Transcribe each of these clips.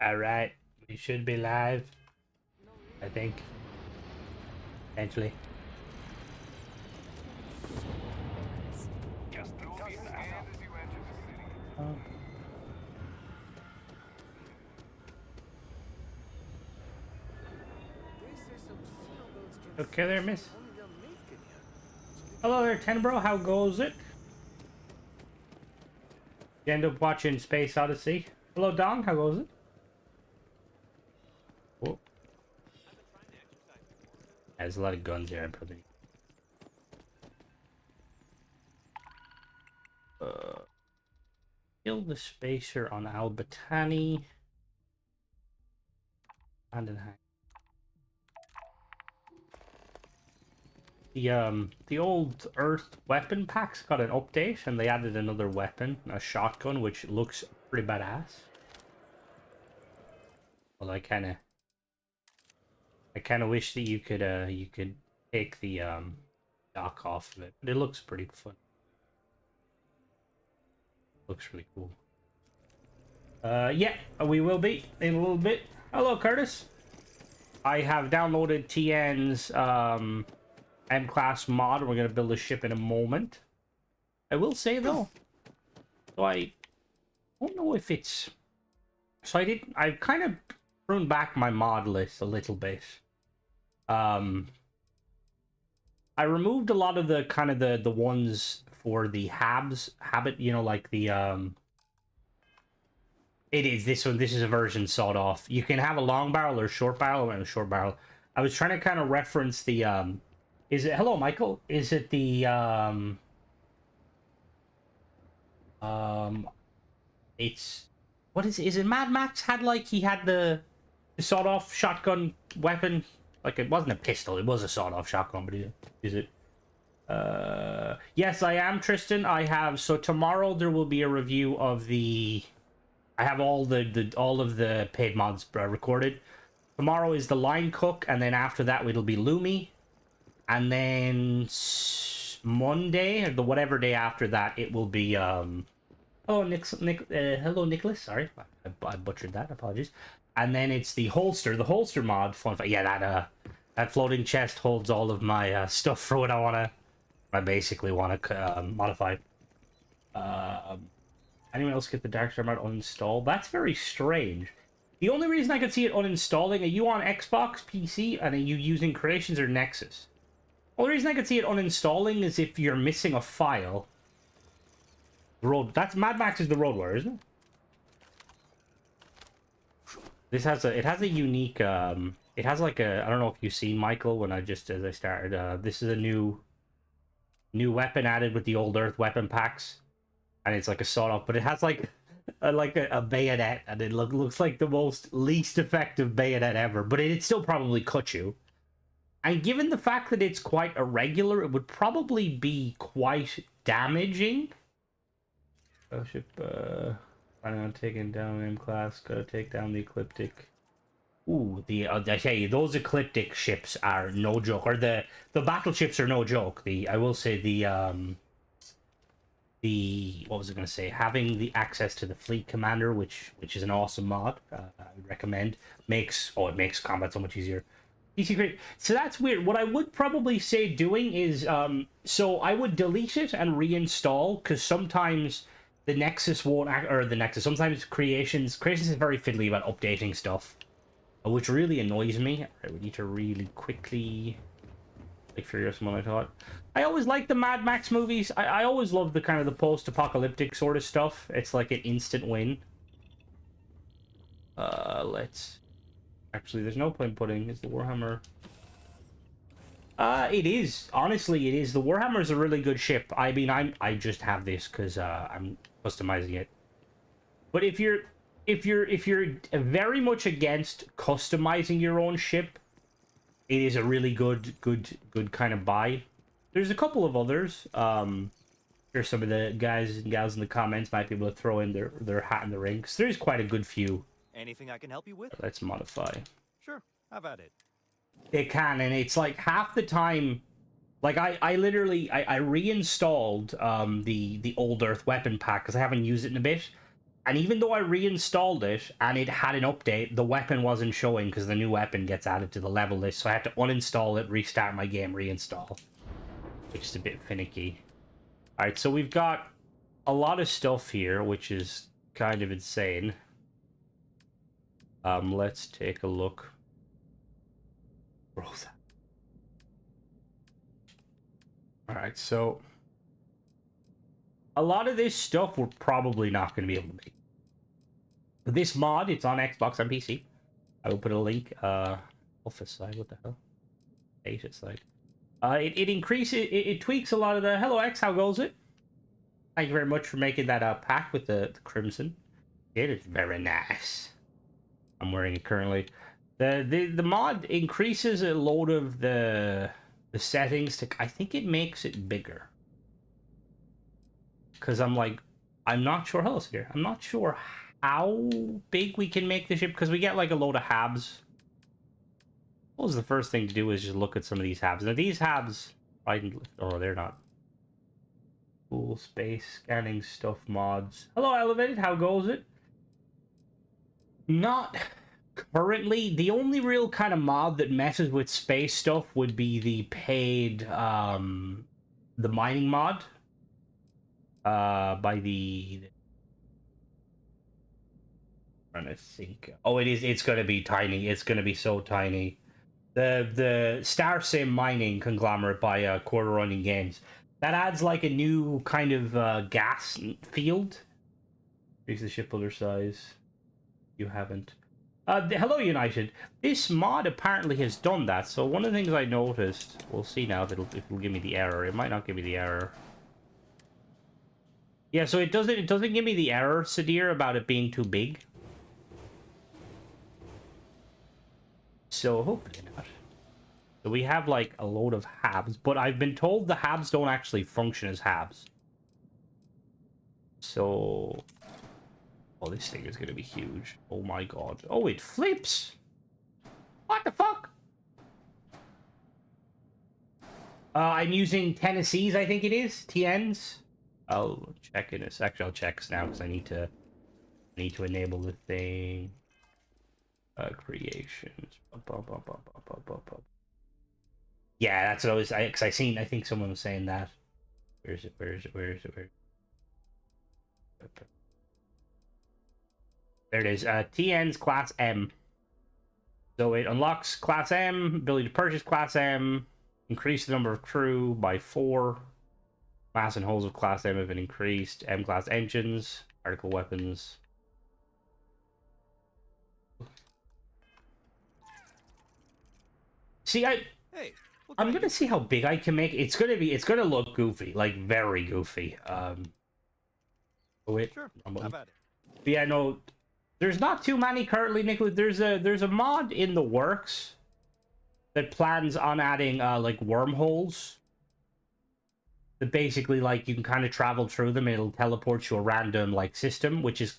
Alright, we should be live, I think. Eventually. Oh. Okay there, miss. Hello there, Tenbro. How goes it? You end up watching Space Odyssey. Hello, Dong. How goes it? Whoa. There's a lot of guns here, probably. Kill the spacer on Albatani. Hand in hand. The old Earth weapon packs got an update, and they added another weapon, a shotgun, which looks pretty badass. Well, I kind of wish that you could take the dock off of it, but it looks pretty fun. Looks really cool. Yeah, we will be in a little bit. Hello, Curtis. I have downloaded TN's M-Class mod. We're going to build a ship in a moment. I will say, though, so I don't know if it's... So I've kind of pruned back my mod list a little bit. I removed a lot of the kind of the ones for the habit, you know, like the it is this one. This is a version sawed off. You can have a long barrel or a short barrel. I went with a short barrel. I was trying to kind of reference the is it, hello Michael, is it the it's, what is it Mad Max had, like, he had the sawed off shotgun weapon? Like, it wasn't a pistol, it was a sawed off shotgun, but is it? Yes, I am, Tristan. I have, so tomorrow there will be a review of the, I have all all of the paid mods recorded. Tomorrow is the line cook, and then after that it'll be Lumi, and then Monday or the whatever day after that it will be hello Nicholas, sorry, I butchered that, apologies. And then it's the holster mod. Fun fact, yeah, that floating chest holds all of my stuff for what I basically want to modify. Anyone else get the Darkstar mod uninstalled? That's very strange. The only reason I could see it uninstalling, are you on Xbox, PC, and are you using Creations or Nexus? The only reason I could see it uninstalling is if you're missing a file. That's Mad Max is the Road Warrior, isn't it? This has it has a unique, it has like a, I don't know if you've seen, Michael, when as I started, this is a new weapon added with the old Earth weapon packs. And it's like a sawed off, but it has like a bayonet, and it looks like the most least effective bayonet ever, but it'd still probably cut you. And given the fact that it's quite irregular, it would probably be quite damaging. Oh ship, planning on taking down M-Class, gotta take down the Ecliptic. Ooh, I tell you, those Ecliptic ships are no joke, or the battleships are no joke. I will say what was I going to say? Having the access to the fleet commander, which is an awesome mod, I would recommend. It makes combat so much easier. PC great. So that's weird. What I would probably say doing is, so I would delete it and reinstall, because sometimes the Nexus won't act, or the Nexus, sometimes Creations is very fiddly about updating stuff, which really annoys me. We need to really quickly... Like Furious one, I thought. I always like the Mad Max movies. I always love the kind of the post-apocalyptic sort of stuff. It's like an instant win. Let's... Actually, there's no point putting... Is the Warhammer... It is. Honestly, it is. The Warhammer is a really good ship. I mean, I just have this because I'm customizing it. But if you're very much against customizing your own ship, it is a really good kind of buy. There's a couple of others. There's some of the guys and gals in the comments might be able to throw in their hat in the ring, because there's quite a good few. Anything I can help you with? Let's modify. Sure, have at it. It can, and it's like half the time. Like I literally reinstalled the old Earth weapon pack because I haven't used it in a bit. And even though I reinstalled it and it had an update, the weapon wasn't showing because the new weapon gets added to the level list. So I had to uninstall it, restart my game, reinstall, which is a bit finicky. All right, so we've got a lot of stuff here, which is kind of insane. Let's take a look. All right, so a lot of this stuff we're probably not going to be able to make. This mod, it's on Xbox and PC. I will put a link. Office side, what the hell? Data side. It increases, it tweaks a lot of the. Hello X, how goes it? Thank you very much for making that pack with the crimson. It is very nice. I'm wearing it currently. The mod increases a load of the settings to. I think it makes it bigger. Because I'm not sure. Hello, here. I'm not sure how big we can make the ship because we get like a load of habs. What was the first thing to do is just look at some of these habs. Now these habs, oh, they're not. Cool space scanning stuff mods. Hello, Elevated. How goes it? Not currently. The only real kind of mod that messes with space stuff would be the paid, the mining mod. By the. I'm trying to think. Oh, it is. It's going to be tiny. It's going to be so tiny. The Star Sim mining conglomerate by Quarter Running Games that adds like a new kind of gas field. Increase the ship builder size. You haven't. Hello United. This mod apparently has done that. So one of the things I noticed, we'll see now if it'll give me the error. It might not give me the error. Yeah, so it doesn't give me the error, Sadir, about it being too big. So hopefully not. So we have like a load of habs, but I've been told the habs don't actually function as habs. So, oh, this thing is gonna be huge. Oh my god. Oh, it flips. What the fuck? I'm using Tennessee's, I think it is. TN's. I'll check in a sec. I'll check now because I need to enable the thing. Creations. Yeah, that's what I was. Because I think someone was saying that. Where is it? There it is. TN's Class M. So it unlocks Class M, ability to purchase Class M, increase the number of crew by 4. Mass and hulls of Class M have been increased. M Class engines, particle weapons. See, I'm gonna see how big I can make it. It's gonna look goofy, like very goofy. Oh wait, sure. How about it? But yeah, no, there's not too many currently, Nicholas. There's a mod in the works that plans on adding like wormholes. That basically like you can kind of travel through them and it'll teleport you a random like system, which is,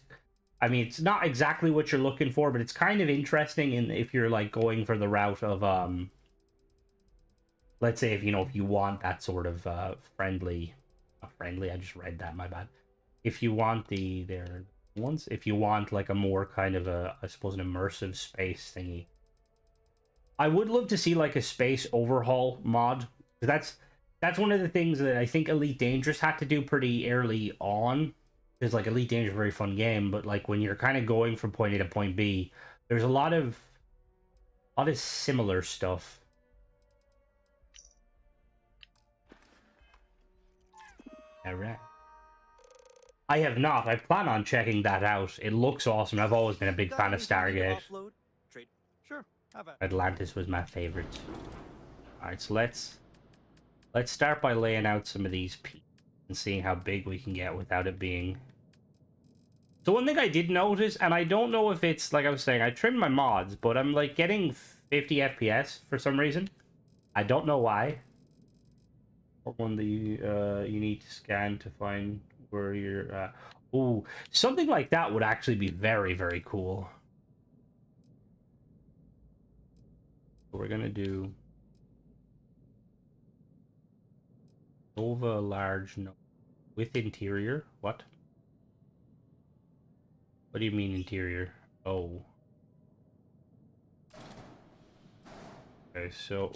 I mean, it's not exactly what you're looking for, but it's kind of interesting in if you're like going for the route of let's say if you want that sort of friendly, not friendly, I just read that, my bad. If you want if you want like a more kind of I suppose an immersive space thingy, I would love to see like a space overhaul mod. That's one of the things that I think Elite Dangerous had to do pretty early on. Because like Elite Dangerous is a very fun game, but like when you're kind of going from point A to point B, there's a lot of similar stuff. Alright. I have not. I plan on checking that out. It looks awesome. I've always been a big fan of Stargate. Sure. Atlantis was my favorite. Alright, so let's start by laying out some of these pieces and seeing how big we can get without it being... So one thing I did notice, and I don't know if it's, like I was saying, I trimmed my mods, but I'm like getting 50 FPS for some reason. I don't know why. One that you need to scan to find where you're... Ooh, something like that would actually be very, very cool. So we're gonna do... Nova large no with interior. What? What do you mean interior? Oh. Okay, so...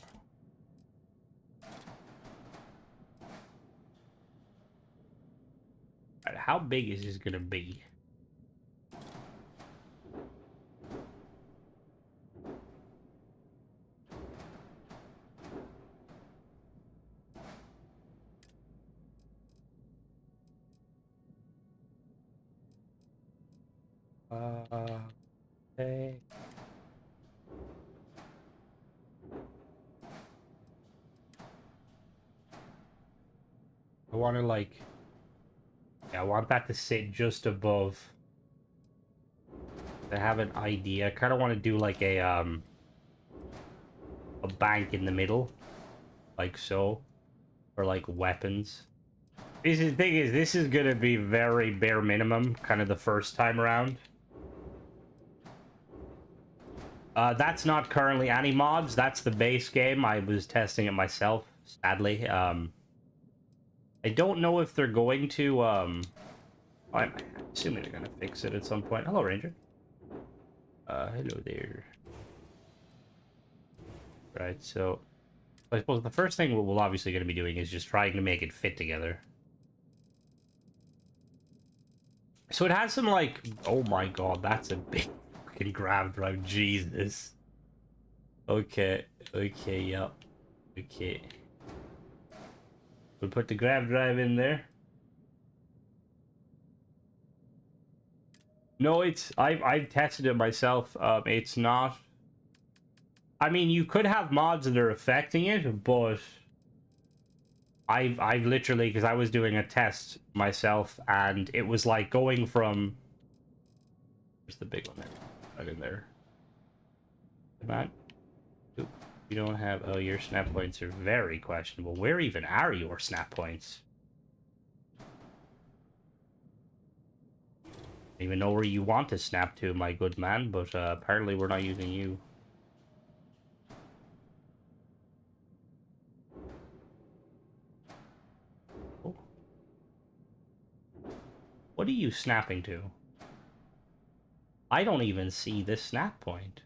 Alright, how big is this gonna be? Okay. I want to like... Yeah, I want that to sit just above. I have an idea. I kind of want to do like a bank in the middle, like so, or like weapons. The thing is, this is gonna be very bare minimum, kind of the first time around. That's not currently any mods. That's the base game. I was testing it myself, sadly. I don't know if they're going to. I'm assuming they're gonna fix it at some point. Hello, Ranger. Hello there. Right, so I suppose the first thing we're obviously going to be doing is just trying to make it fit together. So it has some like, oh my god, that's a big fucking grab drive, Jesus. Okay, okay, yep, okay. We'll put the grab drive in there. No, I've tested it myself. It's not. I mean, you could have mods that are affecting it, but I've literally, because I was doing a test myself, and it was like going from. Where's the big one there? Right in there. Come on. Oop. You don't have. Oh, your snap points are very questionable. Where even are your snap points? I don't even know where you want to snap to, my good man, but apparently we're not using you. Oh. What are you snapping to? I don't even see this snap point.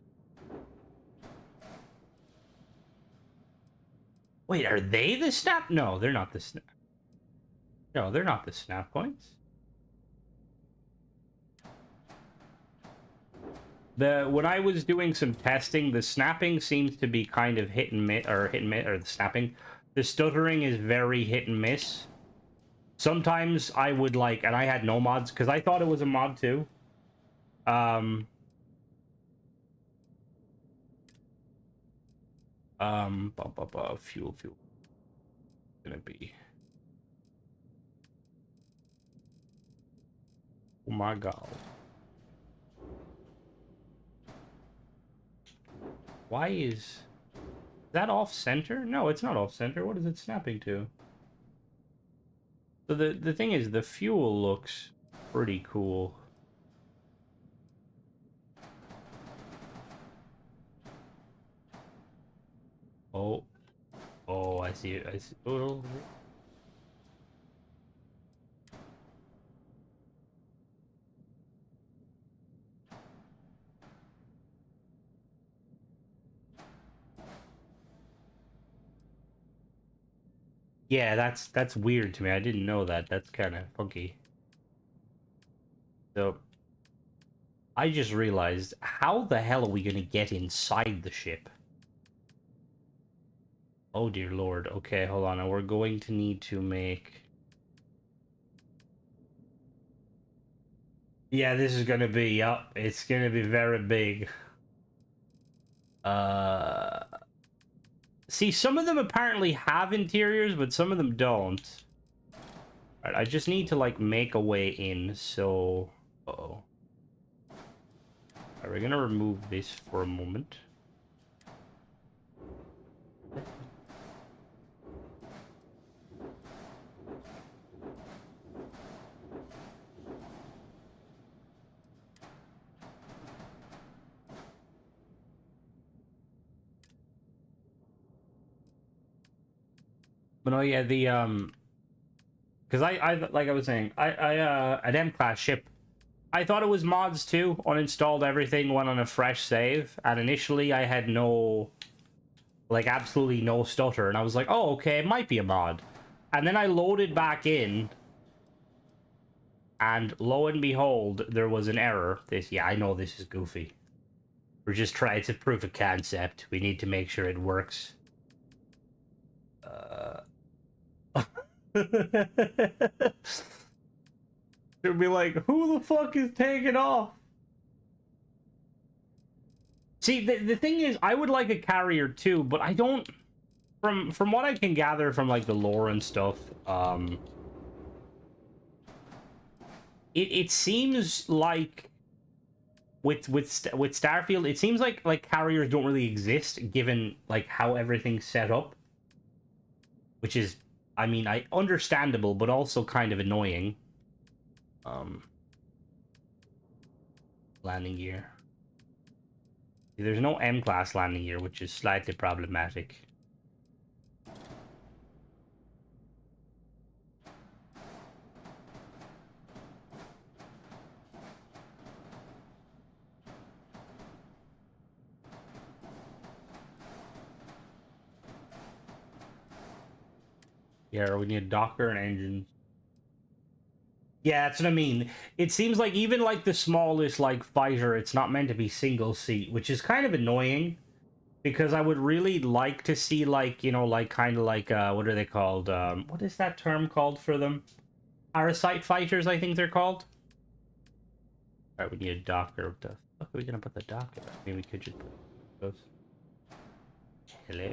Wait, are they the snap? No, they're not the snap. No, they're not the snap points. When I was doing some testing, the snapping seems to be kind of hit and miss, or the snapping. The stuttering is very hit and miss. Sometimes I would like, and I had no mods because I thought it was a mod too. Fuel. Gonna be. Oh my god. Why is that off center? No, it's not off center. What is it snapping to? So the thing is, the fuel looks pretty cool. Oh, oh, I see it. I see. Oh. Yeah, that's weird to me. I didn't know that. That's kind of funky. So, I just realized, how the hell are we gonna get inside the ship? Oh dear lord. Okay, hold on. Now we're going to need to make... Yeah, this is gonna be, yup, it's gonna be very big. See, some of them apparently have interiors, but some of them don't. Alright, I just need to, like, make a way in, so... Uh-oh. Alright, we're gonna remove this for a moment. But no, yeah, the, because I like I was saying, an M-class ship, I thought it was mods too. Uninstalled everything, went on a fresh save, and initially I had no, like, absolutely no stutter, and I was like, oh, okay, it might be a mod. And then I loaded back in, and lo and behold, there was an error. Yeah, I know this is goofy. We're just trying to prove a concept. We need to make sure it works. It'd be like, who the fuck is taking off? See, the thing is, I would like a carrier too, but I don't. From what I can gather from like the lore and stuff, it seems like with Starfield, it seems like carriers don't really exist given like how everything's set up, which is, I mean, understandable, but also kind of annoying. Landing gear. There's no M-class landing gear, which is slightly problematic. Yeah, we need a Docker and engines. Yeah, that's what I mean. It seems like even like the smallest like fighter, it's not meant to be single seat, which is kind of annoying because I would really like to see like, you know, like kind of like what are they called? What is that term called for them? Parasite fighters, I think they're called. All right, we need a Docker. What the fuck are we gonna put the Docker? I mean, we could just put those. Hello.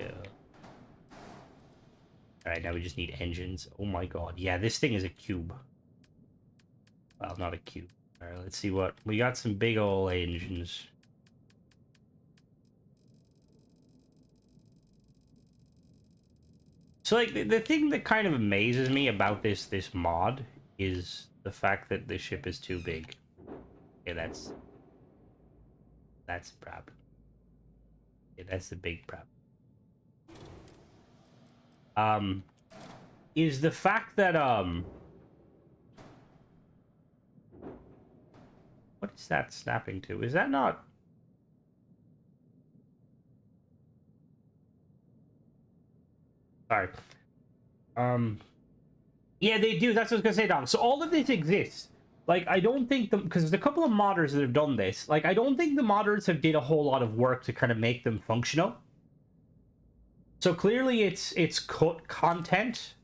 All right, now we just need engines. Oh my god, yeah, this thing is a cube. Well, not a cube. All right, let's see what we got. Some big old engines. So, like, the thing that kind of amazes me about this mod is the fact that the ship is too big. Yeah, that's a problem. Yeah, that's the big problem. Is the fact that what is that snapping to? Is that not? Sorry. Yeah, they do. That's what I was gonna say, Dom. So all of this exists. Like, I don't think them, because there's a couple of modders that have done this. Like, I don't think the modders have did a whole lot of work to kind of make them functional. So clearly, it's cut content,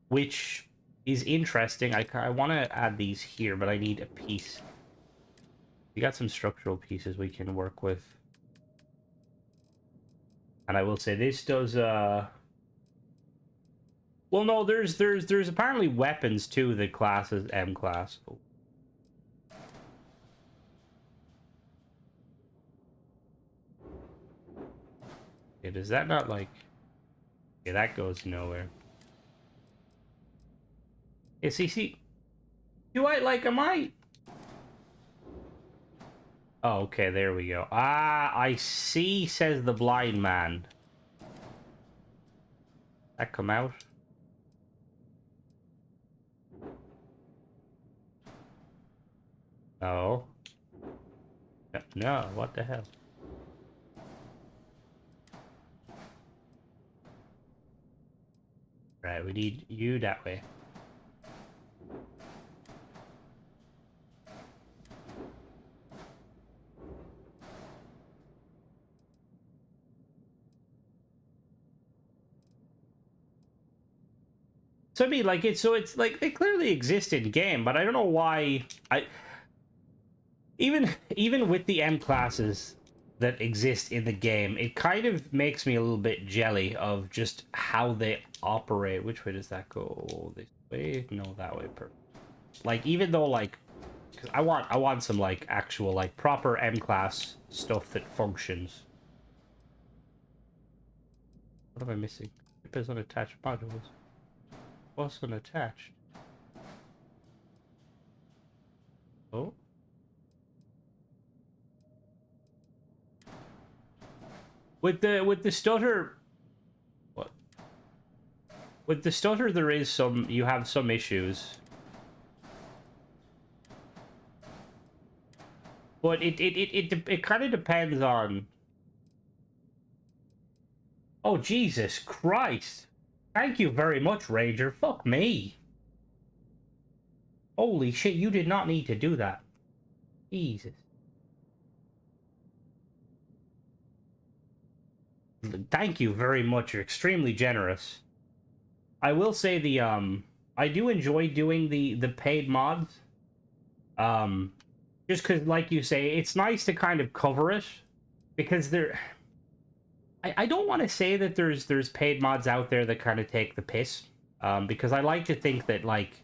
which is interesting. I want to add these here, but I need a piece. We got some structural pieces we can work with. And I will say this does well, no, there's apparently weapons too that class is M class. Oh. Yeah, does that not like? Yeah, that goes nowhere. Yeah, see, do I like? Am I? Oh, okay, there we go. Ah, I see, says the blind man. That come out? No. No, what the hell? Right, we need you that way. So I mean, like it's like they clearly exist in game, but I don't know why. Even with the M classes that exist in the game, it kind of makes me a little bit jelly of just how they operate. Which way does that go? This way? No, that way. Like, even though like, cause I want some like actual like proper M class stuff that functions. What am I missing? Ship is unattached modules. What's unattached? Oh. With the stutter, what? With the stutter, there is some. You have some issues. But it kind of depends on... Oh, Jesus Christ. Thank you very much, Ranger. Fuck me. Holy shit, you did not need to do that. Jesus. Thank you very much. You're extremely generous. I will say I do enjoy doing the paid mods. Just because, like you say, it's nice to kind of cover it. Because I don't want to say that there's paid mods out there that kind of take the piss. Because I like to think that, like,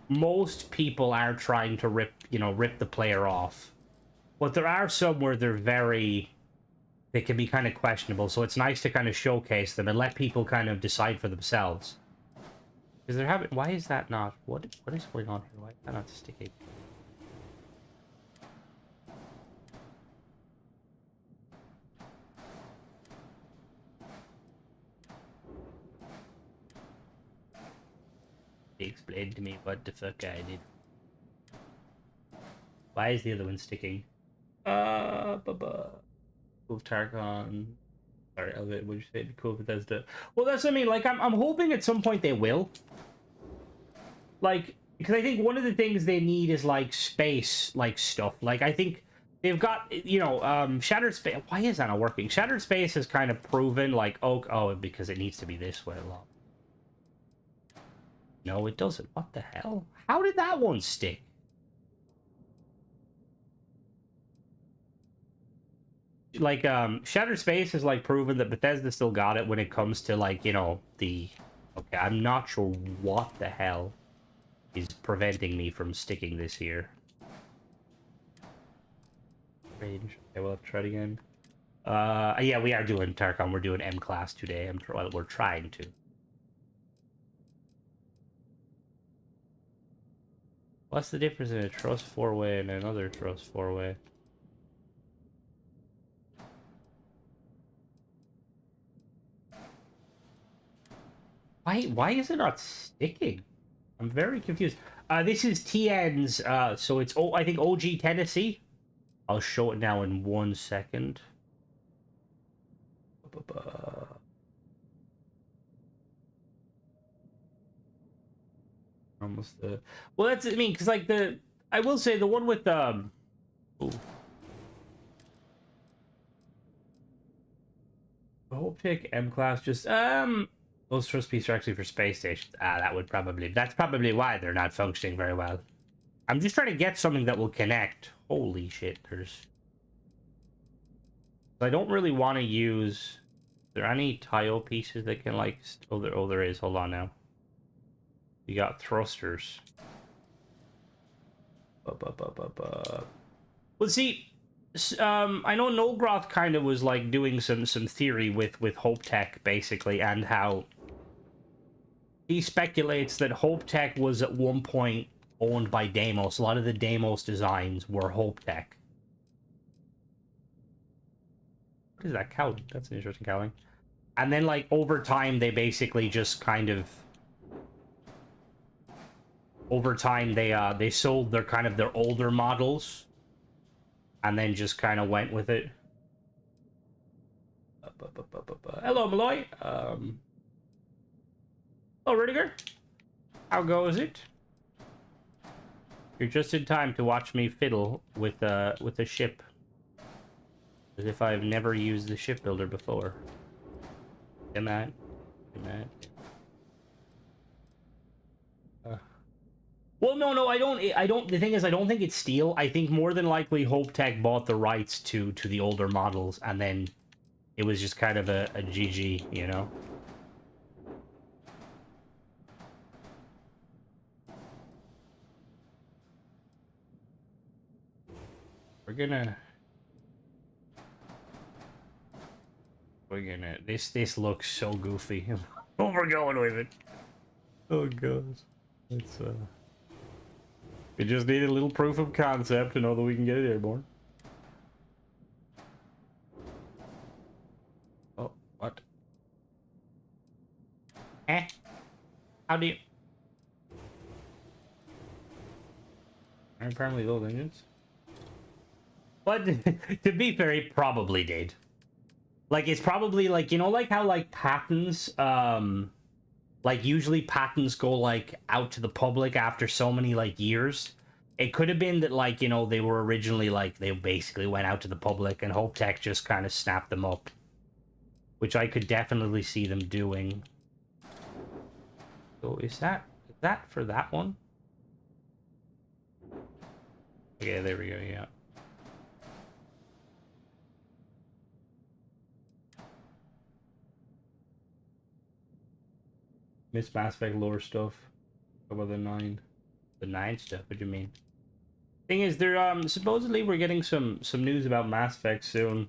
most people are trying to rip the player off. But there are some where they can be kind of questionable, so it's nice to kind of showcase them and let people kind of decide for themselves. Because they're having... Why is that not... What is going on here? Why is that not sticking? Explain to me what the fuck I did. Why is the other one sticking? Move Tarkon. Sorry, Elevate, would you say? It'd be cool if Bethesda. Well, that's what I mean. Like, I'm hoping at some point they will. Like, because I think one of the things they need is, like, space, like, stuff. Like, I think they've got, Shattered Space. Why is that not working? Shattered Space has kind of proven, like, oh, because it needs to be this way a lot. No, it doesn't. What the hell? How did that one stick? Like, Shattered Space has, like, proven that Bethesda still got it when it comes to, like, the... Okay, I'm not sure what the hell is preventing me from sticking this here. Range. Okay, we'll have to try it again. Yeah, we are doing Tarkon. We're doing M-Class today. We're trying to. What's the difference in a Trust 4-way and another Trust 4-way? Why is it not sticking? I'm very confused. This is TN's, so it's, I think OG Tennessee. I'll show it now in 1 second. Almost the... Well, that's, I mean, because, like, I will say the one with, ooh. The whole pick M-Class just, those trust pieces are actually for space stations. That's probably why they're not functioning very well. I'm just trying to get something that will connect. Holy shit, I don't really want to use... Are there any tile pieces that can, like... Oh, there is. Hold on now. You got thrusters. Well, see... I know Nogroth kind of was, like, doing some theory with Hope Tech, basically, and how... He speculates that Hope Tech was at one point owned by Deimos. A lot of the Deimos designs were Hope Tech. What is that cowling? That's an interesting cowling. And then, like, over time, they basically just kind of... Over time, they sold their older models. And then just kind of went with it. Hello, Malloy. Oh, Rudiger. How goes it? You're just in time to watch me fiddle with a ship. As if I've never used the shipbuilder before. Come on. Well, no, I don't. The thing is, I don't think it's Steel. I think more than likely Hope Tech bought the rights to the older models, and then it was just kind of a GG, you know? We're gonna... This looks so goofy. Oh, we're going with it. Oh, God. It's, We just need a little proof of concept to know that we can get it airborne. Oh, what? How do you... Apparently those engines. But to be fair, he probably did. Like, it's probably like, you know, like how like patents, like usually patents go like out to the public after so many like years. It could have been that, like, you know, they were originally like they basically went out to the public and Hope Tech just kind of snapped them up, which I could definitely see them doing. So is that for that one? Okay, there we go. Yeah. Miss Mass Effect lore stuff. How about the 9? The 9 stuff? What do you mean? Thing is, there supposedly we're getting some news about Mass Effect soon,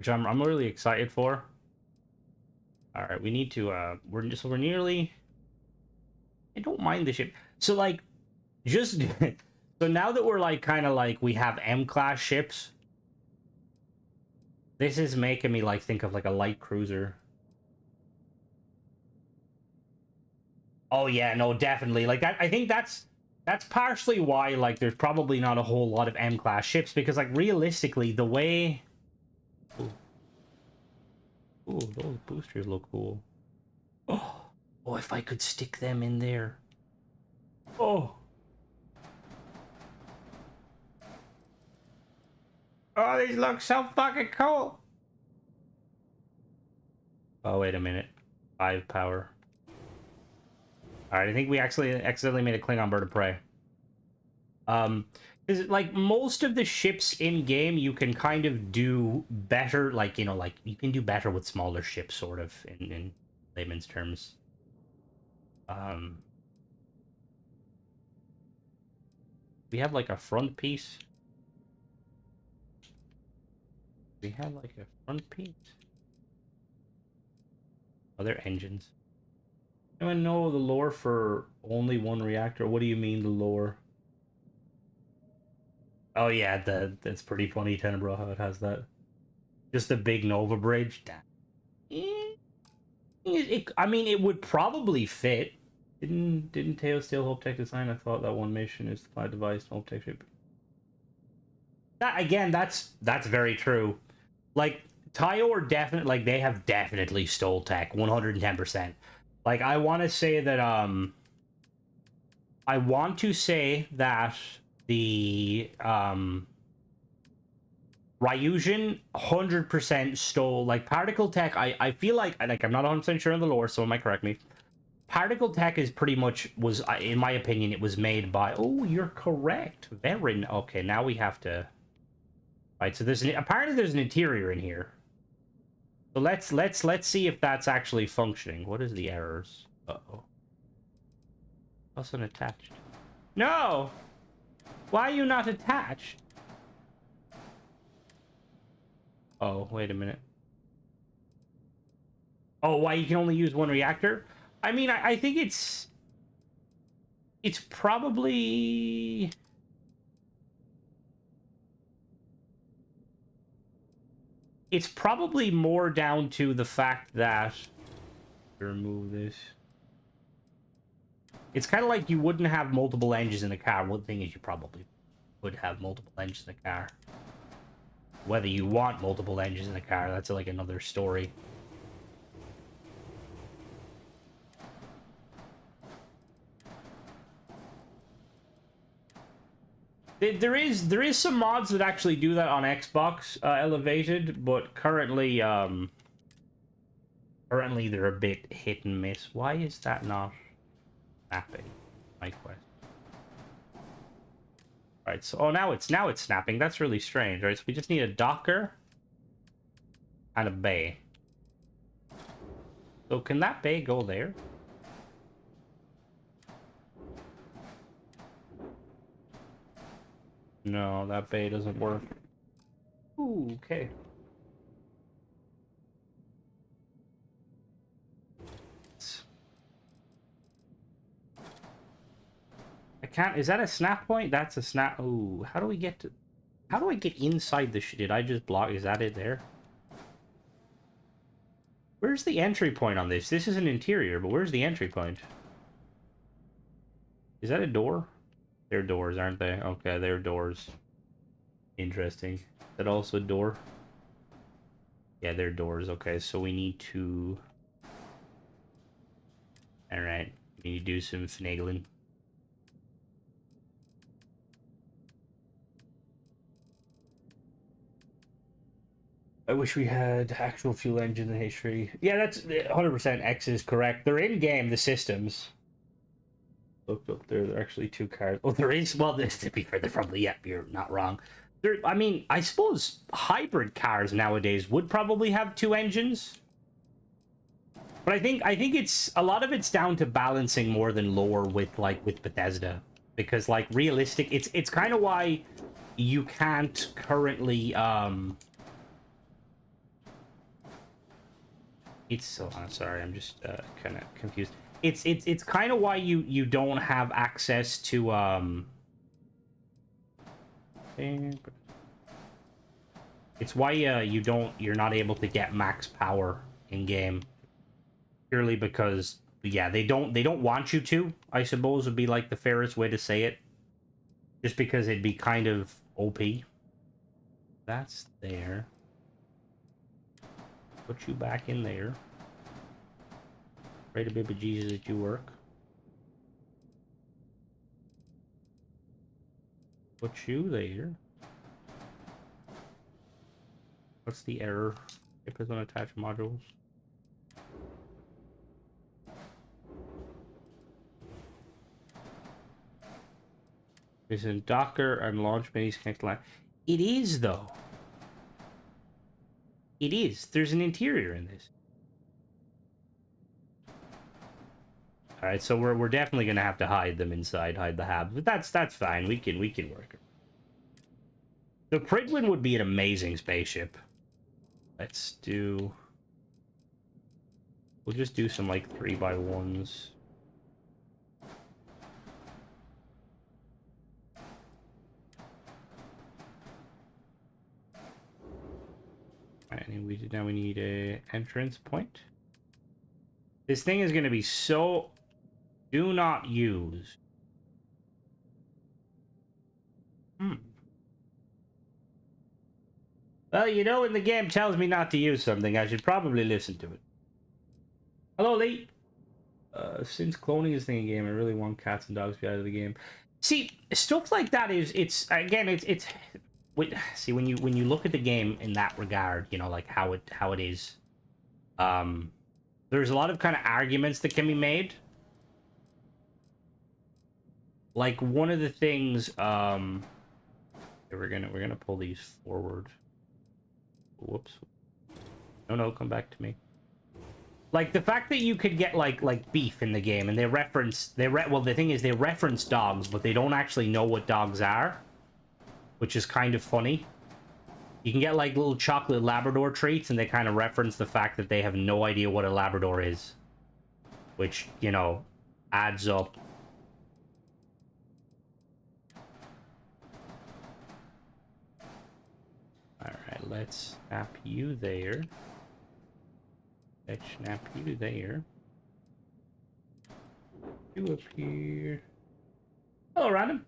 which I'm really excited for. All right, we need to we're nearly. I don't mind the ship. So like, just so now that we're like kind of like we have M-class ships, this is making me like think of like a light cruiser. Oh yeah, no, definitely. Like that, I think that's partially why like there's probably not a whole lot of M-class ships, because like realistically the way Ooh, those boosters look cool. Oh, if I could stick them in there. Oh. Oh, these look so fucking cool. Oh, wait a minute. 5 power. Alright, I think we actually accidentally made a Klingon bird of prey. Is it like most of the ships in game you can kind of do better, like, you know, like you can do better with smaller ships, sort of, in layman's terms. We have like a front piece. We have like a front piece. Other engines. Do I know the lore for only one reactor? What do you mean the lore? Oh yeah, that's pretty funny, Tenebro, how it has that. Just a big Nova bridge. I mean, it would probably fit. Didn't Teo steal Hope Tech design? I thought that one mission is the flight device Hope Tech ship. That again, that's very true. Like Tayo are definitely like they have definitely stole tech 110%. Like I want to say that the Ryujin 100% stole like particle tech. I feel like I'm not 100% sure on the lore, so might correct me. Particle tech is pretty much was, in my opinion, it was made by. Oh, you're correct. Very okay. Now we have to. Right. So apparently there's an interior in here. So let's see if that's actually functioning. What is the errors? Uh-oh. Wasn't attached. No. Why are you not attached? Oh, wait a minute. Oh, why you can only use one reactor? I mean, I think it's probably more down to the fact that remove this. It's kind of like you wouldn't have multiple engines in a car. One thing is you probably would have multiple engines in a car. Whether you want multiple engines in a car, that's like another story. There is some mods that actually do that on Xbox Elevated, but currently they're a bit hit and miss. Why is that not snapping? My question. Right, so now it's snapping. That's really strange, right? So we just need a docker and a bay. So can that bay go there? No, that bay doesn't work. Ooh, okay. I can't. Is that a snap point? That's a snap. Ooh, how do I get inside the shit? Did I just block? Is that it there? Where's the entry point on this? This is an interior, but where's the entry point? Is that a door? They're doors, aren't they? Okay, they're doors. Interesting. Is that also a door? Yeah, they're doors. Okay, so we need to... Alright, we need to do some finagling. I wish we had actual fuel engine in H3. Yeah, that's 100% X is correct. They're in-game, the systems. Look up there, there are actually 2 cars. Oh, there is? Well, to be fair, they're probably, yep, you're not wrong. There, I mean, I suppose hybrid cars nowadays would probably have 2 engines. But I think it's, a lot of it's down to balancing more than lore with, like, with Bethesda. Because, like, realistic, it's kind of why you can't currently, it's so sorry, I'm just kind of confused. It's kind of why you don't have access to it's why you're not able to get max power in game, purely because yeah, they don't want you to, I suppose would be like the fairest way to say it. Just because it'd be kind of OP. That's there. Put you back in there. Pray to baby Jesus that you work. Put you there. What's the error? If it's on attached modules. Is in Docker and launch minis connect line. It is though. It is. There's an interior in this. All right, so we're definitely gonna have to hide them inside, hide the habs, but that's fine. We can work. The Prydwen would be an amazing spaceship. Let's do. We'll just do some like 3x1s. And now we need a entrance point. This thing is going to be so... Do not use. Well, you know, when the game tells me not to use something, I should probably listen to it. Hello, Lee. Since cloning is thing in game, I really want cats and dogs to be out of the game. See, stuff like that is... It's see, when you look at the game in that regard, you know, like how it is, there's a lot of kind of arguments that can be made. Like one of the things, we're gonna pull these forward. Whoops. No, come back to me. Like the fact that you could get like beef in the game, and well, the thing is they reference dogs, but they don't actually know what dogs are, which is kind of funny. You can get like little chocolate Labrador treats, and they kind of reference the fact that they have no idea what a Labrador is, which, you know, adds up. All right, let's snap you there. Let's snap you there. You up here. Hello, random.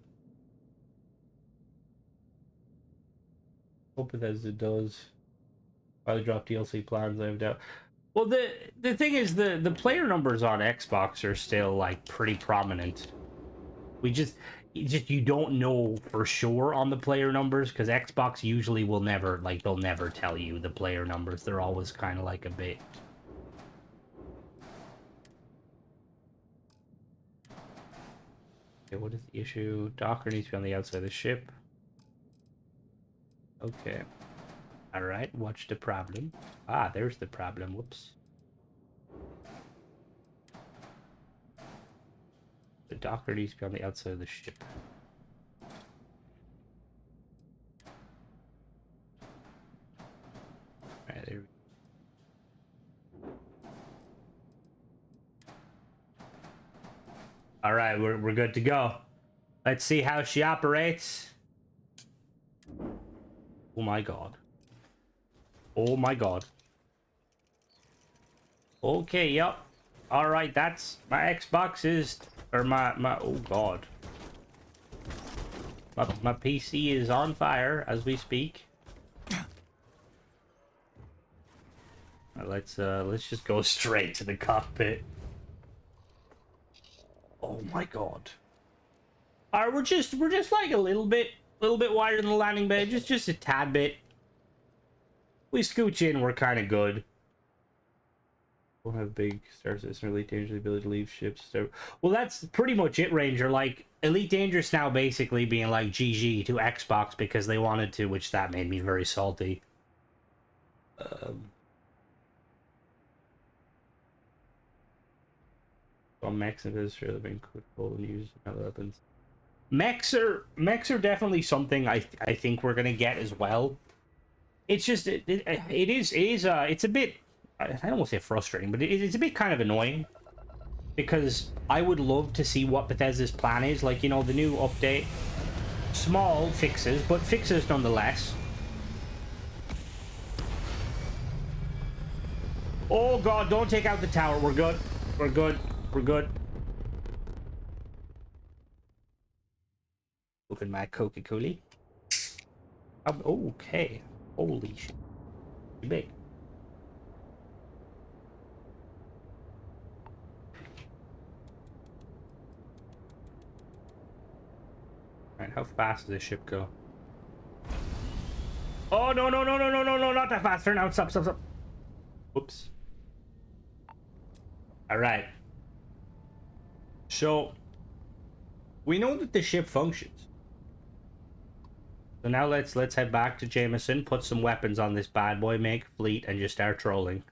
Hope it as it does. Probably drop DLC plans, I have doubt. Well, the thing is, the player numbers on Xbox are still like pretty prominent. You don't know for sure on the player numbers, because Xbox usually will never, like, they'll never tell you the player numbers. They're always kind of like a bit. Okay, what is the issue? Docker needs to be on the outside of the ship. Okay. Alright, what's the problem? Ah, there's the problem. Whoops. The Docker needs to be on the outside of the ship. Alright, there we go. Alright, we're good to go. Let's see how she operates. Oh my god. Oh my god. Okay, yep. Alright, that's... My Xbox is... Or my... Oh god. My PC is on fire as we speak. Let's just go straight to the cockpit. Oh my god. Alright, we're just like a little bit wider than the landing bay, just a tad bit. We scooch in, we're kind of good. We'll have big star system, elite dangerous ability to leave ships. So, well, that's pretty much it, Ranger. Like, Elite Dangerous now basically being like GG to Xbox because they wanted to, which that made me very salty. Well, mechs and this have been cool and used other weapons. Mechs are definitely something I think we're gonna get as well. It's just it's a bit, I don't want to say frustrating, but it's a bit kind of annoying because I would love to see what Bethesda's plan is. Like, you know, the new update, small fixes, but fixes nonetheless. Oh god, don't take out the tower. We're good. We're good. We're good. Open my Coca-Cola. Okay. Holy shit. Too big. Alright, how fast does this ship go? Oh, no, no, no, no, no, no, no, not that fast. Turn out. Stop, stop, stop. Whoops. Alright. So, we know that the ship functions. So now let's head back to Jameson, put some weapons on this bad boy, make a fleet, and just start trolling.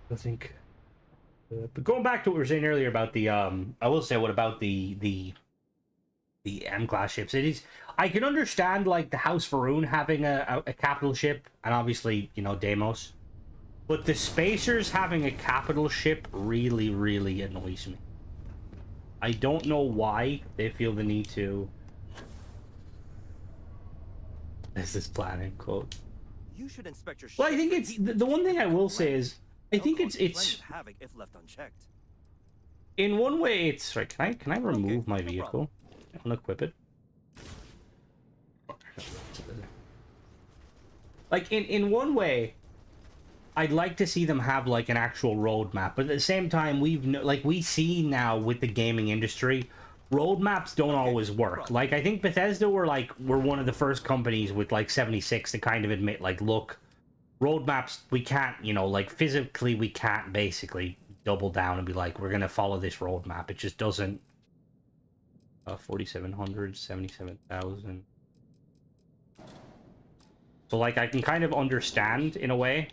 I think. But going back to what we were saying earlier about the I will say, what about the M-class ships? It is, I can understand like the House Faroon having a capital ship, and obviously, you know, Deimos. But the Spacers having a capital ship really, really annoys me. I don't know why they feel the need to. This is planning quote. You should inspect your ship. Well, I think it's the one thing I will say is I think it's havoc if left unchecked. in one way it's right. Can I remove my no vehicle? Unequip it. Like in one way, I'd like to see them have like an actual roadmap, but at the same time, we see now with the gaming industry, roadmaps don't always work. Like, I think Bethesda were one of the first companies with like 76 to kind of admit, like, look, roadmaps, we can't, you know, like physically we can't basically double down and be like, we're gonna follow this roadmap. It just doesn't. 4,700, 77,000. So like I can kind of understand in a way.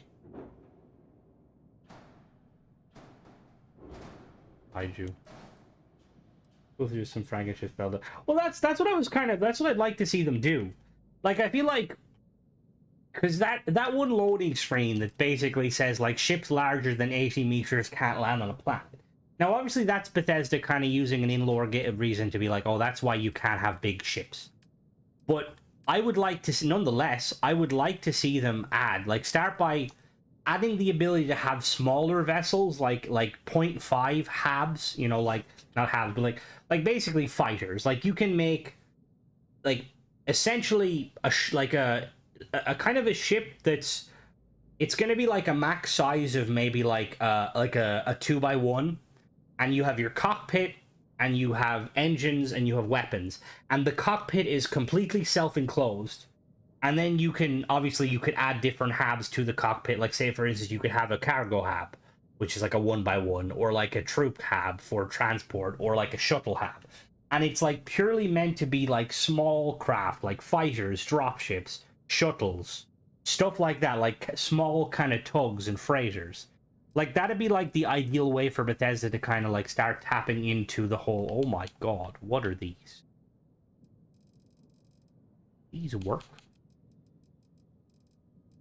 Hide you. Go through some Frankenship spell. Well, that's what I was kind of. That's what I'd like to see them do. Like, I feel like, because that one loading screen that basically says like ships larger than 80 meters can't land on a planet. Now, obviously, that's Bethesda kind of using an in-lore reason to be like, oh, that's why you can't have big ships. But I would like to see, nonetheless, I would like to see them start by adding the ability to have smaller vessels, like 0.5 habs, you know, like, not habs, but like basically fighters. Like, you can make, like, essentially a kind of a ship that's, it's going to be like a max size of maybe like a 2x1, and you have your cockpit, and you have engines, and you have weapons, and the cockpit is completely self-enclosed. And then you could add different habs to the cockpit. Like, say for instance, you could have a cargo hab, which is like a 1x1, or like a troop hab for transport, or like a shuttle hab. And it's like purely meant to be like small craft, like fighters, dropships, shuttles, stuff like that, like small kind of tugs and freighters. Like, that'd be like the ideal way for Bethesda to kind of like start tapping into the whole, oh my god, what are these? These work?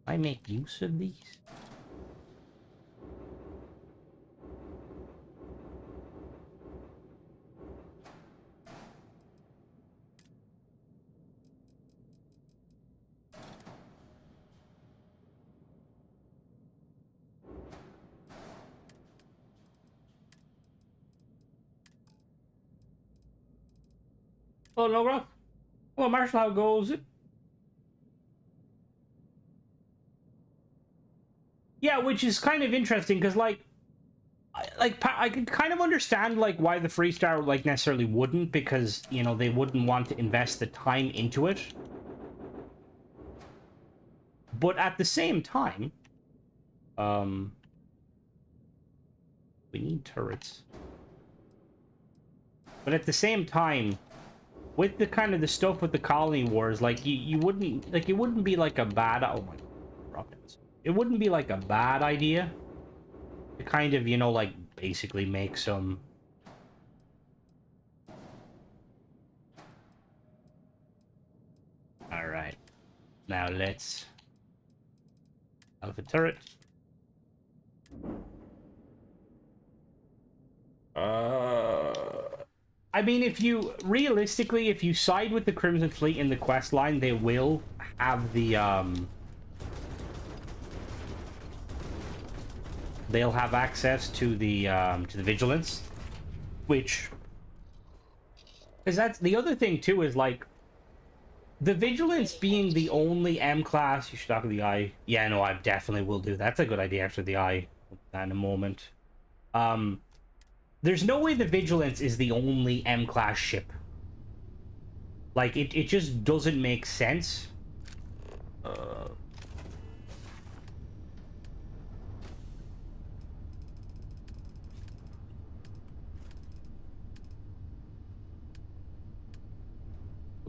I make use of these? Hello, Nora. Hello, Marshall. How goes it? Yeah, which is kind of interesting because, like, I could kind of understand like why the Freestar like necessarily wouldn't, because you know they wouldn't want to invest the time into it. But at the same time, we need turrets. But at the same time, with the kind of the stuff with the colony wars, like you wouldn't like, it wouldn't be like a bad, oh my god, it wouldn't be like a bad idea to kind of, you know, like basically make some all right, now let's alpha turret. I mean, if you realistically, if you side with the Crimson Fleet in the quest line, they will have the they'll have access to the vigilance, which is, that's the other thing too, is like the vigilance being the only M class. You should talk to the eye. Yeah, no, I definitely will do that. That's a good idea, actually. The eye, that in a moment. There's no way the vigilance is the only M class ship. Like it just doesn't make sense.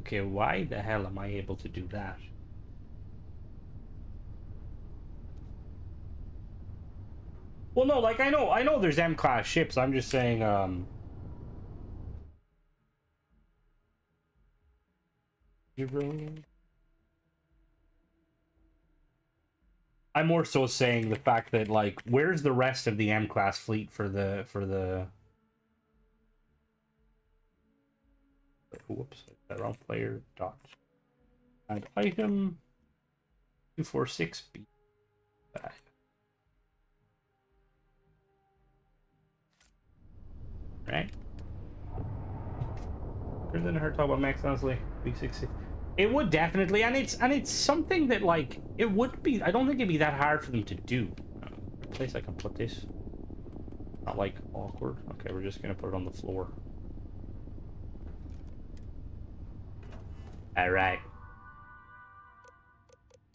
Okay, why the hell am I able to do that? Well, no, like I know there's M-class ships. I'm just saying, I'm more so saying the fact that, like, where's the rest of the M-class fleet for the whoops, that wrong player dot and item 246B back. Right? Better than her talk about Max, honestly. B60. It would definitely, and it's something that, like, it would be, I don't think it'd be that hard for them to do. Place I can put this. Not like awkward. Okay, we're just gonna put it on the floor. Alright.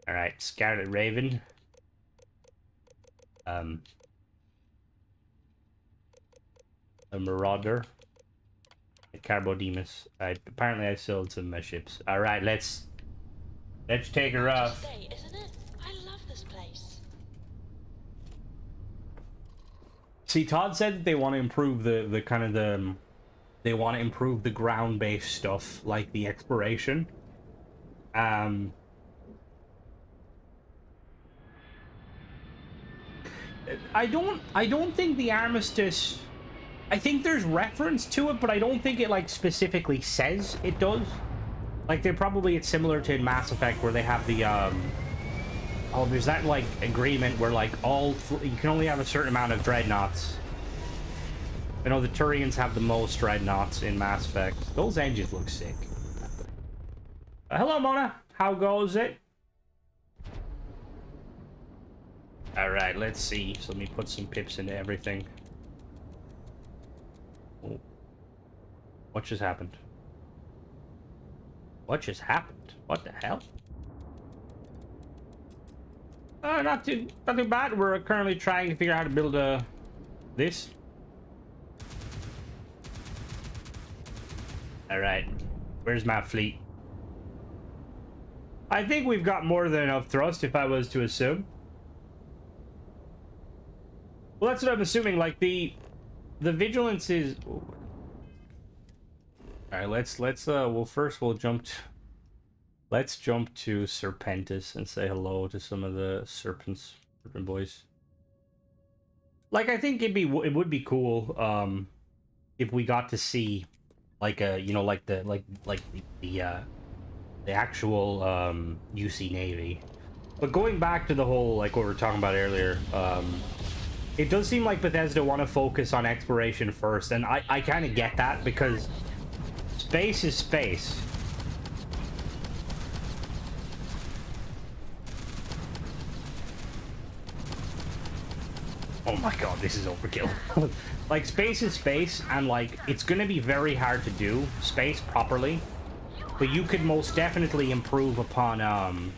Alright, Scarlet Raven. A Marauder. A Carbodemus. Apparently I sold some ships. Alright, let's take her off. Say, isn't it? I love this place. See, Todd said that they want to improve the kind of the they want to improve the ground-based stuff, like the exploration. I don't think the Armistice, I think there's reference to it, but I don't think it like specifically says it does. Like it's similar to Mass Effect, where they have the oh, there's that like agreement where like you can only have a certain amount of dreadnoughts. I know the Turians have the most dreadnoughts in Mass Effect. Those engines look sick. Hello, Mona. How goes it? Alright, let's see. So let me put some pips into everything. Oh. What just happened? What just happened? What the hell? Not too bad. We're currently trying to figure out how to build this. Alright. Where's my fleet? I think we've got more than enough thrust, if I was to assume. Well, that's what I'm assuming. Like the vigilance is. All right, let's well, first we'll jump to, let's jump to Serpentis and say hello to some of the serpent boys. Like, I think it would be cool if we got to see like a, you know, like the actual UC Navy. But going back to the whole, like what we were talking about earlier, it does seem like Bethesda want to focus on exploration first, and I kind of get that, because Space is space. Oh my god, this is overkill. Like, space is space, and like, it's gonna be very hard to do space properly, but you could most definitely improve upon, the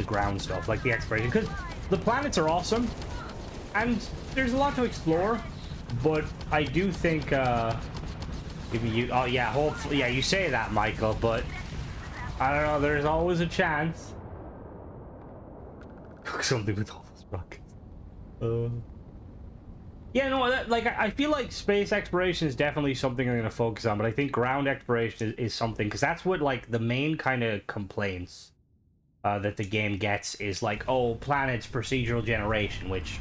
ground stuff, like the exploration, because the planets are awesome, and there's a lot to explore, but I do think, if you, oh yeah, hopefully, yeah, you say that, Michael, but I don't know, there's always a chance. Something with all those rockets. Yeah, no, like, I feel like space exploration is definitely something I'm going to focus on, but I think ground exploration is something, because that's what, like, the main kind of complaints that the game gets is, like, oh, planets, procedural generation, which,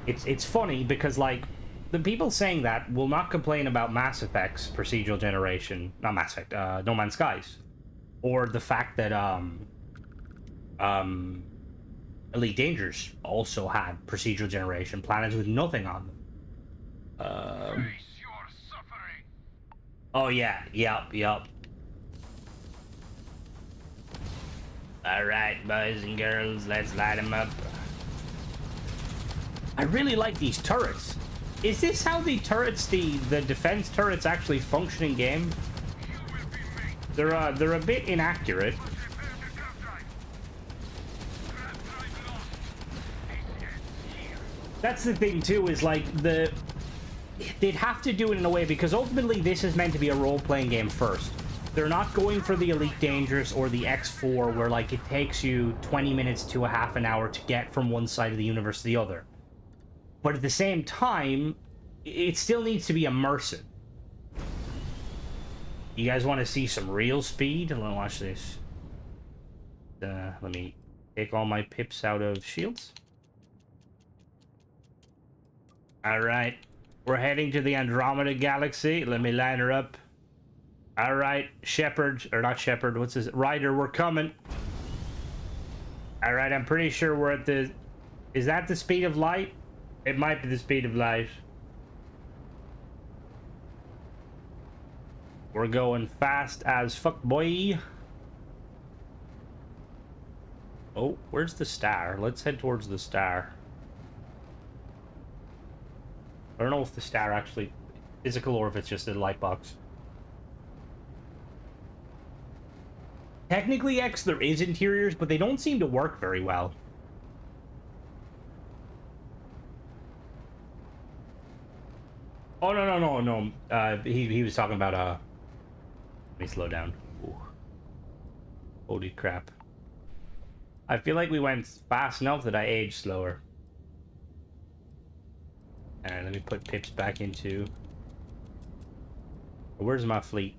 it's funny, because, like, the people saying that will not complain about Mass Effect's procedural generation, not Mass Effect, No Man's Skies, or the fact that, Elite Dangerous also had procedural generation, planets with nothing on them. Oh yeah, yep. Alright, boys and girls, let's light them up. I really like these turrets. Is this how the turrets, the defense turrets actually function in game? They're a bit inaccurate. That's the thing too, is like they'd have to do it in a way, because ultimately this is meant to be a role-playing game first. They're not going for the Elite Dangerous or the X4 where like it takes you 20 minutes to a half an hour to get from one side of the universe to the other. But at the same time, it still needs to be immersive. You guys want to see some real speed? Let me watch this. Let me take all my pips out of shields. Alright, we're heading to the Andromeda Galaxy. Let me line her up. Alright, Shepard, or not Shepard, what's this? Ryder, we're coming. Alright, I'm pretty sure we're at the... Is that the speed of light? It might be the speed of light. We're going fast as fuck, boy. Oh, where's the star? Let's head towards the star. I don't know if the star actually physical or if it's just a light box. Technically, X, there is interiors, but they don't seem to work very well. Oh, no. He was talking about, let me slow down. Ooh. Holy crap. I feel like we went fast enough that I aged slower. And let me put pips back into... Where's my fleet?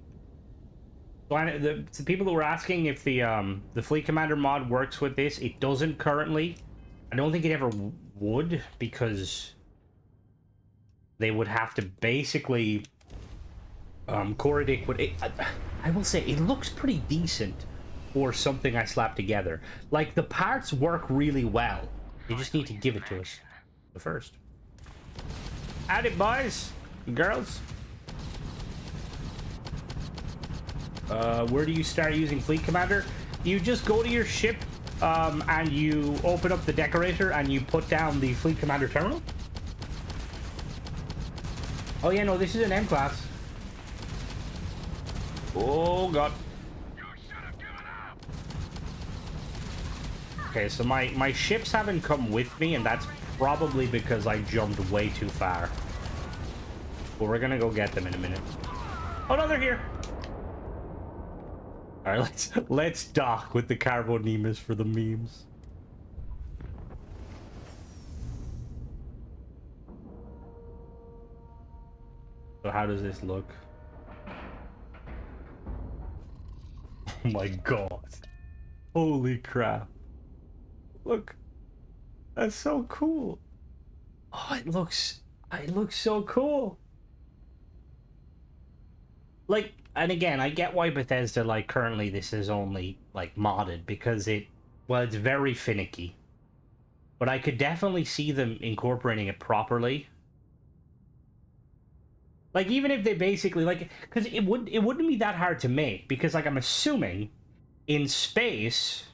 So the people that were asking if the Fleet Commander mod works with this, it doesn't currently. I don't think it ever would, because they would have to basically Coradic would... I will say, it looks pretty decent for something I slapped together. Like, the parts work really well. You just need to give it to us first. At it, boys and girls. Where do you start using Fleet Commander? You just go to your ship and you open up the decorator and you put down the Fleet Commander terminal. Oh yeah, no, this is an M class. Oh god. Okay, so my ships haven't come with me, and that's probably because I jumped way too far. But we're gonna go get them in a minute. Oh no, they're here. All right, let's dock with the Carbonemus for the memes. So how does this look? Oh my god. Holy crap. Look. That's so cool. Oh, it looks so cool. Like, and again, I get why Bethesda, like, currently this is only, like, modded, because it's very finicky. But I could definitely see them incorporating it properly. Like, even if they basically, like, because it wouldn't be that hard to make, because, like, I'm assuming in space,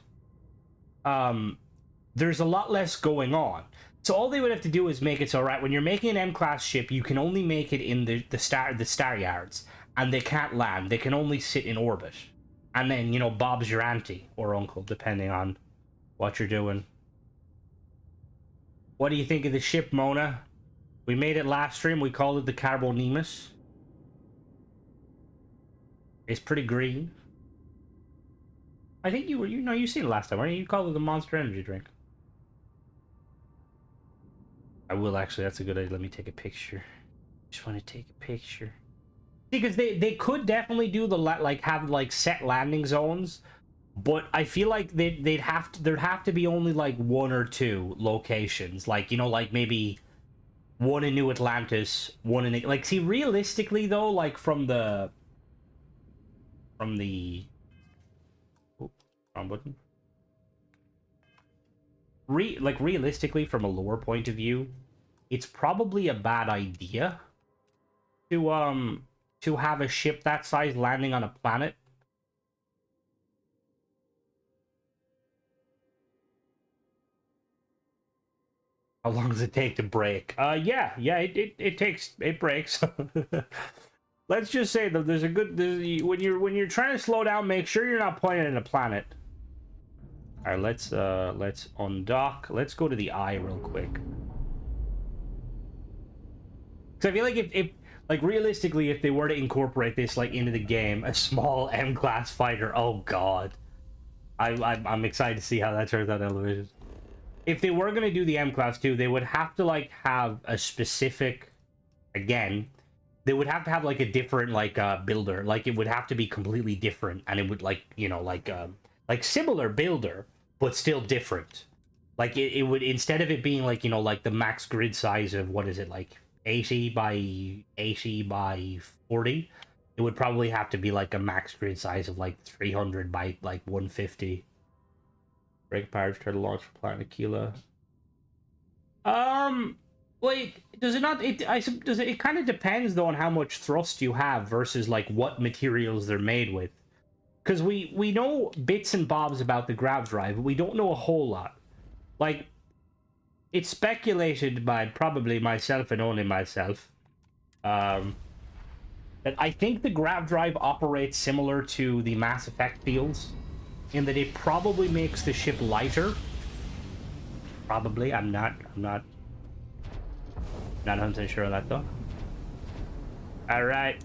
there's a lot less going on. So all they would have to do is make it so, right, when you're making an M-class ship, you can only make it in the star yards, and they can't land. They can only sit in orbit. And then, you know, Bob's your auntie or uncle, depending on what you're doing. What do you think of the ship, Mona? We made it last stream. We called it the Carbonemus. It's pretty green. I think you seen it last time, right? You called it the Monster Energy drink. I will actually. That's a good idea. Let me take a picture. Just want to take a picture. Because they could definitely do have like set landing zones, but I feel like there'd have to be only like one or two locations, like, you know, like maybe one in New Atlantis, one in, like, see, realistically though, like from the oh, wrong button. Realistically, from a lore point of view, it's probably a bad idea to have a ship that size landing on a planet. How long does it take to break? Yeah, it breaks. Let's just say that when you're trying to slow down, make sure you're not pointing at a planet. All right, let's undock. Let's go to the eye real quick. Because I feel like if like realistically, if they were to incorporate this like into the game, a small M-class fighter, oh god, I'm excited to see how that turns out on television. If they were gonna do the M-class too, they would have to like have a specific, again, they would have to have like a different builder. Like it would have to be completely different, and it would like, you know, like similar builder but still different. Like it would, instead of it being like, you know, like the max grid size of, what is it, like 80 by 80 by 40, it would probably have to be like a max grid size of like 300 by like 150. Break pirates try to launch for Planet Aquila. Wait, does it not? It kind of depends though on how much thrust you have versus like what materials they're made with. Because we know bits and bobs about the grav drive, but we don't know a whole lot. Like, it's speculated by probably myself and only myself, that I think the grav drive operates similar to the Mass Effect fields, in that it probably makes the ship lighter. Probably, I'm not 100% sure of that though. All right,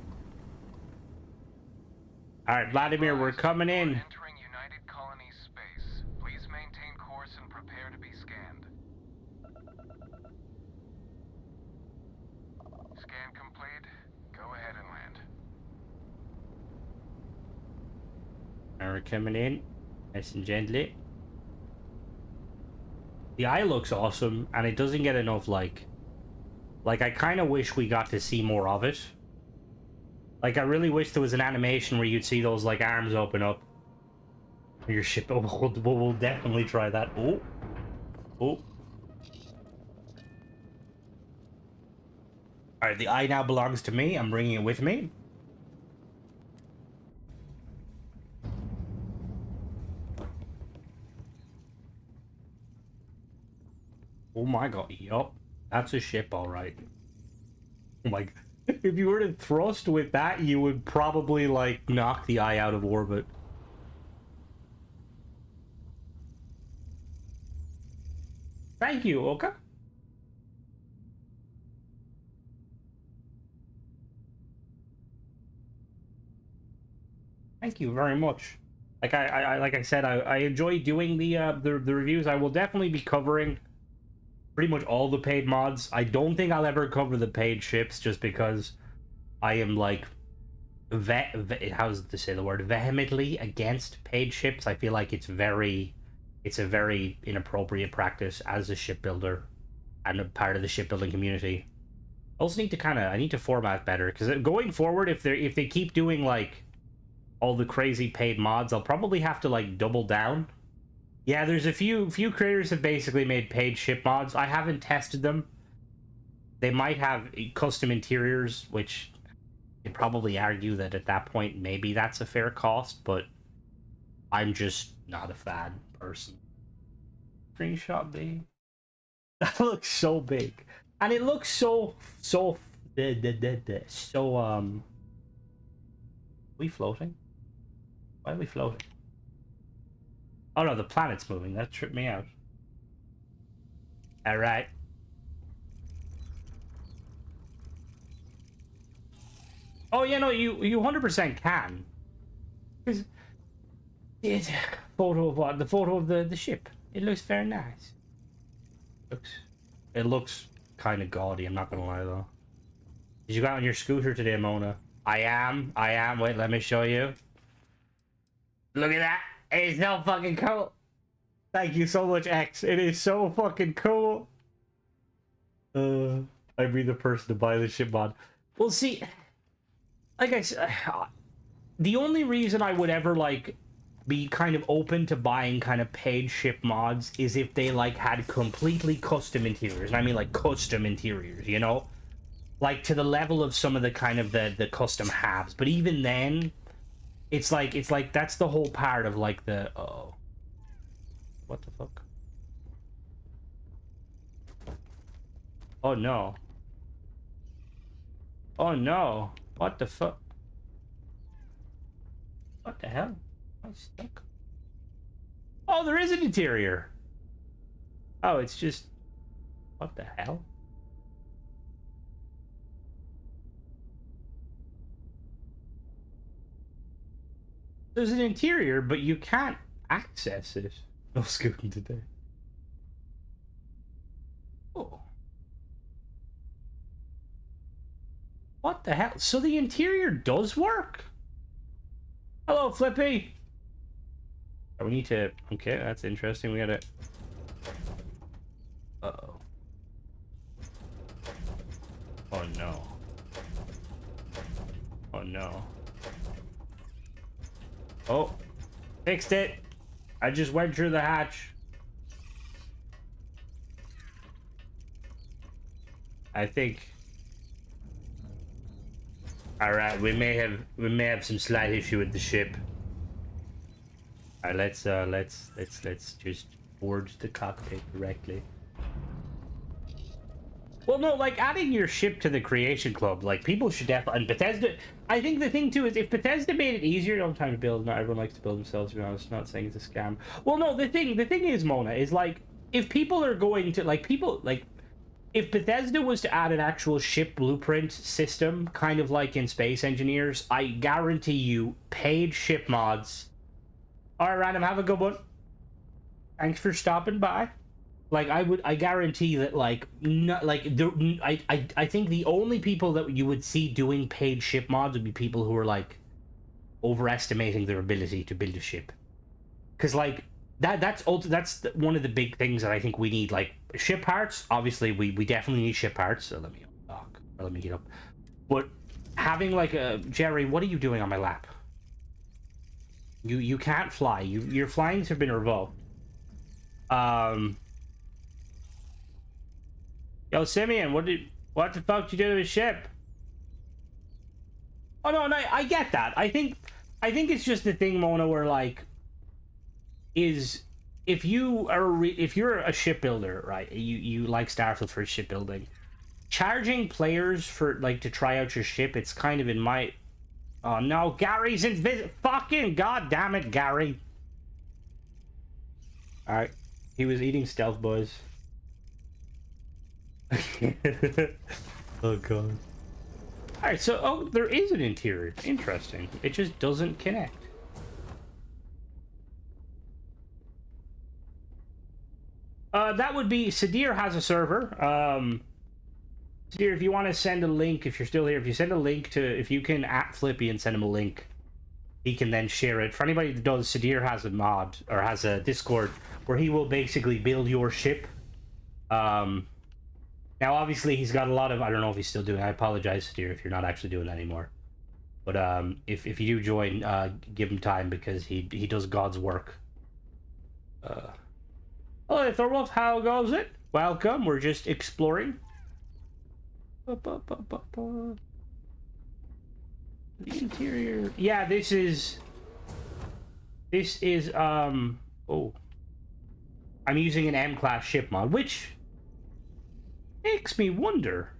Vladimir, we're coming in. Entering United Colony space. Please maintain course and prepare to be scanned. Scan complete. Go ahead and land. And we're coming in, nice and gently. The eye looks awesome, and it doesn't get enough like I kind of wish we got to see more of it. Like, I really wish there was an animation where you'd see those like arms open up. Your ship. Oh, we'll definitely try that. Oh. Alright, the eye now belongs to me. I'm bringing it with me. Oh my god, yup. That's a ship, alright. Oh my god. If you were to thrust with that, you would probably, like, knock the eye out of orbit. Thank you, Oka. Thank you very much. Like I said, I enjoy doing the reviews. I will definitely be covering pretty much all the paid mods. I don't think I'll ever cover the paid ships, just because I am like how's to say the word, vehemently against paid ships. I feel like it's a very inappropriate practice as a shipbuilder and a part of the shipbuilding community. I also need to I need to format better, because going forward, if they keep doing like all the crazy paid mods, I'll probably have to like double down. Yeah, there's a few creators have basically made paid ship mods. I haven't tested them. They might have custom interiors, which you probably argue that at that point maybe that's a fair cost, but I'm just not a fan person. Screenshot B. That looks so big, and it looks so we floating? Why are we floating? Oh no, the planet's moving. That tripped me out. All right. Oh yeah, no, you 100% can. Because it's photo of what? The photo of the ship. It looks very nice. It looks kind of gaudy. I'm not gonna lie though. Did you go out on your scooter today, Mona? I am. Wait, let me show you. Look at that. It's so fucking cool. Thank you so much, X. It is so fucking cool. I'd be the person to buy the ship mod. Well, see, like I said, the only reason I would ever like be kind of open to buying kind of paid ship mods is if they like had completely custom interiors. And I mean like custom interiors, you know, like to the level of some of the kind of the custom halves. But even then, it's like that's the whole part of like the what the fuck? Oh no. Oh no. What the fuck? What the hell? I'm stuck. Oh, there is an interior. Oh, it's just... What the hell? There's an interior, but you can't access it. No scooting today. Oh. What the hell? So the interior does work? Hello, Flippy. Oh, we need to... Okay, that's interesting. We gotta... Uh-oh. Oh, no. Oh, no. Oh. Fixed it. I just went through the hatch. I think... Alright, we may have some slight issue with the ship. Alright, let's just board the cockpit directly. Well, no, like adding your ship to the creation club, like people should definitely. And Bethesda, I think the thing too is if Bethesda made it easier, don't have time to build. Not everyone likes to build themselves. To be honest, not saying it's a scam. Well, no, the thing is, Mona, is like if people are going to like people like. If Bethesda was to add an actual ship blueprint system, kind of like in Space Engineers, I guarantee you paid ship mods. Alright, Random, have a good one. Thanks for stopping by. Like, I guarantee that, like, I think the only people that you would see doing paid ship mods would be people who are, like, overestimating their ability to build a ship. Because, like, that's one of the big things that I think we need, like, ship parts. Obviously, we definitely need ship parts. So let me unlock, or let me get up. But having like a Jerry, what are you doing on my lap? You can't fly. Your flyings have been revoked. Yo, Simeon, what the fuck did you do to his ship? Oh no, I get that. I think it's just the thing, Mona, where like is if you're a shipbuilder, right? You like Starfield for shipbuilding. Charging players for like to try out your ship, it's kind of in my... Oh no, Gary's in fucking god damn it, Gary. Alright. He was eating stealth boys. Oh god. Alright, so there is an interior. Interesting. It just doesn't connect. That would be Sadir has a server. Sadir, if you want to send a link, if you're still here, if you send a link to, if you can at Flippy and send him a link, he can then share it. For anybody that does, Sadir has a mod or has a Discord where he will basically build your ship. Now, obviously, he's got a lot of, I don't know if he's still doing. I apologize, Sadir, if you're not actually doing that anymore. But if you do join, give him time because he does God's work. Hello, Thorwolf. How goes it? Welcome. We're just exploring. The interior. Yeah, this is. Oh. I'm using an M-class ship mod, which makes me wonder.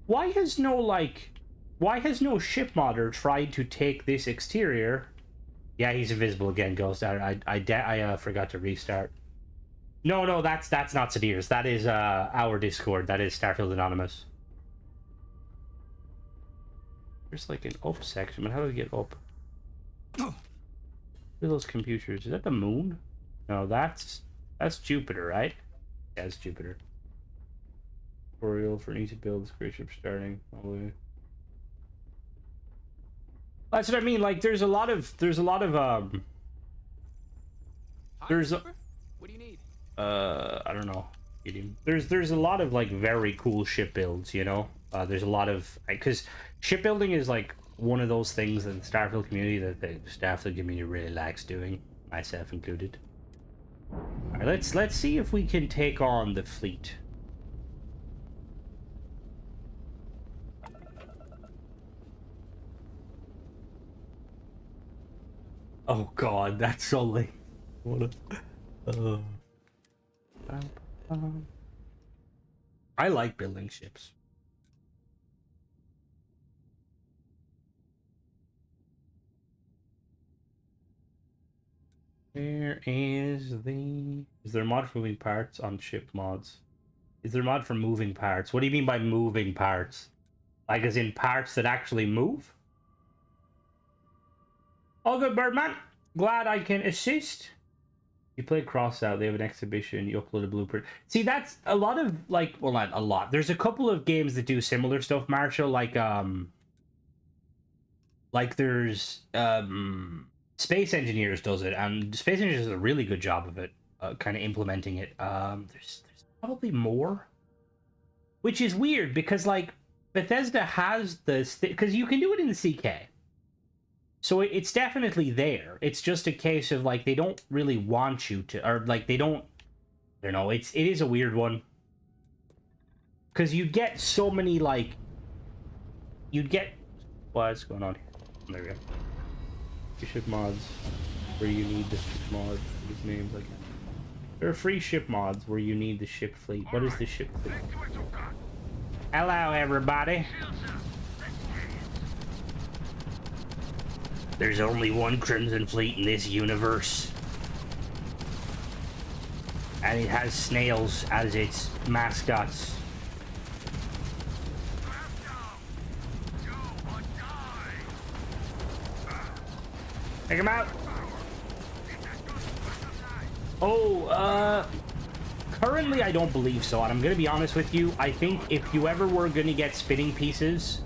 Why has no ship modder tried to take this exterior? Yeah, he's invisible again, Ghost. I forgot to restart. No, that's not Sadir's. That is our Discord. That is Starfield Anonymous. There's like an up section, but how do we get up? Look at those computers. Is that the moon? No, that's Jupiter, right? Yeah, it's Jupiter. Tutorial for need to build spaceship starting. Probably. That's what I mean. Like, there's a lot of Hi, there's a, Skipper. What do you need? I don't know. There's a lot of like very cool ship builds, you know. There's a lot of, because shipbuilding is like one of those things that the Starfield community, that the Starfield community really likes doing, myself included. All right, let's see if we can take on the fleet. Oh God, that's so late. What a. I like building ships. Where is there a mod for moving parts on ship mods? Is there a mod for moving parts? What do you mean by moving parts? Like as in parts that actually move? All good, Birdman. Glad I can assist. You played Crossout. They have an exhibition. You upload a blueprint. See, that's a lot of like, well, not a lot. There's a couple of games that do similar stuff, Marshall. Like there's Space Engineers does it, and Space Engineers does a really good job of it, kind of implementing it. There's probably more, which is weird because like Bethesda has this because you can do it in the CK. So it's definitely there. It's just a case of like they don't really want you to, or like they don't. I don't know. It is a weird one because you get so many like you'd get. What's going on here? There we go. You ship mods where you need the ship mod. These names like there are free ship mods where you need the ship fleet. What is the ship fleet? Hello, everybody. There's only one Crimson Fleet in this universe. And it has snails as its mascots. Take him out. Oh, currently I don't believe so. And I'm gonna be honest with you. I think if you ever were gonna get spinning pieces,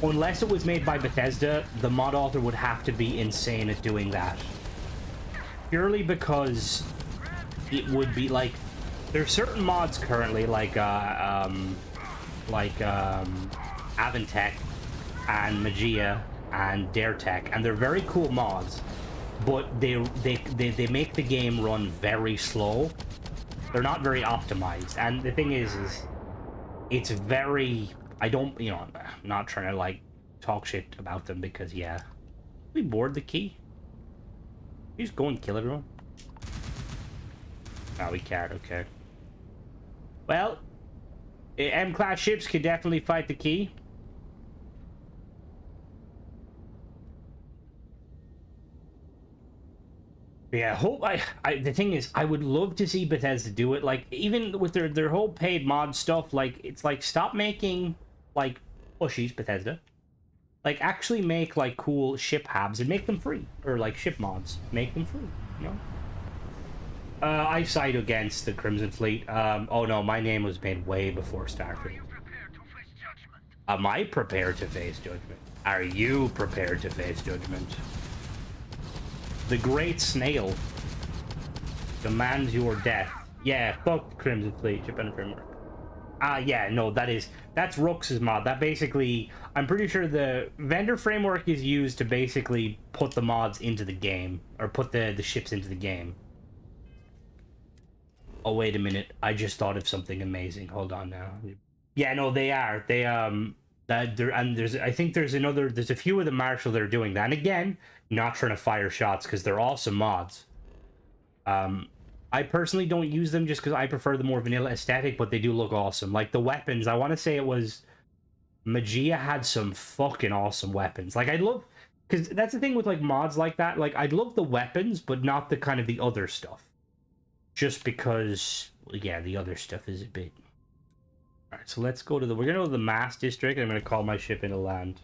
unless it was made by Bethesda, the mod author would have to be insane at doing that. Purely because it would be like, there's certain mods currently, like Avantech and Magia and DareTech, and they're very cool mods, but they make the game run very slow. They're not very optimized, and the thing is it's very. I don't, you know, I'm not trying to like talk shit about them because yeah, we board the key. We just go and kill everyone. Oh, we can't. Okay. Well, M-class ships could definitely fight the key. Yeah, hope the thing is, I would love to see Bethesda do it. Like, even with their whole paid mod stuff, like, it's like, stop making, like, plushies, Bethesda. Like, actually make, like, cool ship habs and make them free. Or, like, ship mods. Make them free, you know? I side against the Crimson Fleet. Oh no, my name was made way before Starfield. Am I prepared to face judgment? Are you prepared to face judgment? The Great Snail demands your death. Yeah, fuck Crimson Fleet, Chip and Framework. Yeah, no, that's Rux's mod. That basically, I'm pretty sure the vendor framework is used to basically put the mods into the game, or put the ships into the game. Oh, wait a minute. I just thought of something amazing. Hold on now. Yeah, no, they are. That there and there's I think there's a few of the marshal that are doing that. And again, not trying to fire shots because they're awesome mods. I personally don't use them just because I prefer the more vanilla aesthetic, but they do look awesome. Like the weapons, I want to say it was Magia had some fucking awesome weapons. Like I love, because that's the thing with like mods like that. Like I'd love the weapons, but not the kind of the other stuff. Just because, well, yeah, the other stuff is a bit. All right, so let's go to we're gonna go to the Mass District. I'm gonna call my ship into land.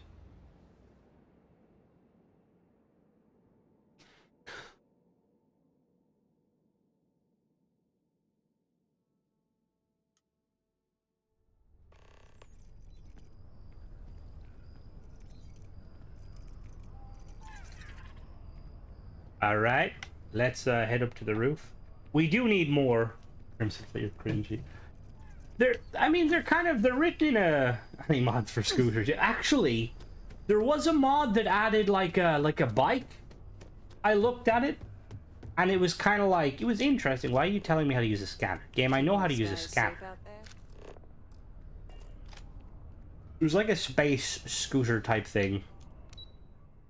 All right, let's head up to the roof. We do need more. Crimson Fleet cringy. I mean, they're written in any mods for scooters. Actually, there was a mod that added like a bike. I looked at it, and it was kind of like, it was interesting. Why are you telling me how to use a scanner? Game, I know how to use a scanner. It was like a space scooter type thing.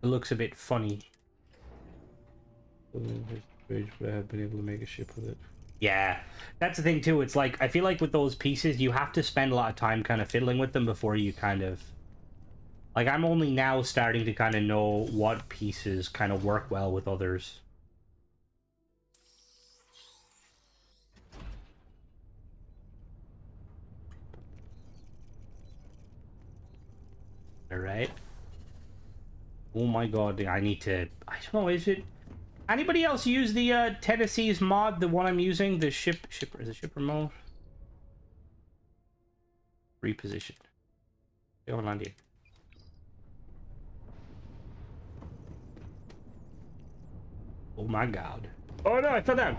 It looks a bit funny. But I have been able to make a ship with it. Yeah, that's the thing too. It's like, I feel like with those pieces, you have to spend a lot of time kind of fiddling with them before you kind of... Like, I'm only now starting to kind of know what pieces kind of work well with others. Alright. Oh my god, I need to... I don't know, is it... Anybody else use the Tennessee's mod, the one I'm using? The ship remote? Reposition. Hold on, dude. Oh my god. Oh no, I fell down!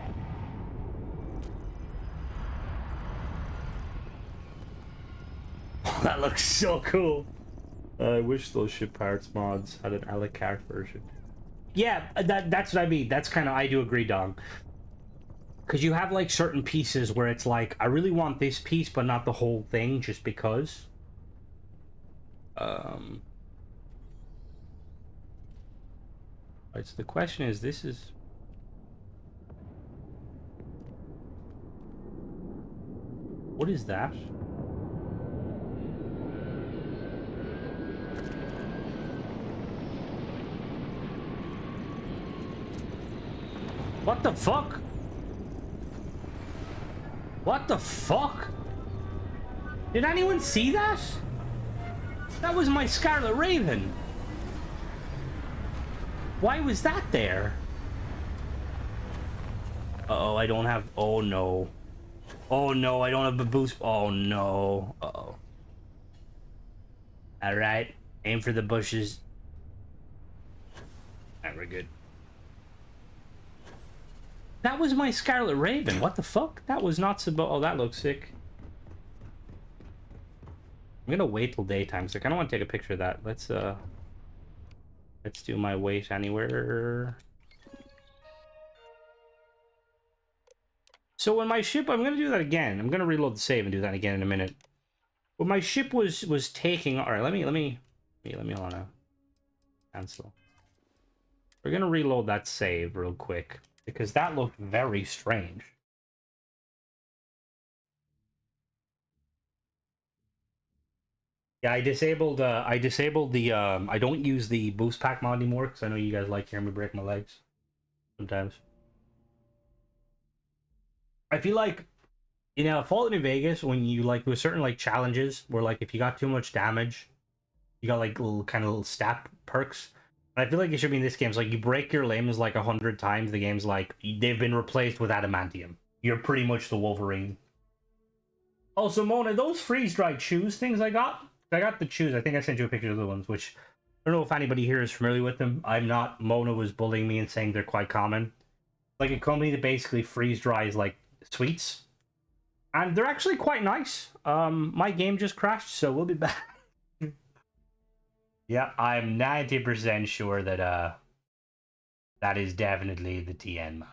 That looks so cool! I wish those ship parts mods had an a la carte version. Yeah, that's what I mean. That's kind of, I do agree, Dong. Because you have like certain pieces where it's like, I really want this piece, but not the whole thing, just because. Right, so the question is, this is... What is that? What the fuck? What the fuck? Did anyone see that? That was my Scarlet Raven. Why was that there? Uh-oh, I don't have... Oh, no. Oh, no, I don't have a boost... Oh, no. Uh-oh. Alright. Aim for the bushes. Alright, we're good. That was my Scarlet Raven. What the fuck? That was not supposed... Oh, that looks sick. I'm gonna wait till daytime, so I kind of want to take a picture of that. Let's do my wait anywhere. So when my ship... I'm gonna do that again. I'm gonna reload the save and do that again in a minute. When my ship was taking... All right, let me hold on now. Cancel. We're gonna reload that save real quick, because that looked very strange. Yeah, I disabled the I don't use the boost pack mod anymore because I know you guys like hearing me break my legs sometimes. I feel like, you know, Fallout New Vegas, when you like do certain like challenges where like if you got too much damage, you got like little stat perks. And I feel like it should be in this game. It's like you break your limbs like 100 times, the game's like they've been replaced with adamantium. You're pretty much the Wolverine. Also, Mona, those freeze-dried shoes things I got the shoes. I think I sent you a picture of the ones, which I don't know if anybody here is familiar with them. I'm not. Mona was bullying me and saying they're quite common. Like a company that basically freeze-dries like sweets. And they're actually quite nice. My game just crashed, so we'll be back. Yeah, I'm 90% sure that that is definitely the TN mod.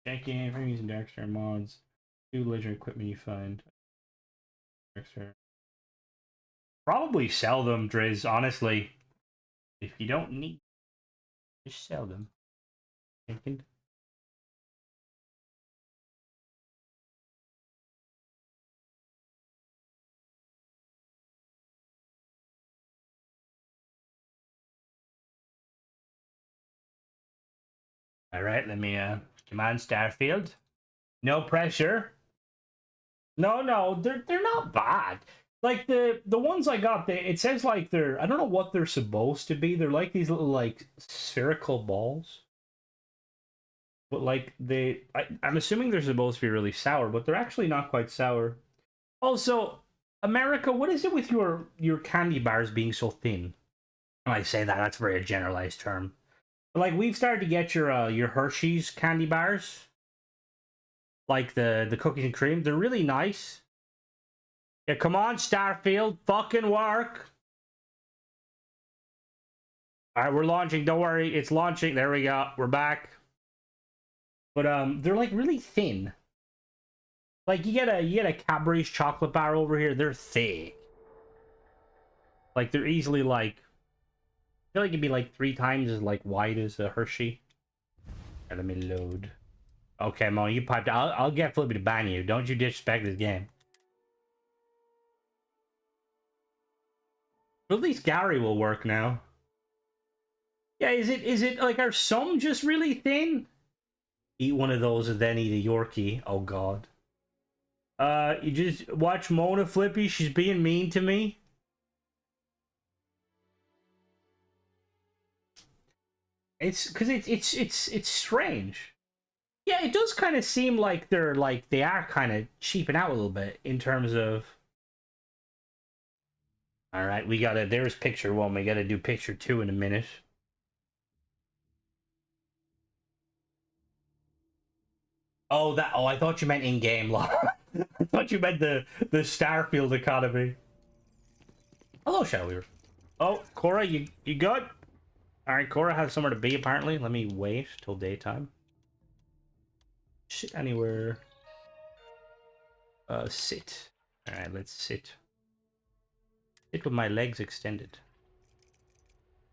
Check in for using Darkstar mods. Do legendary equipment you find. Darkstar. Probably sell them, Driz, honestly. If you don't need, just sell them. Thinking. All right, let me come on, Starfield. No pressure. No, they're not bad. Like the ones I got, it says like they're, I don't know what they're supposed to be. They're like these little like spherical balls. But like I'm assuming they're supposed to be really sour, but they're actually not quite sour. Also, America, what is it with your candy bars being so thin? When I say that, that's a very generalized term. But like we've started to get your Hershey's candy bars, like the cookies and cream. They're really nice. Yeah, come on, Starfield, fucking work. All right, we're launching. Don't worry, it's launching. There we go. We're back. But they're like really thin. Like you get a Cadbury's chocolate bar over here. They're thick. Like they're easily like, I feel like it'd be like 3 times as like wide as a Hershey. Right, let me load. Okay, Mo, you piped. I'll get Flippy to ban you. Don't you disrespect this game. But at least Gary will work now. Yeah, is it like, are some just really thin? Eat one of those and then eat a Yorkie. Oh god. You just watch Mona Flippy. She's being mean to me. It's because it's strange. Yeah, it does kind of seem like they are kind of cheaping out a little bit in terms of. All right, there's picture 1. We gotta do picture 2 in a minute. Oh, I thought you meant in-game. I thought you meant the Starfield economy. Hello, Shadow Weaver. Oh, Cora, you good? All right, Cora has somewhere to be apparently. Let me wait till daytime. Sit anywhere. Sit. All right, let's sit. Sit with my legs extended.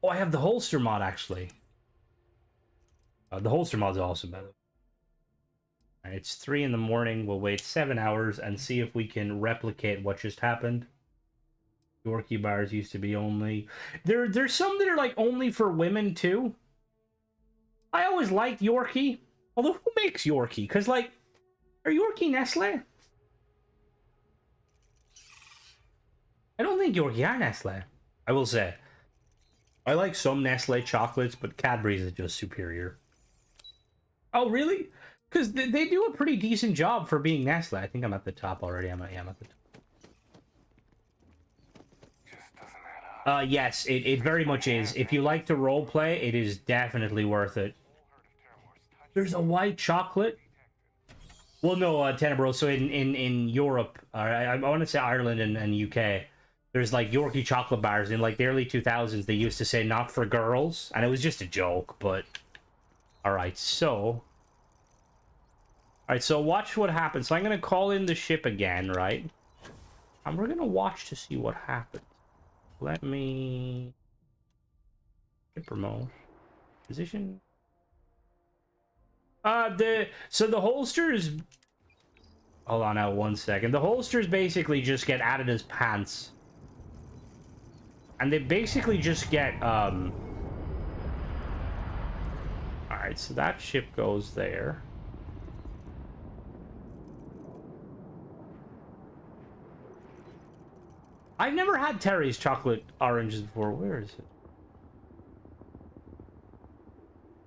Oh, I have the holster mod actually. The holster mod's awesome, by the way. All right, it's 3 in the morning. We'll wait 7 hours and see if we can replicate what just happened. Yorkie bars used to be only. There's some that are like only for women too. I always liked Yorkie. Although who makes Yorkie? Because like, are Yorkie Nestle? I don't think Yorkie are Nestle. I will say. I like some Nestle chocolates, but Cadbury's is just superior. Oh, really? Because they do a pretty decent job for being Nestle. I think I'm at the top already. I'm at the top. Yes, it very much is. If you like to role play, it is definitely worth it. There's a white chocolate. Well, no, Tenebro. So in Europe, I want to say Ireland and UK, there's like Yorkie chocolate bars. In like the early 2000s, they used to say not for girls, and it was just a joke. But all right, so watch what happens. So I'm gonna call in the ship again, right? And we're gonna watch to see what happens. Let me ship remote position. So the holsters. Hold on now, 1 second. The holsters basically just get added as pants, and they basically just get All right, so that ship goes there. I've never had Terry's chocolate oranges before. Where is it?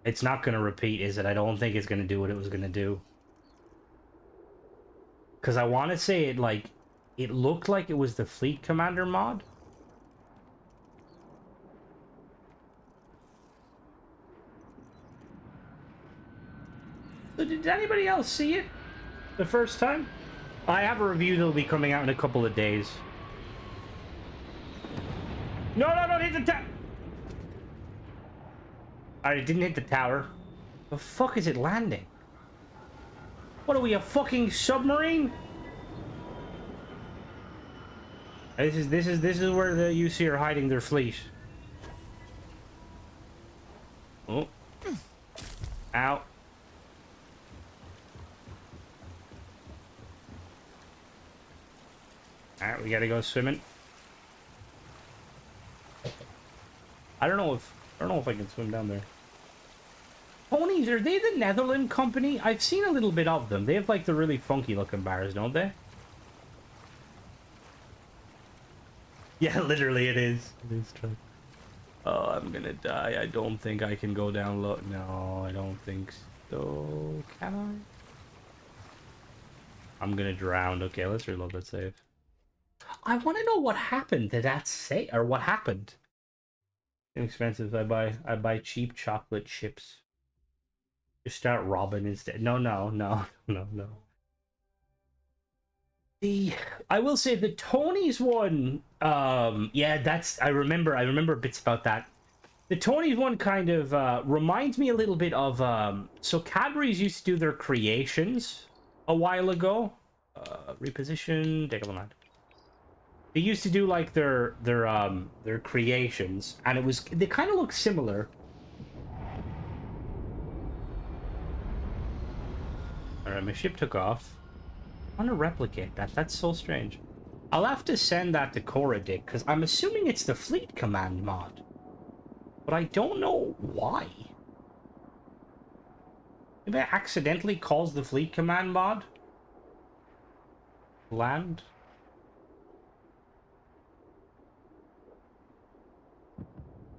It's not going to repeat, is it? I don't think it's going to do what it was going to do. Because I want to say it looked like it was the Fleet Commander mod. So did anybody else see it the first time? I have a review that'll be coming out in a couple of days. No, don't hit the tower! Alright, it didn't hit the tower. The fuck is it landing? What are we, a fucking submarine? This is where the UC are hiding their fleet. Oh. Ow. Alright, we gotta go swimming. I don't know if I can swim down there. Ponies, are they the Netherlands company? I've seen a little bit of them. They have like the really funky looking bars, don't they? Yeah, literally it is. It is true. Oh, I'm gonna die. I don't think I can go down low. No, I don't think so. Can I? I'm gonna drown. Okay, let's reload that save. I want to know what happened to that say or what happened. Inexpensive. I buy cheap chocolate chips. Just start robbing instead. No. I will say the Tony's one. Yeah, that's I remember bits about that. The Tony's one kind of reminds me a little bit of so Cadbury's used to do their creations a while ago. Reposition, take a land. They used to do like their creations, and they kind of look similar. All right, my ship took off. I want to replicate that. That's so strange. I'll have to send that to Cora Dick because I'm assuming it's the Fleet Command mod, but I don't know why. Maybe I accidentally calls the Fleet Command mod land.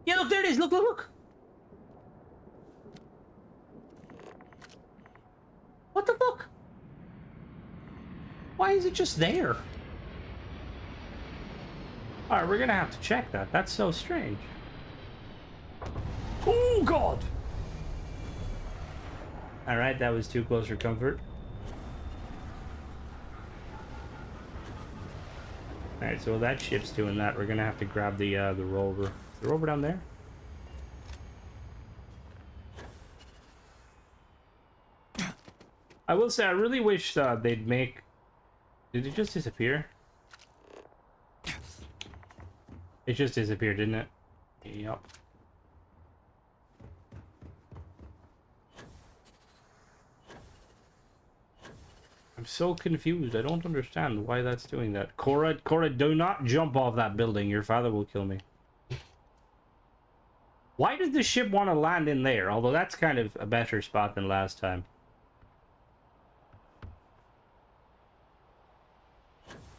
Yeah, look, there it is. Look. What the fuck? Why is it just there? Alright, we're gonna have to check that. That's so strange. Oh, God! Alright, that was too close for comfort. Alright, so that ship's doing that. We're gonna have to grab the rover. Is the rover down there? I will say, I really wish they'd make... Did it just disappear? It just disappeared, didn't it? Yep. I'm so confused. I don't understand why that's doing that. Cora, do not jump off that building. Your father will kill me. Why does the ship want to land in there? Although that's kind of a better spot than last time.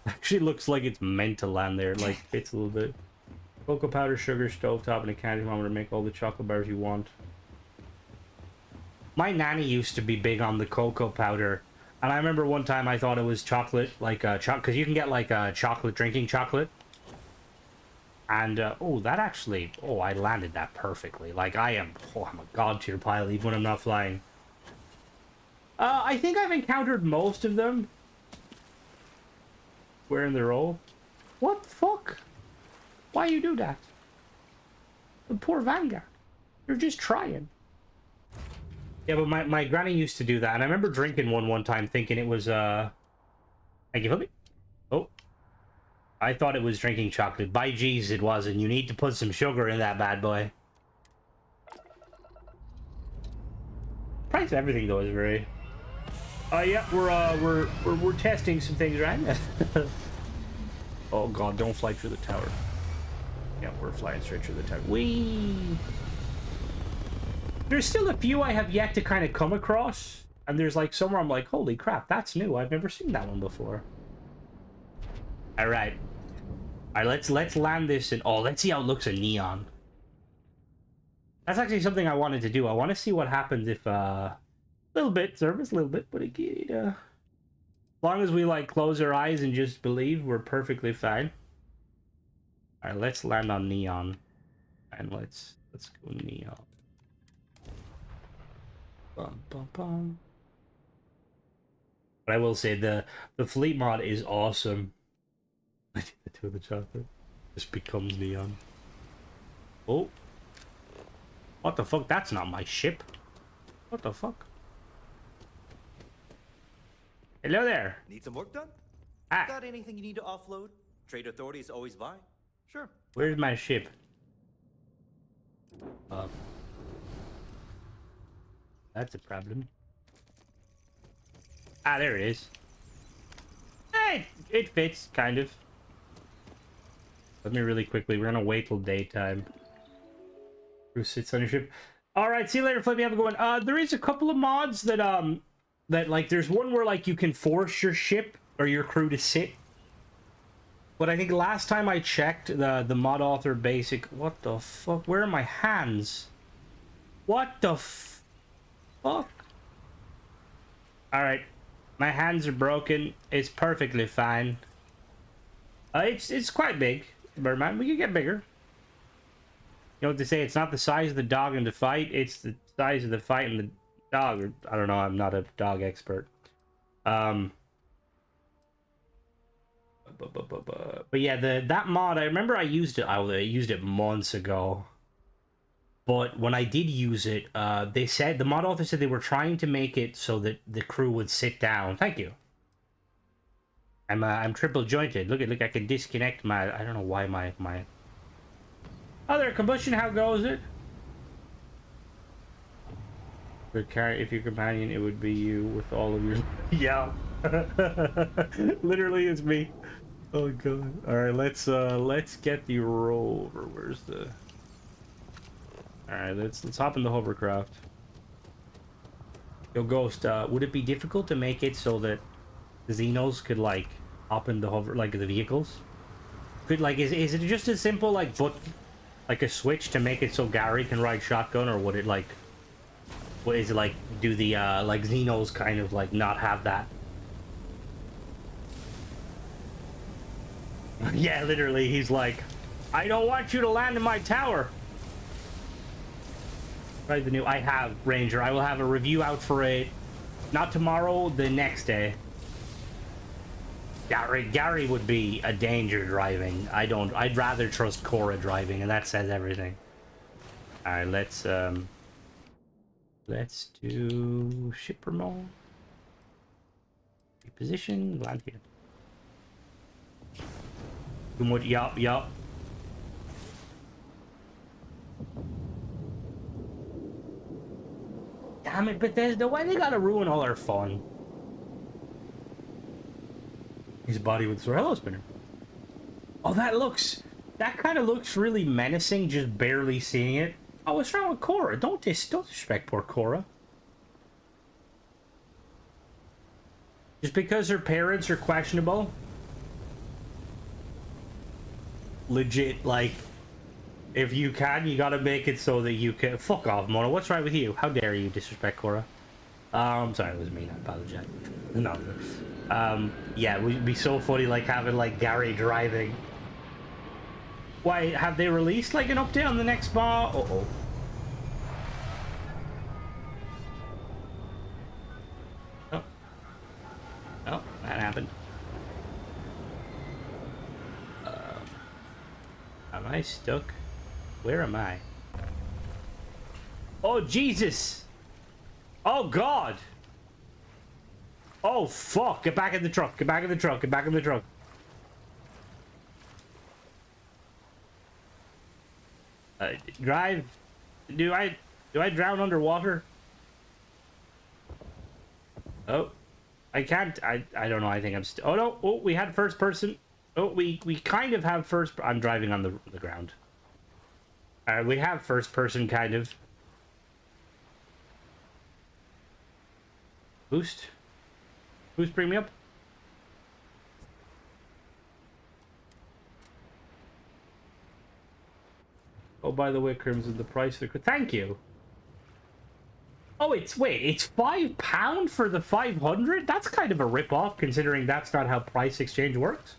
Actually looks like it's meant to land there. Like, fits a little bit. Cocoa powder, sugar, stovetop, and a candy thermometer to make all the chocolate bars you want. My nanny used to be big on the cocoa powder. And I remember one time I thought it was chocolate, like because you can get like chocolate, drinking chocolate. And oh, that actually, oh, I landed that perfectly. Like I'm a god tier pilot even when I'm not flying. I think I've encountered most of them. Wearing the role. What the fuck? Why you do that? The poor Vanguard. You're just trying. Yeah, but my granny used to do that, and I remember drinking one time thinking it was, Thank you for me. Oh. I thought it was drinking chocolate. By G's, it wasn't. You need to put some sugar in that bad boy. Price of everything, though, is very... yeah, we're testing some things, right? Oh, God, don't fly through the tower. Yeah, we're flying straight through the tower. Whee! There's still a few I have yet to kind of come across. And there's like somewhere I'm like, holy crap, that's new. I've never seen that one before. Alright. Alright, let's land this in... Oh, let's see how it looks in neon. That's actually something I wanted to do. I want to see what happens if, a little bit, service, a little bit, but again, as long as we, like, close our eyes and just believe, we're perfectly fine. Alright, let's land on neon. And let's go neon. Bum, bum, bum. But I will say the fleet mod is awesome. I did the two of the chocolate. Just becomes neon. Oh. What the fuck? That's not my ship. What the fuck? Hello there. Need some work done? Ah. Got anything you need to offload? Trade authorities always buy? Sure. Where's my ship? That's a problem. Ah, there it is. Hey, it fits, kind of. Let me really quickly. We're gonna wait till daytime. Bruce sits on your ship. All right, see you later, Flippy. Have a good one. There is a couple of mods that like there's one where like you can force your ship or your crew to sit. But I think last time I checked, the mod author basic. What the fuck? Where are my hands? What the fuck? All right, my hands are broken. It's perfectly fine. It's quite big, Birdman. We can get bigger. You know what they say? It's not the size of the dog in the fight. It's the size of the fight in the dog. Or, I don't know. I'm not a dog expert. But yeah, that mod. I remember I used it. I used it months ago. But when I did use it, they said the mod author said they were trying to make it so that the crew would sit down. Thank you. I'm triple jointed. Look, I can disconnect my. I don't know why my. Other combustion. How goes it? If your companion, it would be you with all of your. Yeah. Literally, it's me. Oh god. All right, let's get the rover. Where's the? All right, let's hop in the hovercraft. Yo, Ghost. Would it be difficult to make it so that the Xenos could like hop in the like the vehicles? Could like is it just as simple like like a switch to make it so Gary can ride shotgun, or would it like? What is it like? Do the like Xenos kind of like not have that? Yeah, literally, he's like, I don't want you to land in my tower. Right, the new I have Ranger. I will have a review out for it. Not tomorrow, the next day. Gary would be a danger driving. I'd rather trust Cora driving, and that says everything. All right, let's do ship remote. Reposition, land here. Yup. Damn it, Bethesda, why they gotta ruin all our fun? His body would throw. Hello, Spinner. Oh, that kind of looks really menacing, just barely seeing it. Oh, what's wrong with Cora? Don't disrespect poor Cora. Just because her parents are questionable. Legit, like, if you can, you gotta make it so that you can. Fuck off, Mona. What's right with you? How dare you disrespect Cora? I'm sorry, it was me. I apologize. No. Yeah, it would be so funny, like, having, like, Gary driving. Why, have they released, like, an update on the next bar? Uh-oh. Oh, that happened. Am I stuck? Where am I? Oh, Jesus! Oh, God! Oh, fuck! Get back in the truck! Get back in the truck! Get back in the truck! Drive... Do I drown underwater? Oh. I can't... I don't know. I think I'm still... Oh, no! Oh, we had first person... Oh, we kind of have first... I'm driving on the ground. Alright, we have first person, kind of. Boost? Boost, bring me up. Oh, by the way, Crimson, the price of the... Thank you! Oh, it's £5 for the 500? That's kind of a rip-off, considering that's not how price exchange works.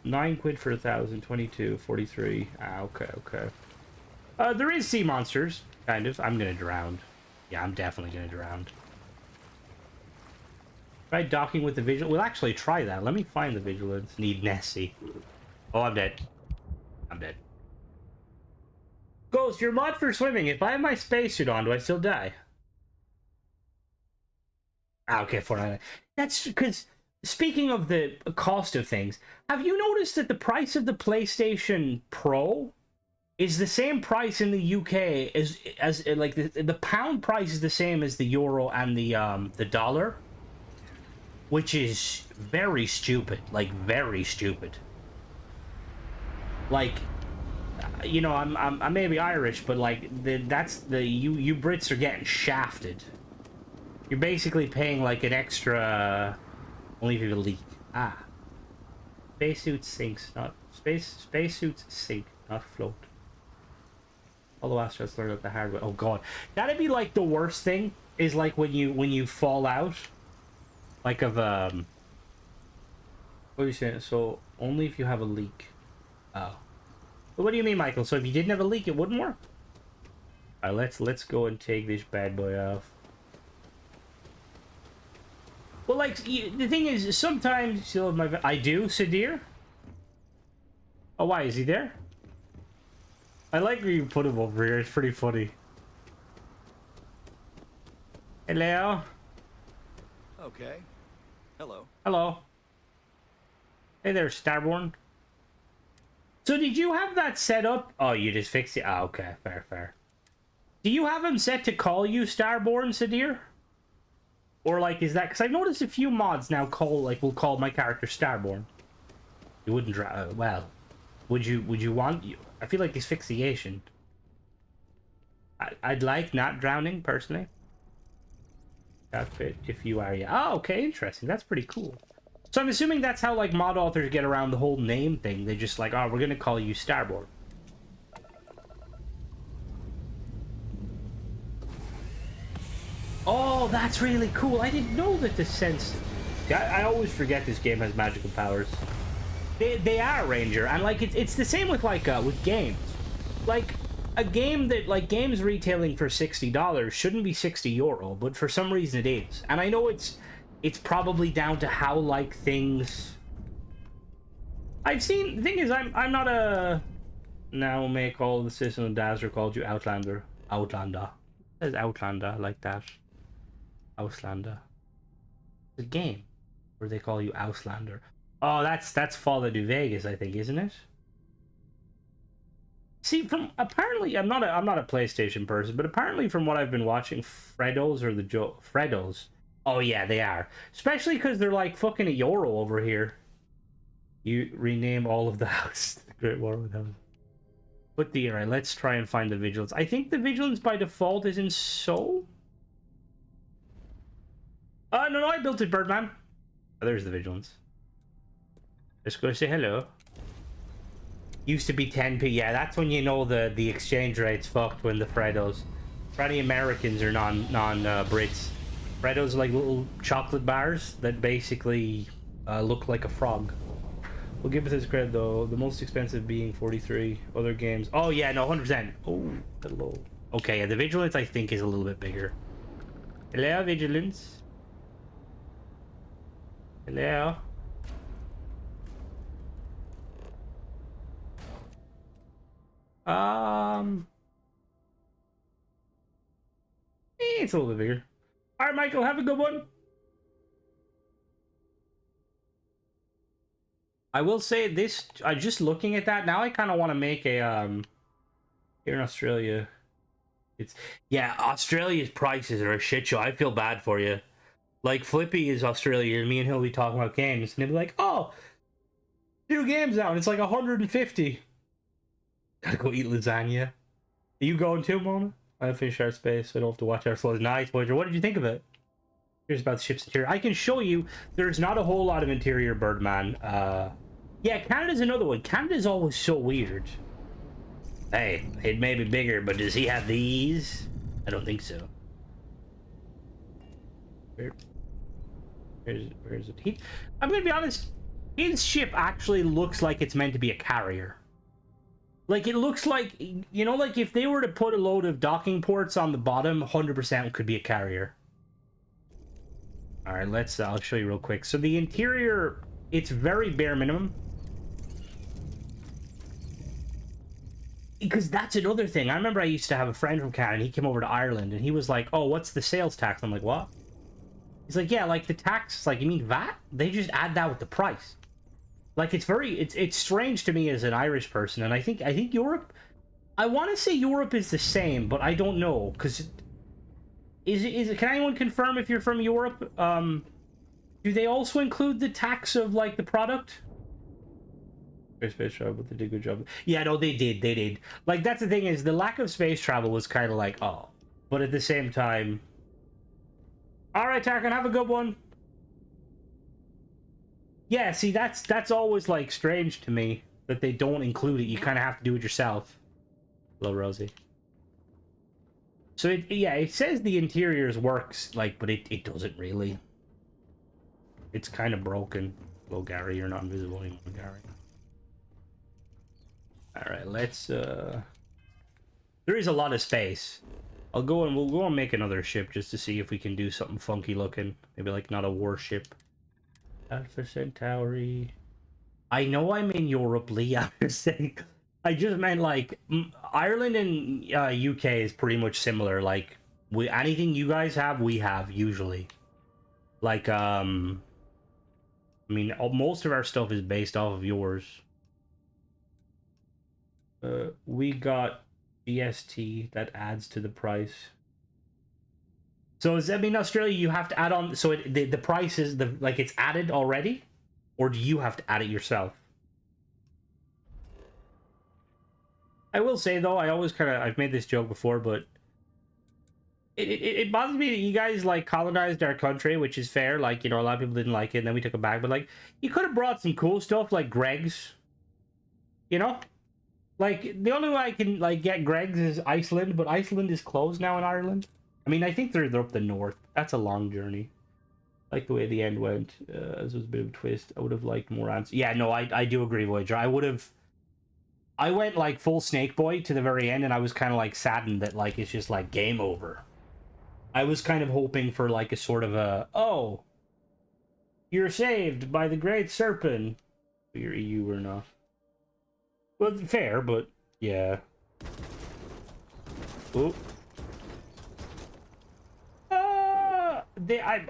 9 quid for 1,000, 22, 43. Ah, okay. There is sea monsters, kind of. I'm gonna drown. Yeah, I'm definitely gonna drown. Try docking with the vigilance. We'll actually try that. Let me find the vigilance. Need Nessie. Oh, I'm dead. I'm dead. Ghost, your mod for swimming. If I have my spacesuit on, do I still die? Ah, okay, 499. That's because speaking of the cost of things, have you noticed that the price of the PlayStation Pro is the same price in the UK as like the pound price is the same as the euro and the dollar, which is very stupid, like very stupid. Like, you know, I'm maybe Irish, but like you Brits are getting shafted. You're basically paying like an extra only if you have a leak. Ah, spacesuits sinks, not spacesuits sink, not float. Although astronauts learn out the hard way. Oh god, that'd be like the worst thing. Is like when you fall out, like of What are you saying? So only if you have a leak. Oh, but what do you mean, Michael? So if you didn't have a leak, it wouldn't work. All right, let's go and take this bad boy off. Well, like the thing is, sometimes you'll have my. I do, Sadir. Oh, why is he there? I like where you put him over here. It's pretty funny. Hello. Okay. Hello. Hello. Hey there, Starborn. So did you have that set up? Oh, you just fixed it? Oh, okay. Fair, fair. Do you have him set to call you Starborn, Sadir? Or like, is that... Because I've noticed a few mods now will call my character Starborn. You wouldn't well, would you want... I feel like it's asphyxiation. I'd like not drowning, personally. Outfit, if you are, yeah. Oh, okay, interesting. That's pretty cool. So I'm assuming that's how, like, mod authors get around the whole name thing. They just like, oh, we're gonna call you Starborn. Oh, that's really cool. I didn't know that the sense... I always forget this game has magical powers. They are Ranger, and like it's the same with like with games. Like a game that like games retailing for $60 shouldn't be €60, but for some reason it is. And I know it's probably down to how like things. I've seen the thing is I'm not a now make all the system and Dazzler called you Outlander. Outlander. It says Outlander like that. Auslander. The game where they call you Auslander. Oh, that's Fallout New Vegas, I think, isn't it? See, from apparently, I'm not a PlayStation person, but apparently from what I've been watching, Freddos or Freddos. Oh yeah, they are. Especially because they're like fucking a euro over here. You rename all of the house the Great War with House. But alright, let's try and find the Vigilance. I think the Vigilance by default is in Seoul. No, I built it, Birdman. Oh, there's the Vigilance. Let's go say hello. Used to be 10p. Yeah, that's when you know the exchange rate's fucked when the Freddos. For any Americans or non-Brits. Freddos are like little chocolate bars that basically look like a frog. We'll give it this credit though. The most expensive being 43. Other games. Oh yeah, no, 100%. Oh, hello. Okay, yeah, the Vigilance I think is a little bit bigger. Hello, Vigilance. Hello. It's a little bit bigger. All right, Michael, have a good one. I will say this. Just looking at that now, I kind of want to make a here in Australia. Yeah, Australia's prices are a shit show. I feel bad for you. Like Flippy is Australian, and me and he'll be talking about games, and he'll be like, "Oh, 2 games out, and it's like 150." Gotta go eat lasagna. Are you going too, Mona? I finished our space, so I don't have to watch our flows. Nice, Voyager. What did you think of it? Here's about the ship's interior. I can show you. There's not a whole lot of interior, Birdman. Yeah, Canada's another one. Canada's always so weird. Hey, it may be bigger, but does he have these? I don't think so. Where is it? I'm gonna be honest. His ship actually looks like it's meant to be a carrier. Like, it looks like, you know, like if they were to put a load of docking ports on the bottom, 100% could be a carrier. All right, I'll show you real quick. So the interior, it's very bare minimum. Because that's another thing. I remember I used to have a friend from Canada, and he came over to Ireland, and he was like, oh, what's the sales tax? I'm like, what? He's like, yeah, like the tax, like, you mean VAT? They just add that with the price. Like, it's strange to me as an Irish person, and I think Europe, I want to say Europe is the same, but I don't know, because can anyone confirm if you're from Europe? Do they also include the tax of, like, the product? Space travel, but they did a good job. Yeah, no, they did. Like, that's the thing, is the lack of space travel was kind of like, oh. But at the same time... Alright, Tarkin, have a good one. Yeah, see, that's always, like, strange to me, that they don't include it. You kind of have to do it yourself. Hello, Rosie. So, it says the interiors works, like, but it doesn't really. It's kind of broken. Hello, Gary, you're not invisible anymore, Gary. Alright, let's, There is a lot of space. We'll go and make another ship just to see if we can do something funky looking. Maybe, like, not a warship. Alpha Centauri. I know I'm in Europe, Lee. I was saying... I just meant, like, Ireland and UK is pretty much similar. Like, anything you guys have, we have, usually. Like, I mean, most of our stuff is based off of yours. We got GST that adds to the price. So does that mean Australia you have to add on? So the price is like it's added already, or do you have to add it yourself? I will say though, I've made this joke before, but it bothers me that you guys like colonized our country, which is fair. Like, you know, a lot of people didn't like it, and then we took it back. But like, you could have brought some cool stuff like Greg's. You know. Like, the only way I can, like, get Greg's is Iceland, but Iceland is closed now in Ireland. I mean, I think they're up the north. That's a long journey. Like the way the end went. This was a bit of a twist. I would have liked more answers. Yeah, no, I do agree, Voyager. I went, like, full Snake Boy to the very end, and I was kind of, like, saddened that, like, it's just, like, game over. I was kind of hoping for, like, a sort of a, oh, you're saved by the Great Serpent. You're EU or not. Well, fair, but yeah. Oh.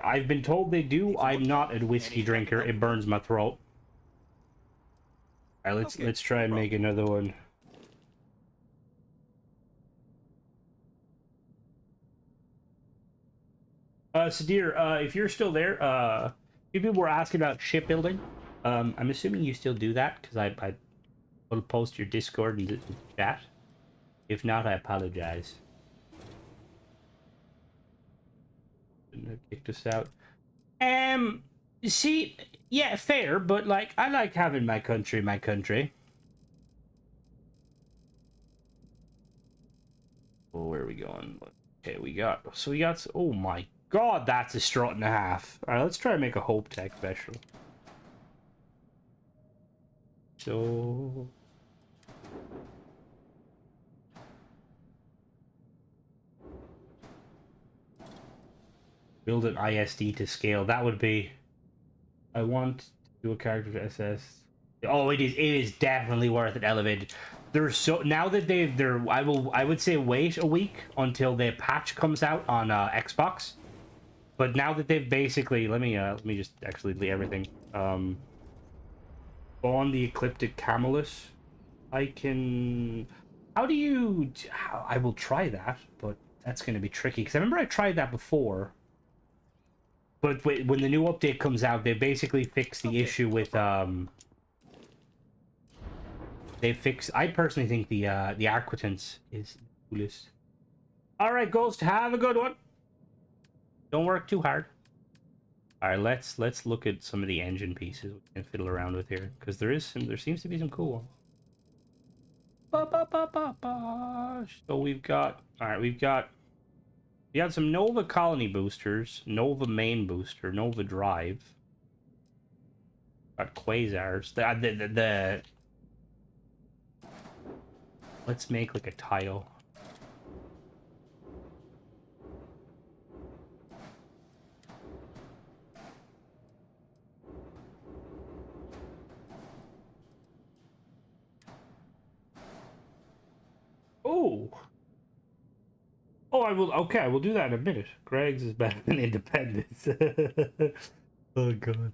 I've been told they do. I'm not a whiskey drinker. It burns my throat. All right, let's try and make another one. Sadir, if you're still there, people were asking about shipbuilding. I'm assuming you still do that because I will post your Discord in the chat. If not, I apologize. Kicked us out. See, yeah, fair, but like, I like having my country, my country. Oh, where are we going? Okay, we got, oh my god, that's a strut and a half. All right, let's try to make a Hope Tech special. So... build an ISD to scale. That would be... I want to do a character to SS. Oh, it is definitely worth it elevated. There's so... Now that they're... I would say wait a week until the patch comes out on Xbox. But now that they've basically... Let me just actually delete everything. On the Ecliptic Camelus, I can... How do you... I will try that, but that's going to be tricky. Because I remember I tried that before. But when the new update comes out, they basically fix the issue with... I personally think the Arquitance is the coolest. Alright, Ghost, have a good one. Don't work too hard. Alright, let's look at some of the engine pieces we can fiddle around with here. Because there seems to be some cool ones. So we've got... Alright, we got some Nova Colony boosters, Nova Main booster, Nova Drive. Got Quasars. The let's make like a tile. Oh, Oh, I will. Okay, I will do that in a minute. Greg's is better than Independence. Oh god.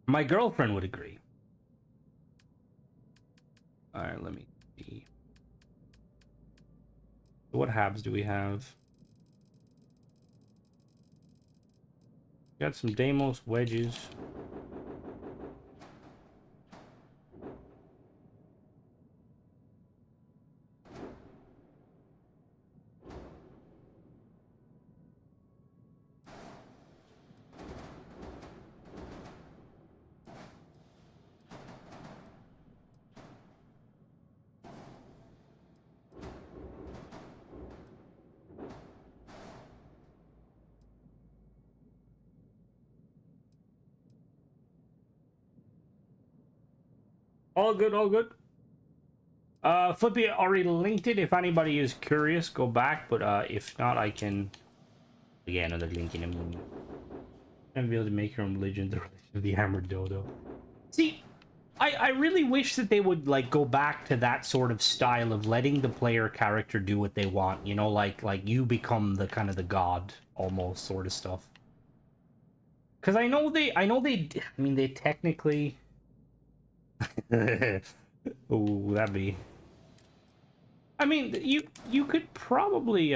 My girlfriend would agree. All right, let me see. What habs do we have? Got some Deimos wedges. All good, all good. Flippy already linked it. If anybody is curious, go back. But if not, I can. Yeah, another link in a moment. And be able to make your own religion, the religion of the Armored Dodo. See, I really wish that they would like go back to that sort of style of letting the player character do what they want. You know, like you become the kind of the god almost sort of stuff. Because I mean, they technically. Oh, that'd be. I mean, you could probably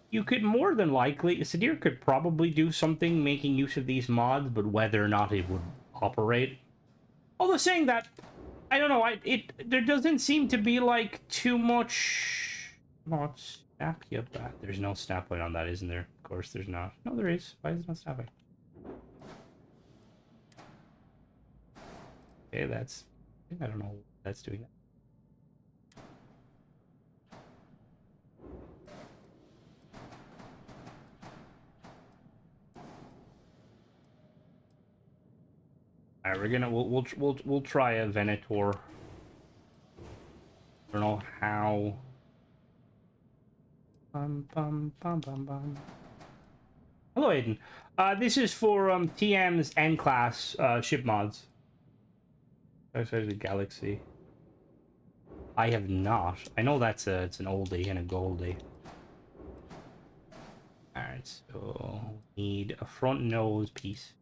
you could more than likely Sadir could probably do something making use of these mods, but whether or not it would operate. Although saying that, I don't know. There doesn't seem to be like too much. Not snap yet, but there's no snap point on that, isn't there? Of course, there's not. No, there is. Why is it not snapping? Okay, that's. I don't know what that's doing. All right, we'll try a Venator. I don't know how. Hello, Aiden. This is for TM's N class ship mods. Outside the galaxy. I have not. I know it's an oldie and a goldie. All right, so we need a front nose piece.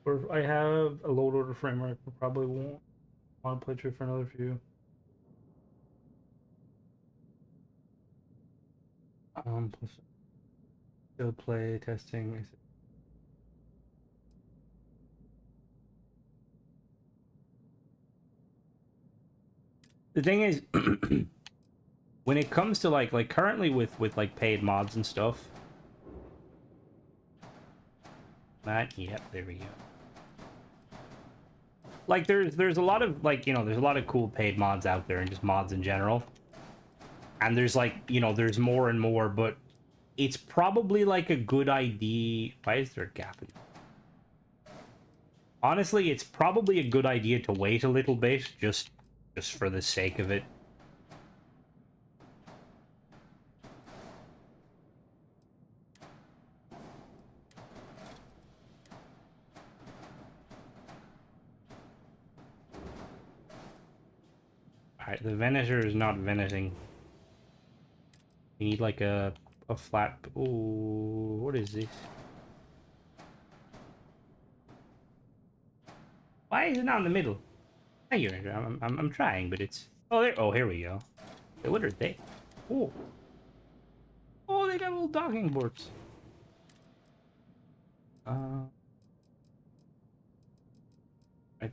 Or if I have a load order framework, I probably won't want to play through for another few. Plus still play testing. The thing is, when it comes to like currently with like paid mods and stuff. That yep, there we go. Like there's a lot of like, you know, there's a lot of cool paid mods out there and just mods in general. And there's like, you know, there's more and more, but it's probably like a good idea. Why is there a gap in? Honestly, it's probably a good idea to wait a little bit just for the sake of it. Alright, the Venator is not veneting. You need like a flat. Oh, what is this? Why is it not in the middle? Thank you, Andrew. I'm trying, but it's. Oh, there. Oh, here we go. Hey, what are they? Oh. Oh, they got little docking boards. Right,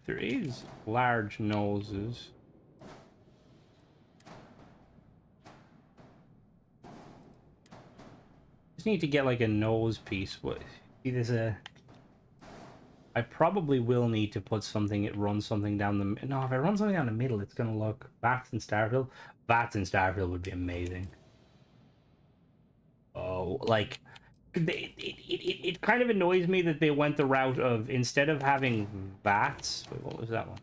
there is large noses. Just need to get like a nose piece. What? See, there's a. I probably will need to put something. It runs something down the. No, if I run something down the middle, it's gonna look. Bats in Starfield. Bats in Starfield would be amazing. Oh, like. It kind of annoys me that they went the route of instead of having bats. Wait, what was that one?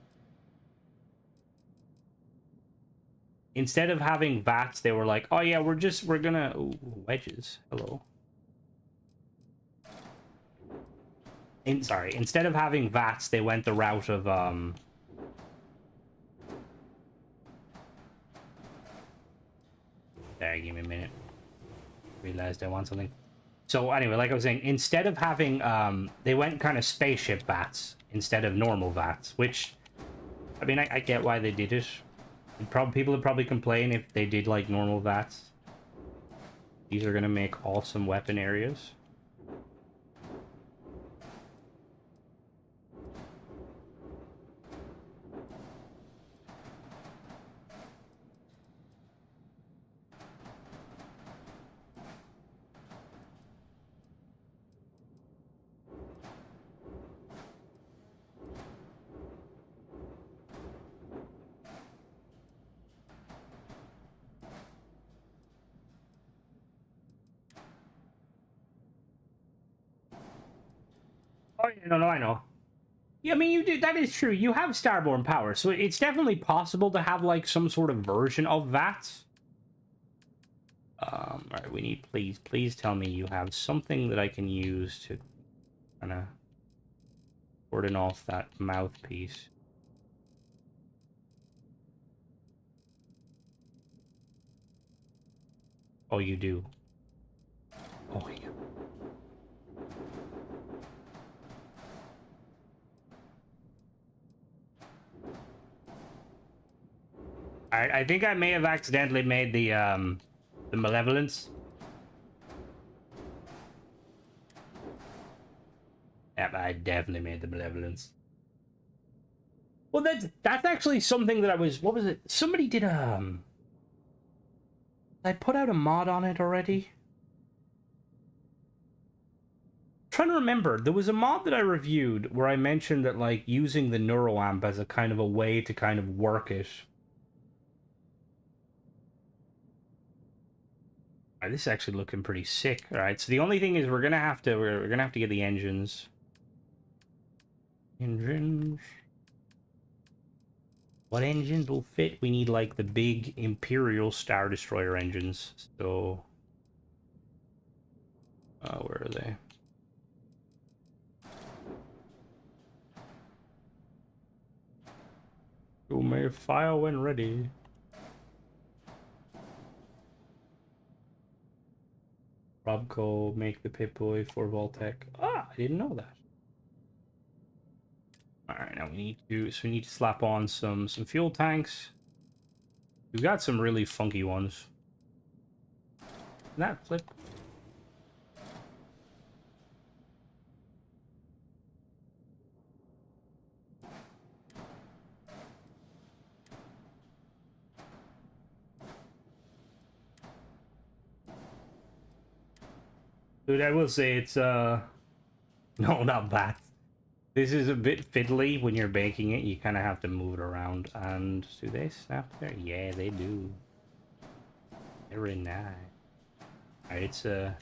instead of having VATS, they were like, oh yeah, we're gonna... Ooh, wedges. Hello. Sorry, instead of having VATS, they went the route of, There, give me a minute. Realized I want something. So anyway, like I was saying, instead of having, they went kind of spaceship VATS instead of normal VATS, which, I mean, I get why they did it. People would probably complain if they did like normal VATS. These are gonna make awesome weapon areas. Oh, yeah, no, I know. Yeah, I mean, you do. That is true. You have Starborn power, so it's definitely possible to have like some sort of version of VATS. All right, we need. Please tell me you have something that I can use to kind of cordon off that mouthpiece. Oh, you do. Oh, yeah. I think I may have accidentally made the malevolence. Yep, I definitely made the malevolence. Well, that's actually something that I was. What was it? Somebody did I put out a mod on it already. Trying to remember, there was a mod that I reviewed where I mentioned that like using the neuroamp as a kind of a way to kind of work it. All right, this is actually looking pretty sick. All right, so the only thing is we're gonna have to get the engines. Engines. What engines will fit? We need like the big Imperial Star Destroyer engines. So, where are they? You may fire when ready. Robco, make the Pip-Boy for Voltec. Ah, I didn't know that. Alright, now we need to slap on some fuel tanks. We've got some really funky ones. That flip. Dude, I will say it's, no, not that. This is a bit fiddly when you're baking it. You kind of have to move it around. And do they snap there? Yeah, they do. Very nice. Alright, it's, Alright,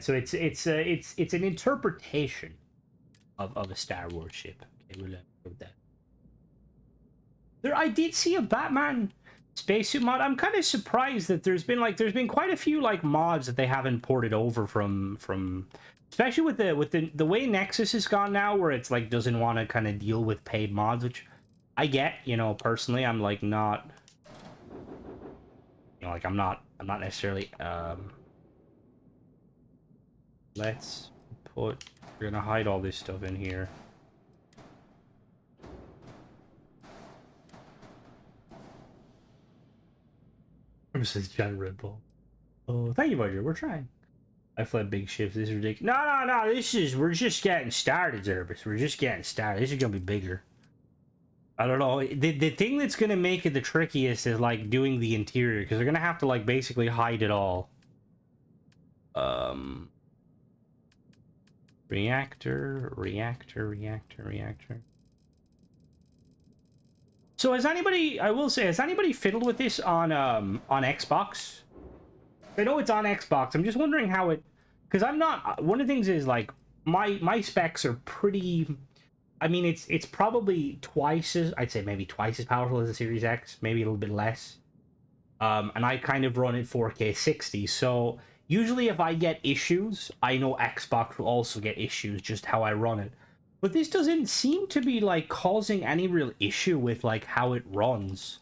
so it's an interpretation of a Star Wars ship. Okay, we'll put that. I did see a Batman spacesuit mod. I'm kind of surprised that there's been quite a few like mods that they haven't ported over from especially with the way Nexus has gone now, where it's like doesn't want to kind of deal with paid mods, which I get. You know, personally, I'm like not, you know, like I'm not necessarily. Let's put. We're gonna hide all this stuff in here. Says John Red Bull. Oh, thank you, Roger. We're trying. I fled big ships. This is ridiculous. No. We're just getting started, Zerbus. We're just getting started. This is gonna be bigger. I don't know. The thing that's gonna make it the trickiest is like doing the interior, because they're gonna have to like basically hide it all. Reactor. So has anybody, I will say, has anybody fiddled with this on Xbox? I know it's on Xbox. I'm just wondering how it because I'm not. One of the things is like my specs are pretty. I mean, it's probably twice as, I'd say maybe twice as powerful as the Series X, maybe a little bit less. And I kind of run it 4K 60, so usually if I get issues, I know Xbox will also get issues, just how I run it. But this doesn't seem to be, like, causing any real issue with, like, how it runs.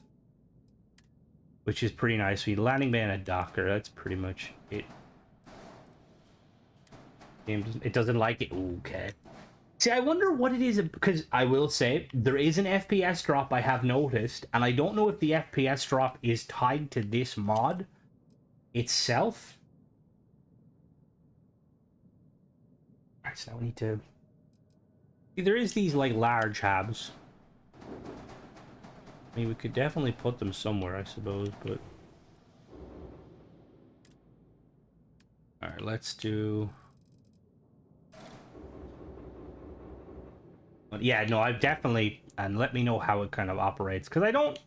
Which is pretty nice. We landing bay and a Docker, that's pretty much it. It doesn't like it. Okay. See, I wonder what it is, because I will say, there is an FPS drop I have noticed, and I don't know if the FPS drop is tied to this mod itself. Alright, so now we need to... See, there is these, like, large hubs. I mean, we could definitely put them somewhere, I suppose, but... Alright, let's do... Yeah, no, I've definitely, and let me know how it kind of operates, because I don't,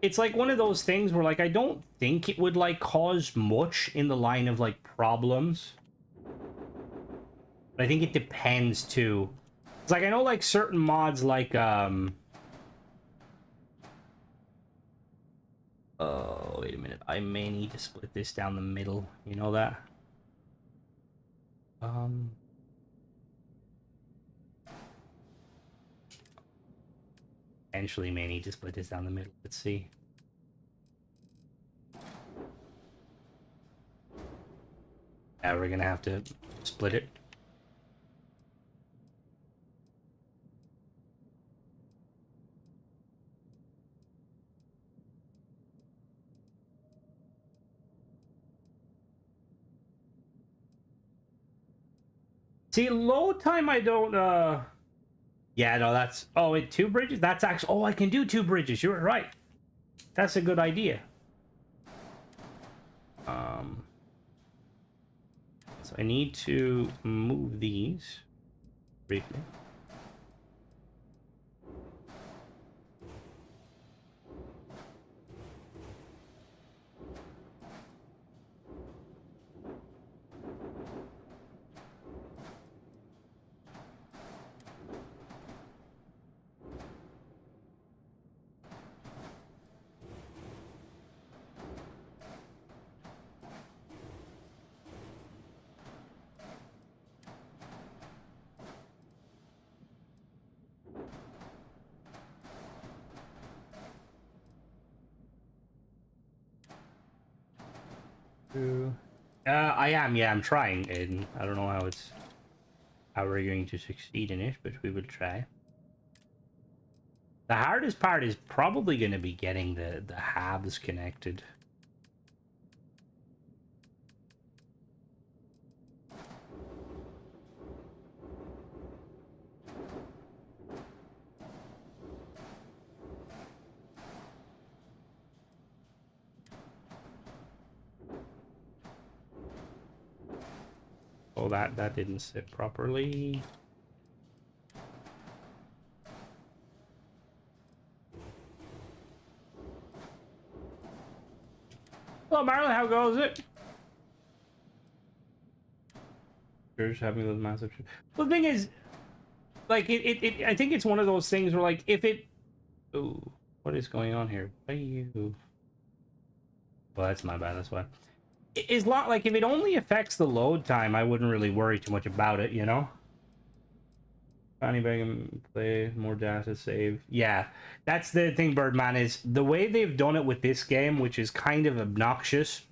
it's like one of those things where, like, I don't think it would, like, cause much in the line of, like, problems. But I think it depends, too. It's like, I know, like, certain mods, like, oh, wait a minute, I may need to split this down the middle, you know that? Eventually may need to split this down the middle. Let's see. Yeah, we're gonna have to split it. See, load time I don't, yeah, no, that's... Oh, wait, 2 bridges? That's actually... Oh, I can do 2 bridges. You're right. That's a good idea. So I need to move these briefly. I am, yeah, I'm trying, and I don't know how we're going to succeed in it, but we will try. The hardest part is probably going to be getting the halves connected. Oh, that didn't sit properly. Hello, Marlon. How goes it? You're just having those massive... Well, the thing is, like, I think it's one of those things where, like, if it... Ooh, what is going on here? Why are you... Well, that's my bad, that's why. It's not like, if it only affects the load time, I wouldn't really worry too much about it, you know? Fanny bag and play, more data save. Yeah, that's the thing, Birdman, is the way they've done it with this game, which is kind of obnoxious,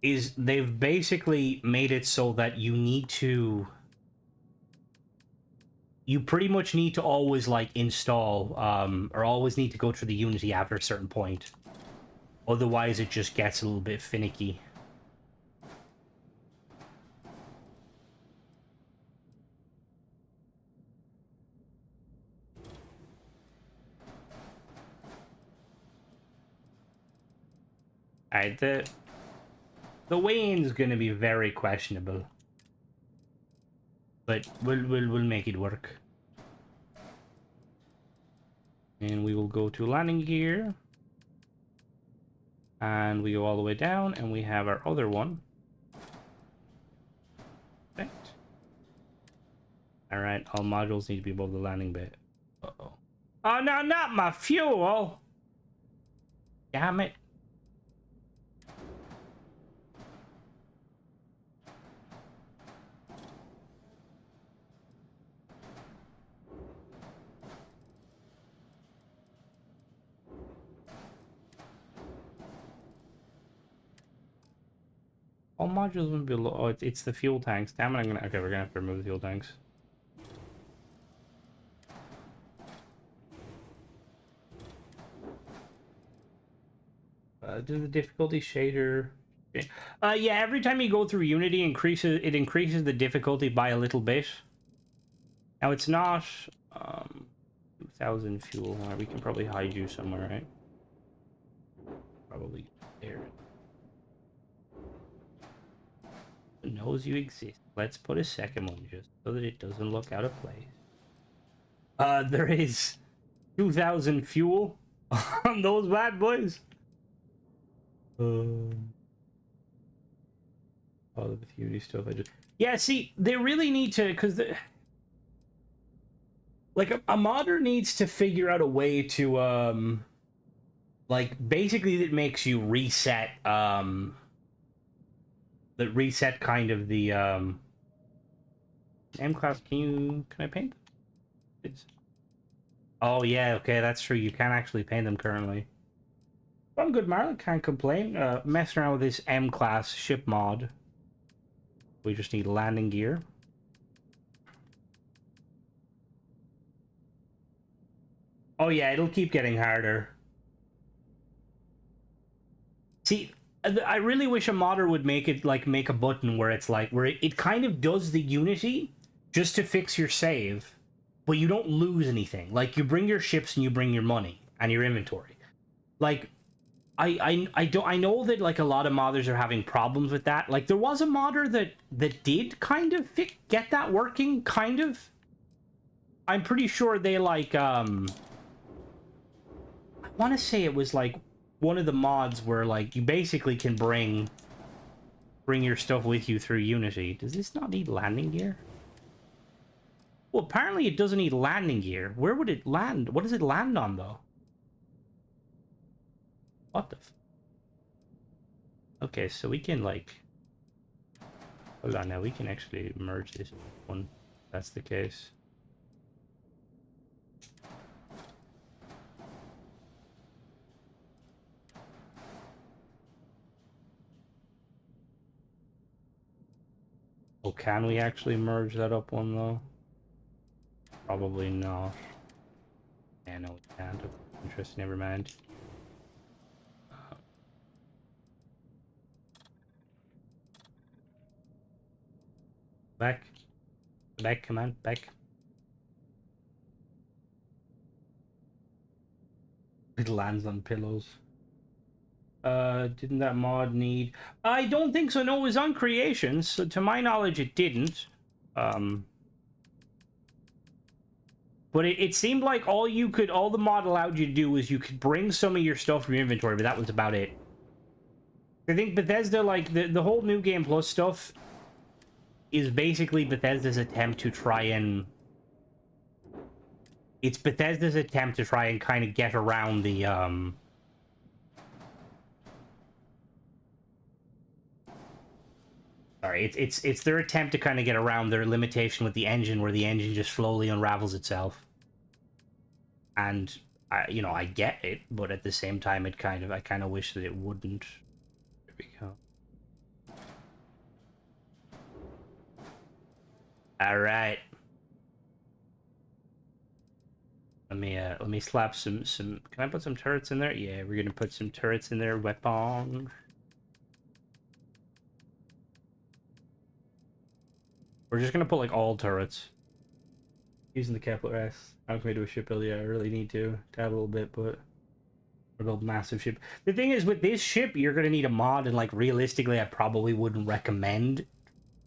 is they've basically made it so that you need to... You pretty much need to always, like, install, or always need to go through the Unity after a certain point. Otherwise, it just gets a little bit finicky. Alright, the weighing's gonna be very questionable. But we'll make it work. And we will go to landing gear. And we go all the way down, and we have our other one. Alright, all modules need to be above the landing bay. Uh-oh. Oh, no, not my fuel! Damn it. All modules will be below. Oh, it's the fuel tanks. Damn it, I'm gonna. Okay, we're gonna have to remove the fuel tanks. Do the difficulty shader. Yeah, every time you go through Unity, it increases the difficulty by a little bit. Now it's not 2,000 fuel. Right, we can probably hide you somewhere, right? Probably there. It knows you exist. Let's put a second one just so that it doesn't look out of place. There is 2,000 fuel on those bad boys. All of the Unity stuff I just... Yeah, see, they really need to, because like a modder needs to figure out a way to like basically that makes you reset that reset kind of the M class. Can I paint? It's... Oh yeah, okay, that's true. You can actually paint them currently. I'm good, Marlon. Can't complain. Messing around with this M class ship mod. We just need landing gear. Oh yeah, it'll keep getting harder. See, I really wish a modder would make it like make a button where it's like where it kind of does the Unity just to fix your save, but you don't lose anything. Like you bring your ships and you bring your money and your inventory. Like I know that like a lot of modders are having problems with that. Like there was a modder that did kind of get that working, kind of. I'm pretty sure they like I want to say it was like one of the mods where like you basically can bring your stuff with you through Unity. Does this not need landing gear? Well, apparently it doesn't need landing gear. Where would it land? What does it land on though? What the f... Okay, so we can like... Hold on now, we can actually merge this one. If that's the case. Oh, can we actually merge that up one though? Probably not. Yeah, no, we can't. Interesting, never mind. Back. Back, come on, back. It lands on pillows. Didn't that mod need... I don't think so, no, it was on creations, so to my knowledge it didn't. But it seemed like all the mod allowed you to do was you could bring some of your stuff from your inventory, but that was about it. I think Bethesda, like, the whole New Game Plus stuff is basically Bethesda's attempt to try and... It's Bethesda's attempt to try and kind of get around the, Sorry, it's their attempt to kind of get around their limitation with the engine, where the engine just slowly unravels itself. And I get it, but at the same time, I kind of wish that it wouldn't. There we go. All right. Let me slap some. Can I put some turrets in there? Yeah, we're gonna put some turrets in there. Weapon. We're just gonna put like all turrets. Using the capital S. I'm going to do a ship build. Yeah, I really need to tab a little bit, but or build massive ship. The thing is, with this ship, you're gonna need a mod, and like realistically, I probably wouldn't recommend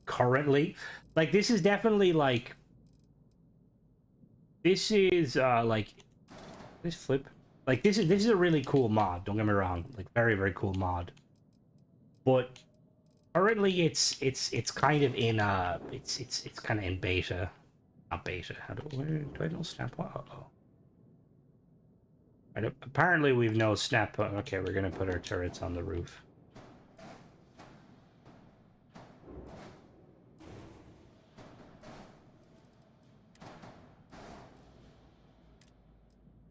currently. Like this is definitely like this is like this flip. Like this is a really cool mod. Don't get me wrong. Like very very cool mod. But currently, it's kind of in it's kind of in beta. Not beta. How do I know snap? Uh-oh. Right, apparently we've no snap. Okay, we're gonna put our turrets on the roof.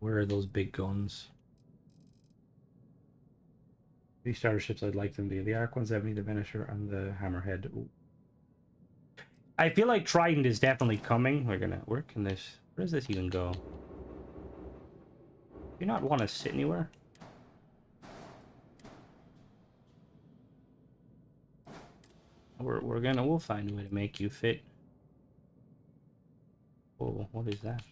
Where are those big guns? These starter ships, I'd like them to be the Arc 170, the Venator, and the Hammerhead. Ooh. I feel like Trident is definitely coming. Where can this, where does this even go? Do you not want to sit anywhere? We'll find a way to make you fit. Oh, what is that?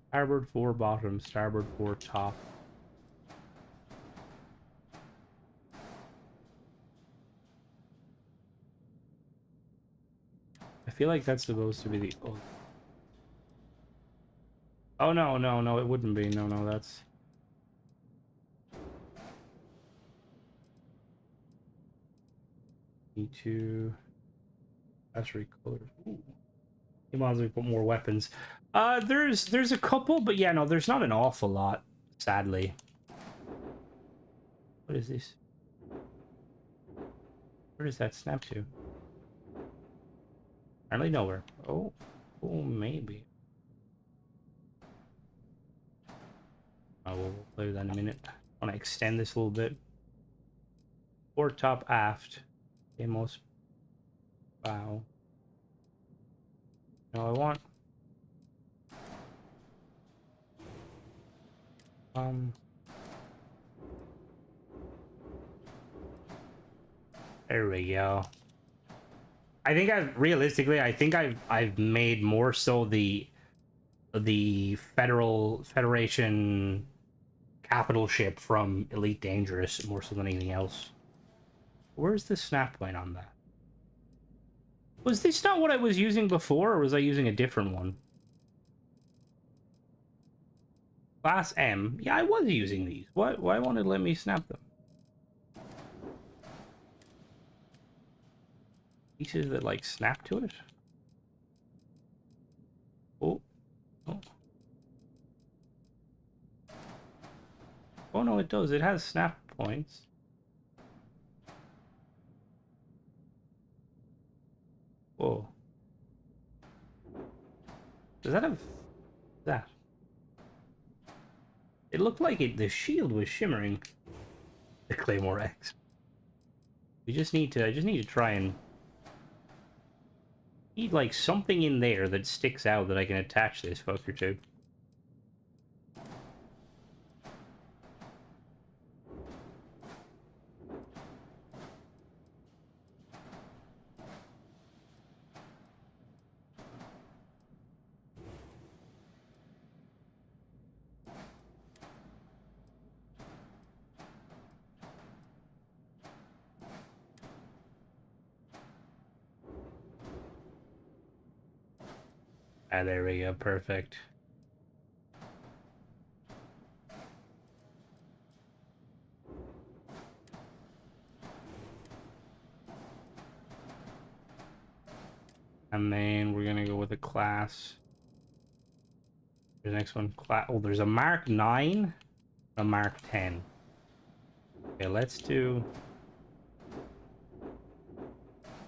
Starboard 4 bottom, starboard 4 top. I feel like that's supposed to be the... Oh, no, it wouldn't be. No, that's... E2... Battery colors. Ooh. He wants me to put more weapons. There's a couple, but yeah, no, there's not an awful lot, sadly. What is this? Where does that snap to? Apparently nowhere. Oh, maybe. Oh, we'll play with that in a minute. I want to extend this a little bit. Fore top aft. Okay, most bow. No, I want... There we go. I think I think I've made more so the Federation capital ship from Elite Dangerous more so than anything else. Where's the snap point on that? Was this not what I was using before, or was I using a different one? Class M. Yeah, I was using these. Why won't it let me snap them? Pieces that like snap to it? Oh. Oh no, it does. It has snap points. Whoa. Does that have that? It looked like the shield was shimmering. The Claymore X. I just need to try and need like something in there that sticks out that I can attach this fucker to. Ah, there we go. Perfect. And then we're gonna go with a class. The next one, class. Oh, there's a Mark 9, a Mark 10. Okay, let's do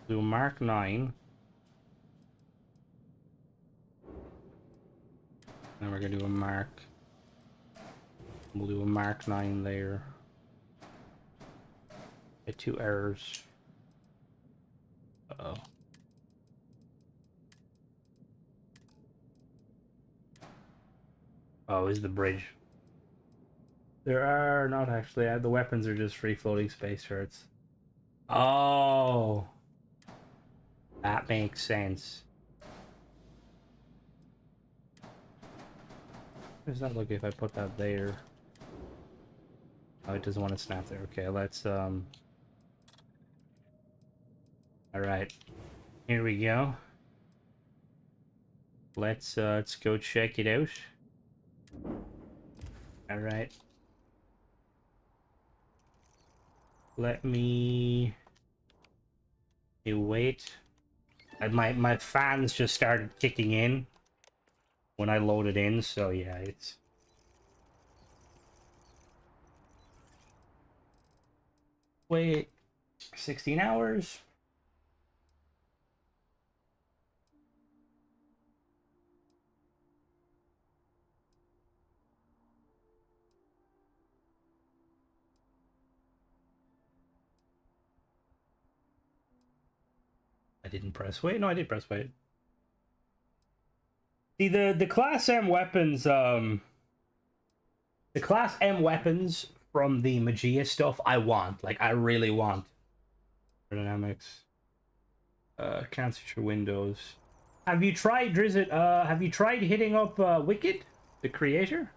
a Mark 9. Then we're gonna do a Mark. We'll do a Mark 9 there. Get 2 errors. Uh-oh. Oh, is the bridge. There are not actually. The weapons are just free floating space turrets. Oh. That makes sense. How does that look if I put that there? Oh, it doesn't want to snap there. Okay, let's all right. Here we go. Let's go check it out. All right. Let me wait. My fans just started kicking in when I loaded in, so yeah, it's wait 16 hours. I didn't press wait. No, I did press wait. See, the Class M weapons, the Class M weapons from the Magia stuff, I want. Like, I really want. Dynamics. Cancel your windows. Have you tried, Drizzt, have you tried hitting up, Wicked, the creator?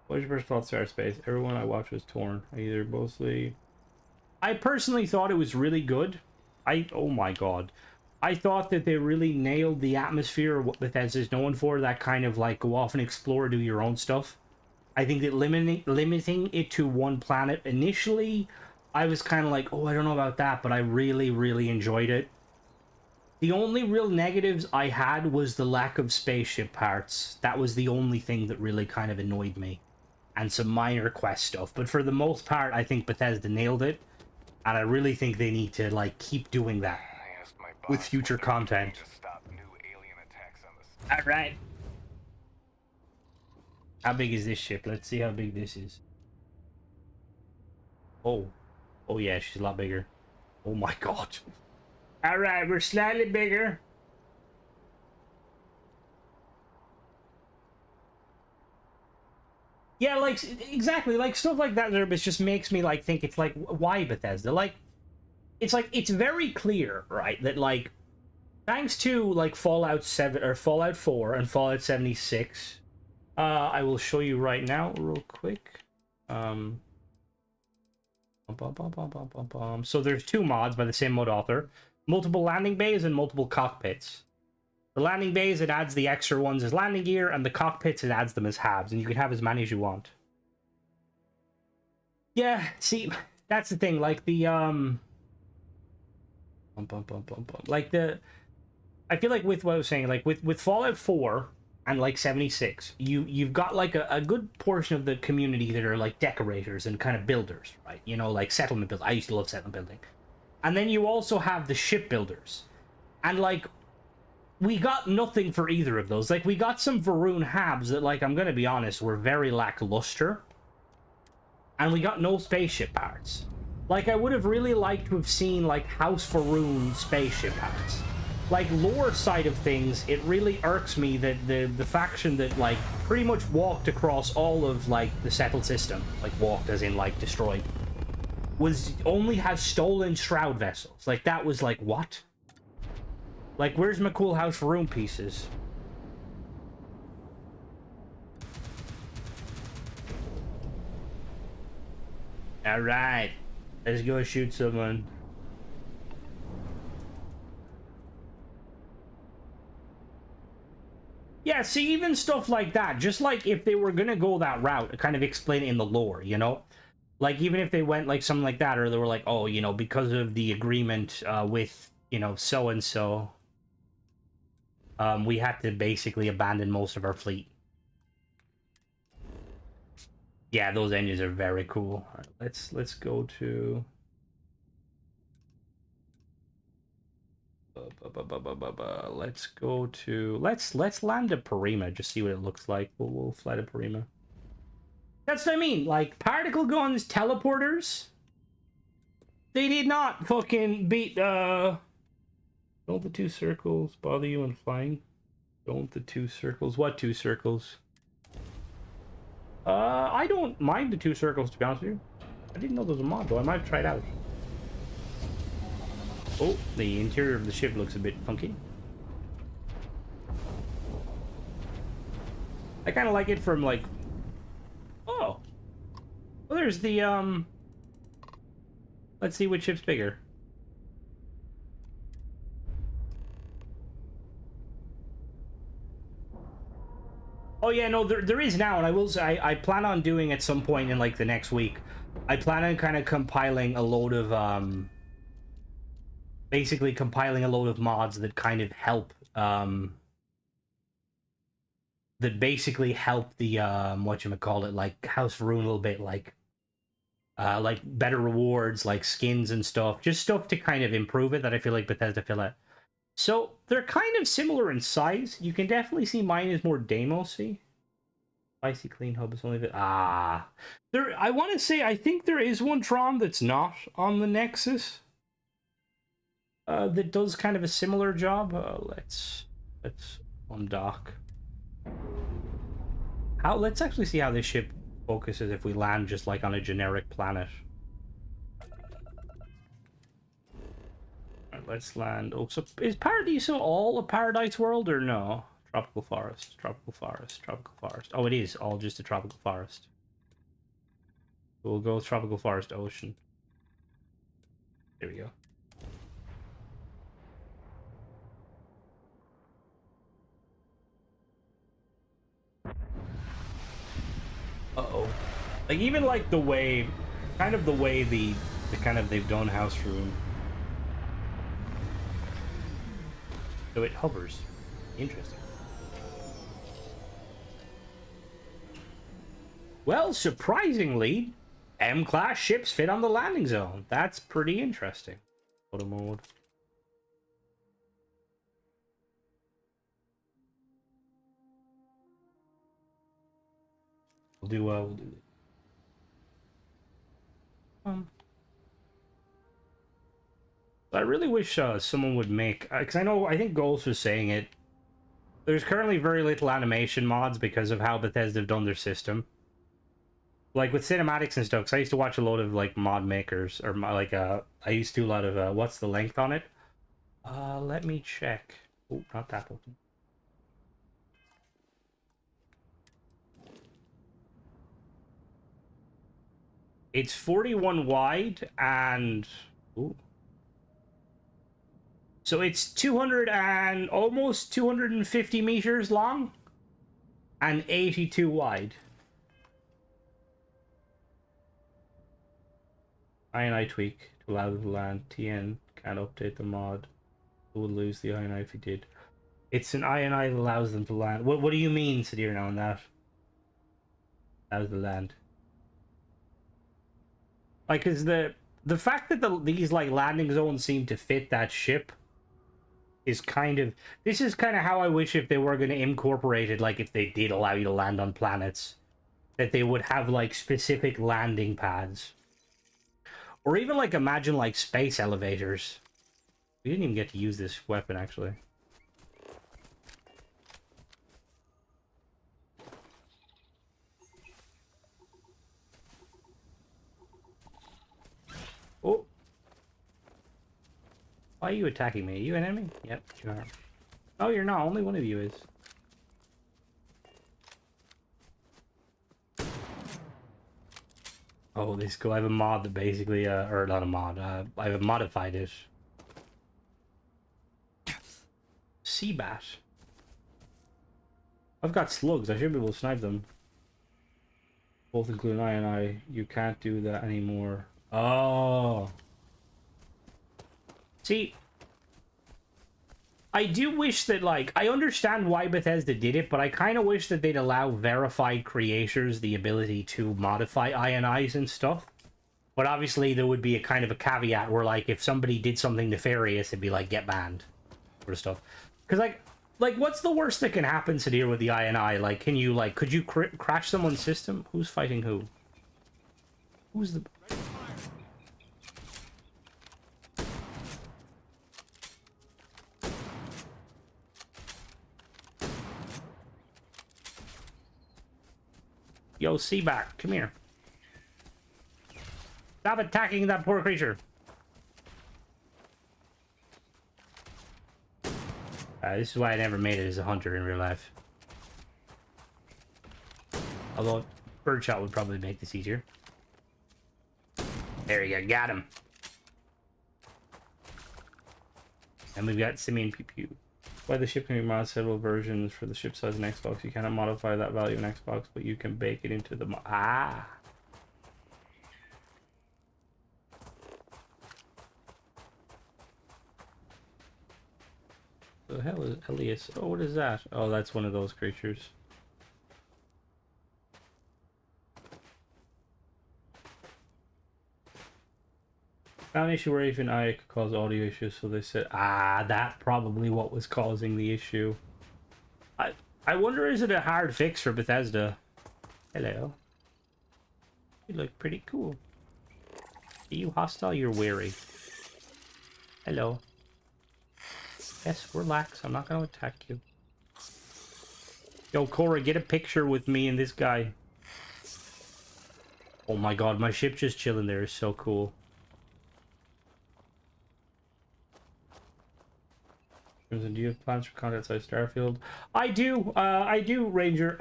What was your first thought, Star Space? Everyone I watched was torn. Either mostly... I personally thought it was really good. Oh my god. I thought that they really nailed the atmosphere of what Bethesda's known for, that kind of like go off and explore, do your own stuff. I think that limiting it to one planet initially, I was kind of like, oh, I don't know about that, but I really, really enjoyed it. The only real negatives I had was the lack of spaceship parts. That was the only thing that really kind of annoyed me. And some minor quest stuff. But for the most part, I think Bethesda nailed it. And I really think they need to, like, keep doing that with future content. Alright. How big is this ship? Let's see how big this is. Oh. Oh yeah, she's a lot bigger. Oh my god. Alright, we're slightly bigger. Yeah, like, exactly, like, stuff like that, Zerbis, just makes me, like, think it's, like, why Bethesda? Like, it's very clear, right, that, like, thanks to, like, Fallout 7, or Fallout 4 and Fallout 76, I will show you right now, real quick. So there's 2 mods by the same mod author. Multiple landing bays and multiple cockpits. The landing bays, it adds the extra ones as landing gear, and the cockpits, it adds them as halves, and you can have as many as you want. Yeah, see, that's the thing, like the, like the, I feel like with what I was saying, like with Fallout 4 and like 76, you've got like a good portion of the community that are like decorators and kind of builders, right? You know, like settlement building. I used to love settlement building. And then you also have the ship builders. And like, we got nothing for either of those. Like, we got some Varun Habs that, like, I'm gonna be honest, were very lackluster. And we got no spaceship parts. Like, I would have really liked to have seen, like, House Varun spaceship parts. Like, lore side of things, it really irks me that the faction that, like, pretty much walked across all of, like, the settled system, like, walked as in, like, destroyed, only has stolen shroud vessels. Like, that was, like, what? Like, where's my cool House Varun pieces? Alright. Let's go shoot someone. Yeah, see, even stuff like that, just like if they were gonna go that route, kind of explain it in the lore, you know? Like, even if they went like something like that, or they were like, oh, you know, because of the agreement with, you know, so-and-so, we had to basically abandon most of our fleet. Yeah, those engines are very cool. All right, let's go to... Let's go to... Let's land a Parima, just see what it looks like. We'll fly to Parima. That's what I mean, like, particle guns, teleporters, they did not fucking beat, Don't the 2 circles bother you when flying? Don't the 2 circles? What 2 circles? I don't mind the 2 circles, to be honest with you. I didn't know there was a mod, though. I might have tried out. Oh, the interior of the ship looks a bit funky. I kind of like it from, like... there's the let's see which ship's bigger. Oh yeah, no, there is now, and I will say I plan on doing at some point in like the next week. I plan on kind of compiling a load of basically compiling a load of mods that kind of help that basically help the whatchamacallit, like House Rune a little bit, like better rewards, like skins and stuff, just stuff to kind of improve it that I feel like Bethesda feel out. So they're kind of similar in size. You can definitely see mine is more Deimos-y. Spicy clean hub is only there. I want to say I think there is one Tron that's not on the Nexus. That does kind of a similar job. Let's undock. Let's actually see how this ship focuses if we land just like on a generic planet. Right, let's land. Oh, so is Paradiso all a paradise world or no? Tropical forest, tropical forest, tropical forest. Oh, it is all just a tropical forest. We'll go with tropical forest ocean. There we go. Uh-oh. Like, even like the way, kind of the way the kind of they've done House Rune. So it hovers. Interesting. Well, surprisingly, M-class ships fit on the landing zone. That's pretty interesting. Photo mode. We'll do I really wish someone would make, because I think Goals was saying it. There's currently very little animation mods because of how Bethesda have done their system. Like with cinematics and stuff, because I used to watch a lot of like mod makers, or like I used to do a lot of what's the length on it? Let me check. Oh, not that one. It's 41 wide and ooh. So it's 200 and almost 250 meters long and 82 wide. INI tweak to allow the land. TN can't update the mod. Who would lose the INI if he did? It's an INI that allows them to land. What do you mean, Sadir, now on that? Allows the land. Like, is the fact that these like landing zones seem to fit that ship is kind of, this is kind of how I wish if they were going to incorporate it, like if they did allow you to land on planets, that they would have like specific landing pads. Or even like imagine like space elevators. We didn't even get to use this weapon actually. Oh. Why are you attacking me? Are you an enemy? Yep, you are. Oh, you're not. Only one of you is. Oh, this is cool. I have a mod that basically, or not a mod, I have modified it. Sea bat. I've got slugs. I should be able to snipe them. Both include an INI. You can't do that anymore. Oh. See, I do wish that, like, I understand why Bethesda did it, but I kind of wish that they'd allow verified creators the ability to modify INIs and stuff. But obviously there would be a kind of a caveat where, like, if somebody did something nefarious, it'd be like, get banned. Sort of stuff. Because, like, what's the worst that can happen, Sadir, with the INI? Like, can you, like, could you crash someone's system? Who's fighting who? Who's the... Yo, Seaback, come here. Stop attacking that poor creature. This is why I never made it as a hunter in real life. Although, birdshot would probably make this easier. There you go, got him. And we've got Simeon Pew Pew. Why the ship can be modded several versions for the ship size in Xbox. You cannot modify that value in Xbox, but you can bake it into the ah. The hell is Elias? Oh, what is that? Oh, that's one of those creatures. Found an issue where even I could cause audio issues, so they said, that probably what was causing the issue. I wonder, is it a hard fix for Bethesda? Hello. You look pretty cool. Are you hostile? You're wary. Hello. Yes, relax. I'm not going to attack you. Yo, Cora, get a picture with me and this guy. Oh my god, my ship just chilling there is so cool. Do you have plans for content outside Starfield? I do, Ranger.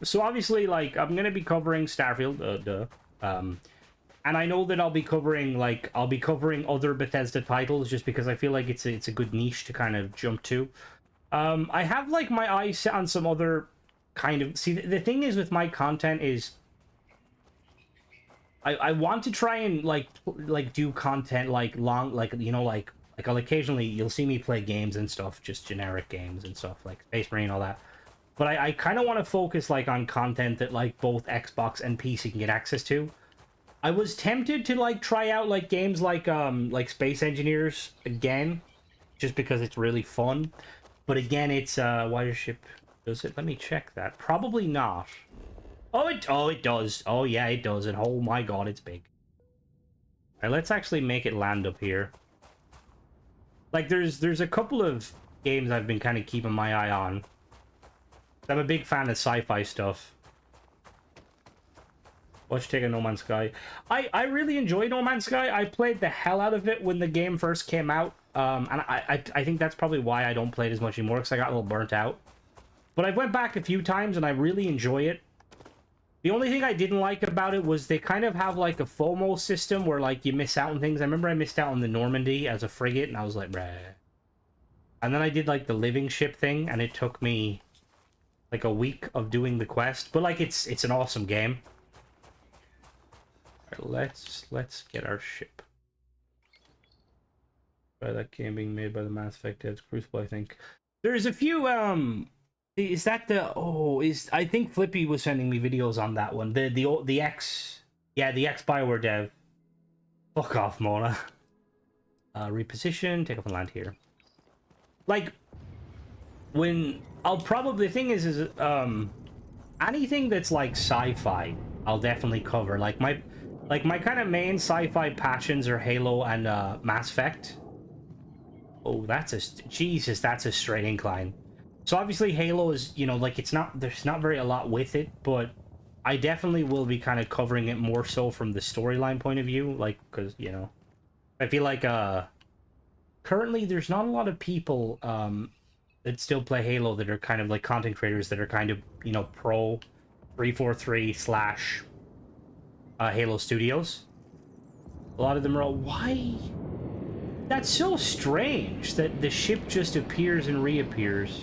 So obviously, like, I'm gonna be covering Starfield, and I know that I'll be covering other Bethesda titles just because I feel like it's a good niche to kind of jump to. I have like my eyes set on some other kind of. See, the thing is with my content is, I want to try and like do content like long, like, you know, like I'll occasionally, you'll see me play games and stuff, just generic games and stuff like Space Marine, all that. But I kind of want to focus like on content that like both Xbox and PC can get access to. I was tempted to like try out like games like Space Engineers again, just because it's really fun. But again, it's why does ship does it? Let me check that. Probably not. Oh it does. Oh yeah, it does. And oh my god, it's big. Alright, let's actually make it land up here. Like, there's a couple of games I've been kind of keeping my eye on. I'm a big fan of sci-fi stuff. Watch take a No Man's Sky. I really enjoy No Man's Sky. I played the hell out of it when the game first came out. And I think that's probably why I don't play it as much anymore, because I got a little burnt out. But I went back a few times, and I really enjoy it. The only thing I didn't like about it was they kind of have like a FOMO system where like you miss out on things. I remember I missed out on the Normandy as a frigate and I was like, bruh. And then I did like the living ship thing and it took me like a week of doing the quest. But like it's an awesome game. All right, let's get our ship. By that game being made by the Mass Effect devs, Crucible, I think. There's a few is that the I think Flippy was sending me videos on that one. The X, yeah, the X Bioware dev. Fuck off, Mona. Reposition, take off and land here. Like, when the thing is anything that's like sci-fi, I'll definitely cover. Like my kind of main sci-fi passions are Halo and Mass Effect. Oh, that's a straight incline. So obviously Halo is, you know, like there's not a lot with it, but I definitely will be kind of covering it more so from the storyline point of view, like, because, you know, I feel like currently there's not a lot of people that still play Halo that are kind of like content creators that are kind of, you know, pro 343 / Halo Studios. A lot of them are all, why? That's so strange that the ship just appears and reappears.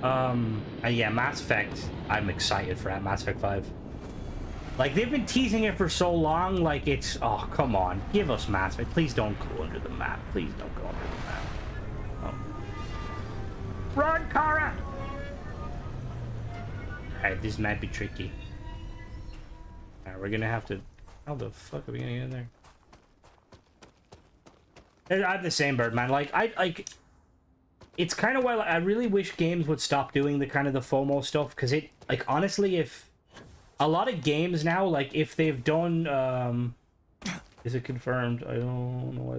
Yeah, Mass Effect. I'm excited for that, Mass Effect 5. Like, they've been teasing it for so long, like, it's... Oh, come on. Give us Mass Effect. Please don't go under the map. Please don't go under the map. Oh. Run, Kara! Alright, this might be tricky. Alright, we're gonna have to... How the fuck are we gonna get in there? I'm the same bird, man. Like, it's kind of why I really wish games would stop doing the kind of the FOMO stuff, because it, like, honestly, if a lot of games now, like, if they've done, is it confirmed? I don't know why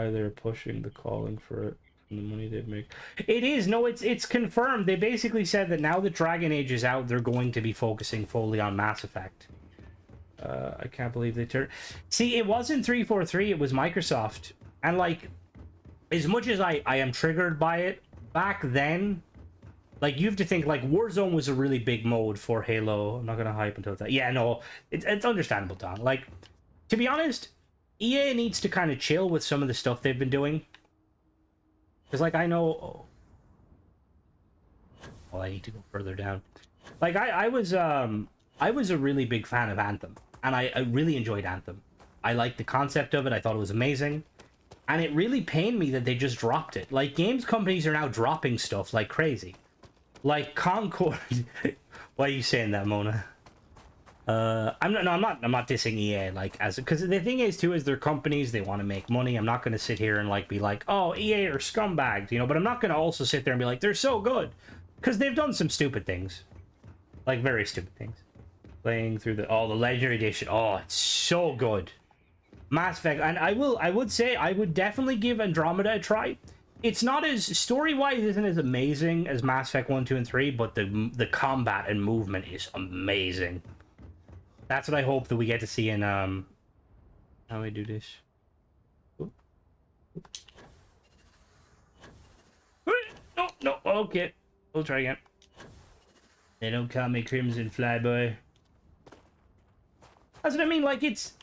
they're pushing the calling for it and the money they'd make. It is, no, it's confirmed. They basically said that now that Dragon Age is out, they're going to be focusing fully on Mass Effect. I can't believe they turned... See, it wasn't 343, it was Microsoft. And, like, as much as I am triggered by it, back then, Like, you have to think, like, Warzone was a really big mode for Halo. I'm not gonna hype until that. Yeah, no, it's understandable, Don. Like, to be honest, EA needs to kind of chill with some of the stuff they've been doing. Because, like, I know... Oh, well, I need to go further down. Like, I was a really big fan of Anthem. And I really enjoyed Anthem. I liked the concept of it. I thought it was amazing. And it really pained me that they just dropped it. Like, games companies are now dropping stuff like crazy. Like Concord. Why are you saying that, Mona? I'm not dissing EA, like, as because the thing is too is they're companies, they want to make money. I'm not going to sit here and like be like, oh, EA are scumbags, you know. But I'm not going to also sit there and be like they're so good, because they've done some stupid things, like very stupid things. Playing through the Legendary Edition. Oh, it's so good. Mass Effect, and I would say I would definitely give Andromeda a try. It's not as story-wise isn't as amazing as Mass Effect 1, 2, and 3, but the combat and movement is amazing. That's what I hope that we get to see in how do we do this? Oop. Oop. No, okay. We'll try again. They don't call me Crimson Flyboy. That's what I mean, like it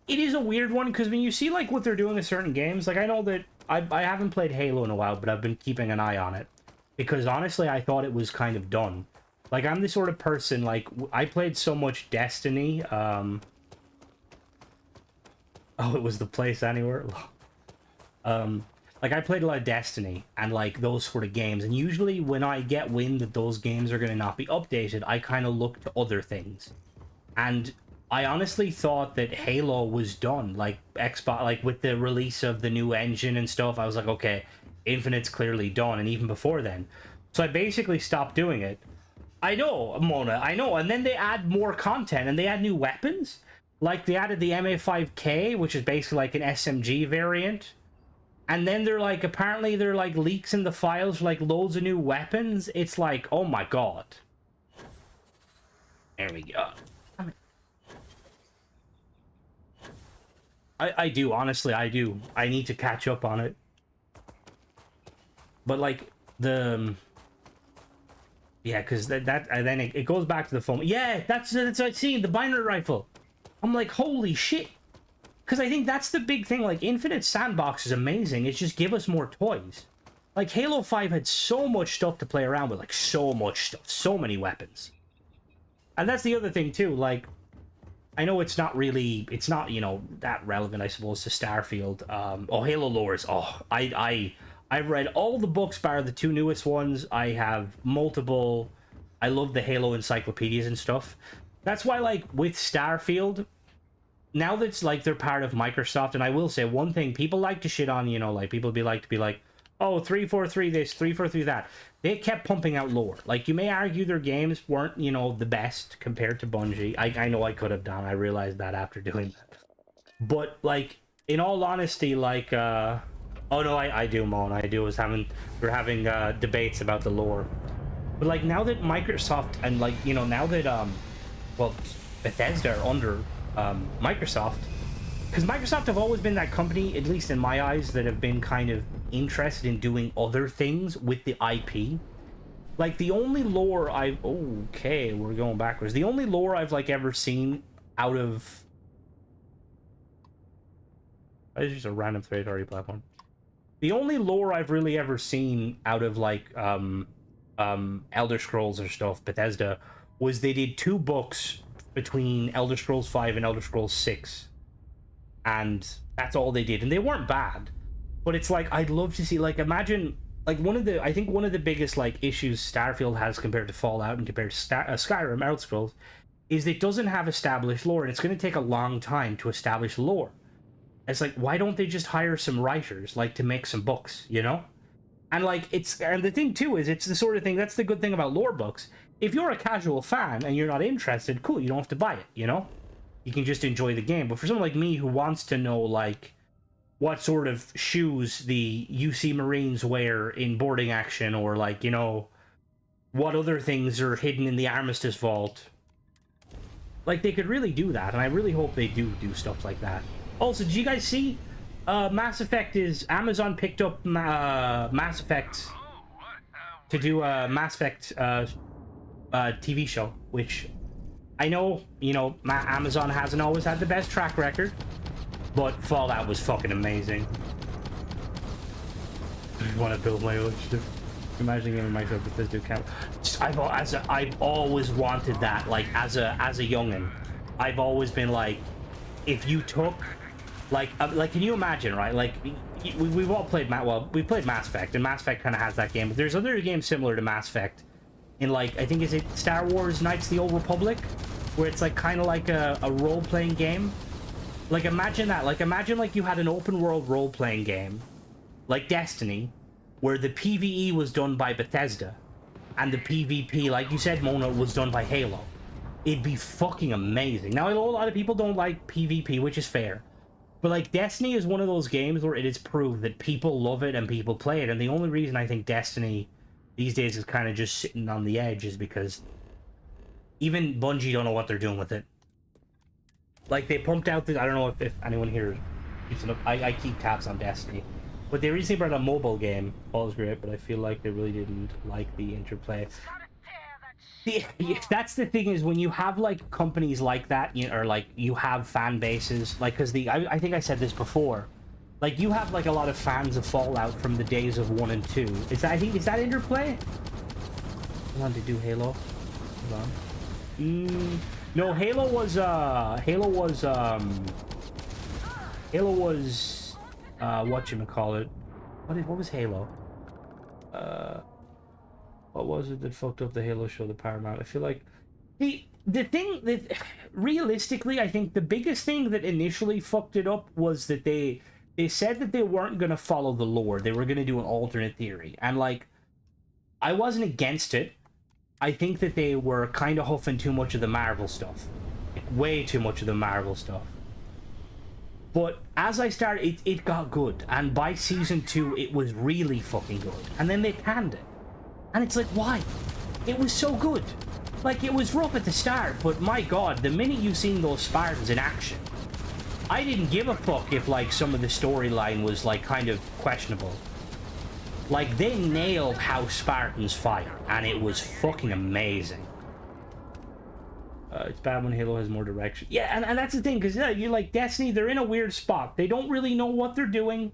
is a weird one, because when you see like what they're doing in certain games, like I know that I haven't played Halo in a while, but I've been keeping an eye on it. Because honestly, I thought it was kind of done. Like, I'm the sort of person, like, I played so much Destiny, oh, it was the place anywhere? Like, I played a lot of Destiny, and, like, those sort of games, and usually when I get wind that those games are going to not be updated, I kind of look to other things. And I honestly thought that Halo was done, like, Xbox, like, with the release of the new engine and stuff, I was like, okay, Infinite's clearly done, and even before then. So I basically stopped doing it. I know, Mona, I know, and then they add more content, and they add new weapons. Like, they added the MA5K, which is basically like an SMG variant. And then they're like, apparently they're like leaks in the files for like loads of new weapons. It's like, oh my god. There we go. I do, honestly, I do. I need to catch up on it. But like, yeah, because then it goes back to the phone. Yeah, that's what I seen, the binary rifle. I'm like, holy shit. Because I think that's the big thing. Like, Infinite Sandbox is amazing. It's just give us more toys. Like, Halo 5 had so much stuff to play around with. Like, so much stuff. So many weapons. And that's the other thing, too. Like, I know it's not, you know, that relevant, I suppose, to Starfield. Oh, Halo lore is... Oh, I've read all the books bar the two newest ones. I have multiple... I love the Halo encyclopedias and stuff. That's why, like, with Starfield, now that's, like, they're part of Microsoft, and I will say one thing, people like to shit on, you know, like, people be like, oh, 343 this, 343 that. They kept pumping out lore. Like, you may argue their games weren't, you know, the best compared to Bungie. I know I could have done. I realized that after doing that. But, like, in all honesty, like, oh, no, I do, Mon. I do. We're having debates about the lore. But, like, now that Microsoft and, like, you know, now that, well, Bethesda are under Microsoft, because Microsoft have always been that company, at least in my eyes, that have been kind of interested in doing other things with the IP. Like, the only lore I've... Okay, we're going backwards. The only lore I've, like, ever seen out of... It's just a random third-party platform. The only lore I've really ever seen out of, like, Elder Scrolls or stuff, Bethesda, was they did 2 books between Elder Scrolls 5 and Elder Scrolls 6. And that's all they did. And they weren't bad. But it's like, I'd love to see, like, imagine, like, I think one of the biggest, like, issues Starfield has compared to Fallout and compared to Skyrim, Elder Scrolls, is it doesn't have established lore, and it's going to take a long time to establish lore. It's like, why don't they just hire some writers, like, to make some books, you know? And, like, and the thing, too, is it's the sort of thing, that's the good thing about lore books. If you're a casual fan and you're not interested, cool, you don't have to buy it, you know? You can just enjoy the game. But for someone like me who wants to know, like, what sort of shoes the UC Marines wear in boarding action, or, like, you know, what other things are hidden in the Armistice Vault, like, they could really do that, and I really hope they do stuff like that. Also, did you guys see Mass Effect is... Amazon picked up Mass Effect to do a Mass Effect TV show, which I know, you know, Amazon hasn't always had the best track record, but Fallout was fucking amazing. I want to build my own ship. Imagine giving myself a physical camera. I've always wanted that. Like as a youngin, I've always been like, if you took, like can you imagine, right? Like we've all played we played Mass Effect, and Mass Effect kind of has that game. But there's other games similar to Mass Effect, in like I think is it Star Wars Knights of the Old Republic, where it's like kind of like a role-playing game. Like imagine that. Like imagine like you had an open world role-playing game, like Destiny, where the PvE was done by Bethesda, and the PvP, like you said, Mona, was done by Halo. It'd be fucking amazing. Now, I know a lot of people don't like PvP, which is fair, but like Destiny is one of those games where it is proved that people love it and people play it, and the only reason I think Destiny these days is kind of just sitting on the edge is because even Bungie don't know what they're doing with it. Like, they pumped out this, I don't know if anyone here keeps it up. I keep tabs on Destiny. But they recently brought a mobile game, Baldur's Gate, but I feel like they really didn't like the interplay. That's the thing, is when you have like companies like that, you know, or like you have fan bases, like because I think I said this before, like you have like a lot of fans of Fallout from the days of 1 and 2. Is that interplay? Hold on, to do Halo. Hold on. No, Halo was whatchamacallit. What was Halo? What was it that fucked up the Halo show, the Paramount? I feel like the thing that realistically, I think the biggest thing that initially fucked it up was that they said that they weren't gonna follow the lore. They were gonna do an alternate theory. And like, I wasn't against it. I think that they were kind of huffing too much of the Marvel stuff. Way too much of the Marvel stuff. But as I started, it got good. And by season 2, it was really fucking good. And then they canned it. And it's like, why? It was so good. Like, it was rough at the start, but my god, the minute you seen those Spartans in action, I didn't give a fuck if, like, some of the storyline was, like, kind of questionable. Like, they nailed how Spartans fight, and it was fucking amazing. It's bad when Halo has more direction. Yeah, and that's the thing, because you're like, Destiny, they're in a weird spot. They don't really know what they're doing.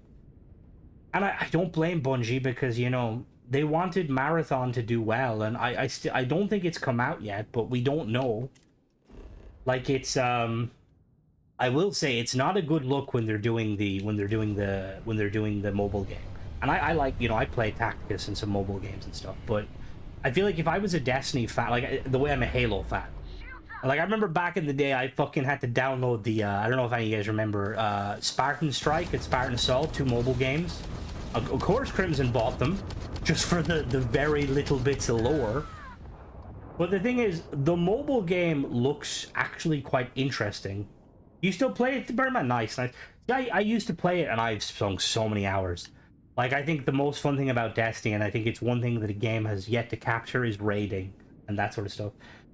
And I don't blame Bungie, because, you know, they wanted Marathon to do well, and I don't think it's come out yet, but we don't know. Like, it's I will say it's not a good look when they're doing the mobile game. And I like, you know, I play Tacticus and some mobile games and stuff, but I feel like if I was a Destiny fan, like the way I'm a Halo fan, like I remember back in the day, I fucking had to download the I don't know if any of you guys remember Spartan Strike and Spartan Assault, 2 mobile games. Of course Crimson bought them just for the very little bits of lore. But the thing is, the mobile game looks actually quite interesting. You still play it, Birdman? Nice. I used to play it, and I've sunk so many hours. Like, I think the most fun thing about Destiny, and I think it's one thing that a game has yet to capture, is raiding and that sort of stuff.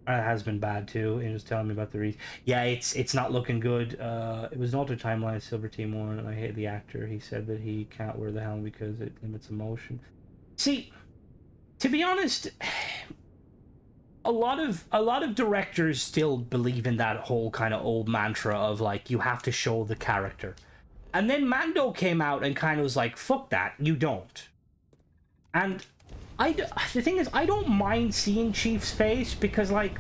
It has been bad too. He was telling me about the reason. Yeah, it's not looking good. It was an altered timeline, Silver Team 1, and I hate the actor. He said that he can't wear the helm because it limits emotion. See, to be honest, a lot of directors still believe in that whole kind of old mantra of like, you have to show the character. And then Mando came out and kind of was like, fuck that, you don't. And the thing is, I don't mind seeing Chief's face, because like,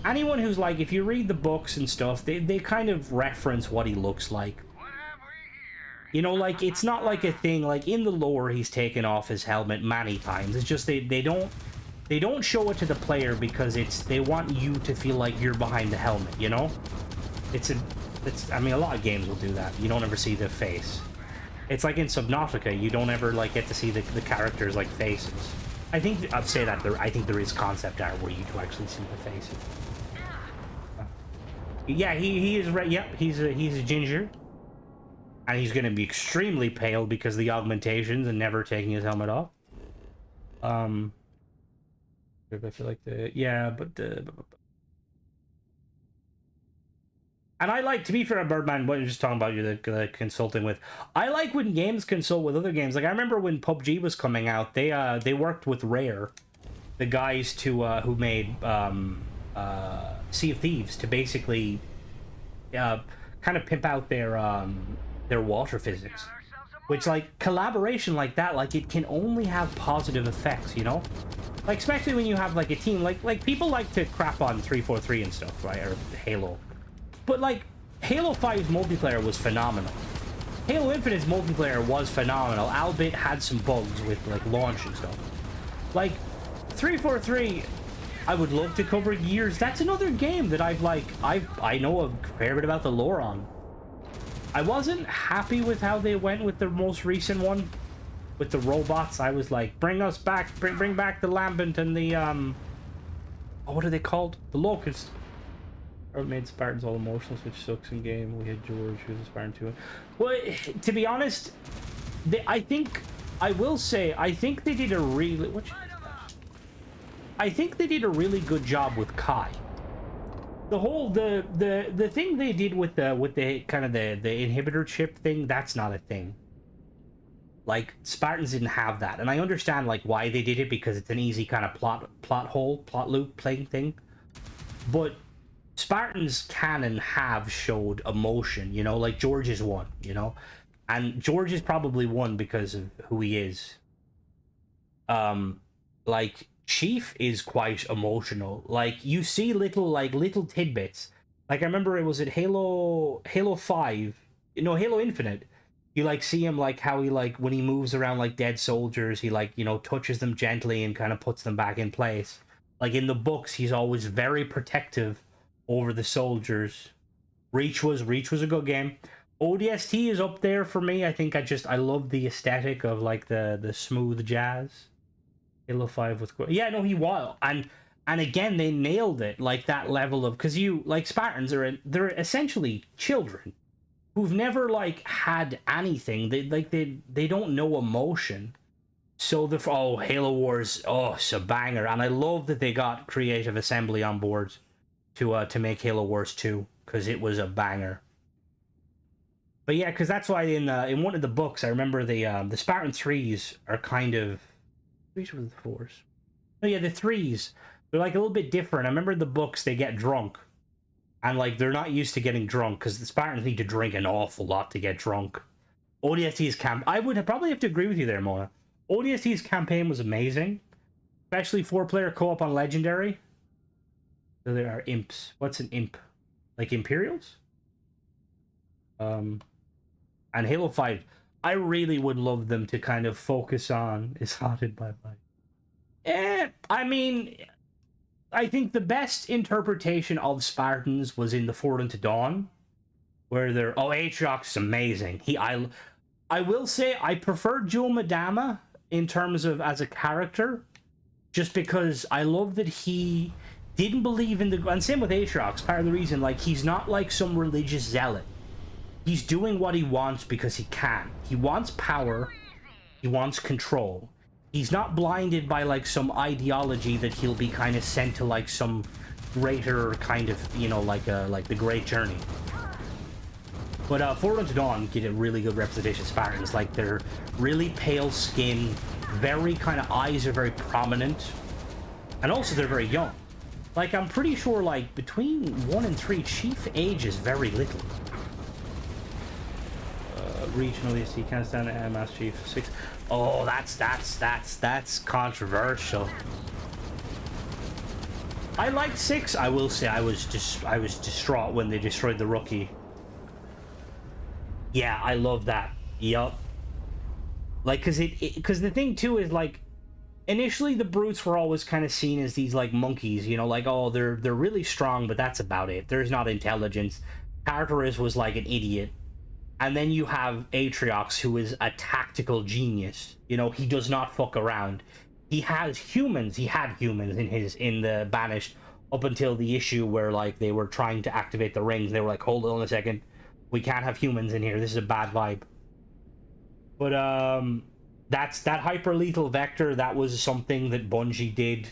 anyone who's like, if you read the books and stuff, they kind of reference what he looks like. You know, like, it's not like a thing, like, in the lore, he's taken off his helmet many times. It's just they don't show it to the player because they want you to feel like you're behind the helmet, you know? I mean, a lot of games will do that. You don't ever see the face. It's like in Subnautica, you don't ever, like, get to see the characters, like, faces. I think, I'd say that I think there is concept art where you do actually see the faces. Yeah, he is right. Yep, he's a ginger. And he's going to be extremely pale because of the augmentations and never taking his helmet off. I feel like yeah, but And I like, to be fair, Birdman, what you're just talking about, you're the consulting with. I like when games consult with other games. Like, I remember when PUBG was coming out, they worked with Rare, the guys who made Sea of Thieves, to basically kind of pimp out their water physics. Which, like, collaboration like that, like, it can only have positive effects, you know? Like, especially when you have, like, a team, like people like to crap on 343 and stuff, right? Or Halo. But, like, Halo 5's multiplayer was phenomenal. Halo Infinite's multiplayer was phenomenal, albeit had some bugs with, like, launch and stuff. Like, 343, I would love to cover years. That's another game that I know a fair bit about the lore on. I wasn't happy with how they went with the most recent one. With the robots, I was like, bring us back, bring back the Lambent and the, oh, what are they called? The Locust. Or made Spartans all emotional, which sucks in game. We had George, who's a Spartan too. Well, to be honest, I think they did a really, I think they did a really good job with Kai. The whole the thing they did with the kind of the inhibitor chip thing, that's not a thing. Like, Spartans didn't have that, and I understand like why they did it, because it's an easy kind of plot loop playing thing. But Spartans can and have showed emotion, you know, like George is one, you know, and George is probably one because of who he is. Like, Chief is quite emotional. Like, you see little tidbits. Like, I remember it was at Halo 5, you know, Halo Infinite. You like see him, like how he, like when he moves around like dead soldiers, he, like, you know, touches them gently and kind of puts them back in place. Like, in the books, he's always very protective over the soldiers. Reach was a good game. ODST is up there for me. I think I love the aesthetic of like the smooth jazz. Halo 5 with, yeah, no, he was, and again they nailed it, like that level of, because you, like, Spartans they're essentially children who've never like had anything. They don't know emotion. So Halo Wars, oh, it's a banger, and I love that they got Creative Assembly on board to make Halo Wars 2, because it was a banger. But yeah, because that's why in one of the books I remember the Spartan 3s are kind of, 3s were the 4s. Oh yeah, the 3s, they're like a little bit different. I remember in the books they get drunk, and like they're not used to getting drunk, because the Spartans need to drink an awful lot to get drunk. ODST's I would probably have to agree with you there, Mona. ODST's campaign was amazing, especially 4-player co-op on Legendary. So there are imps. What's an imp? Like Imperials? And Halo 5, I really would love them to kind of focus on is haunted by light. I mean, I think the best interpretation of Spartans was in the Forward Unto Dawn, where they're, Aatrox is amazing. I will say I prefer Joe Madama in terms of as a character, just because I love that he didn't believe in the, and same with Aatrox, part of the reason, like, he's not like some religious zealot. He's doing what he wants because he can. He wants power. He wants control. He's not blinded by, like, some ideology that he'll be kind of sent to, like, some greater kind of, you know, like the Great Journey. But Forward Unto Dawn get a really good representation of Spartans. Like, they're really pale skin, very kind of, eyes are very prominent, and also they're very young. Like, I'm pretty sure, like, between 1 and 3, Chief age is very little. Regionally, so you can't stand it. Master Chief 6. Oh, that's controversial. I liked 6. I will say I was distraught when they destroyed the rookie. Yeah, I love that. Yup. Like, because the thing too is, like, initially the brutes were always kind of seen as these, like, monkeys, you know, like, oh, they're really strong, but that's about it. There's not intelligence. Tartarus was like an idiot. And then you have Aatrox, who is a tactical genius. You know, he does not fuck around. He had humans in the Banished, up until the issue where, like, they were trying to activate the rings. They were like, hold on a second, we can't have humans in here. This is a bad vibe. But that hyper lethal vector, that was something that Bungie did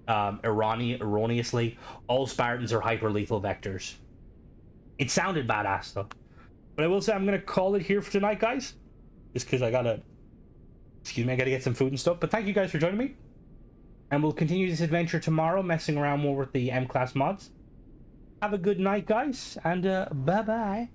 erroneously. All Spartans are hyper lethal vectors. It sounded badass though. But I will say I'm gonna call it here for tonight, guys. Just because I gotta get some food and stuff. But thank you guys for joining me. And we'll continue this adventure tomorrow, messing around more with the M-Class mods. Have a good night, guys, and bye-bye.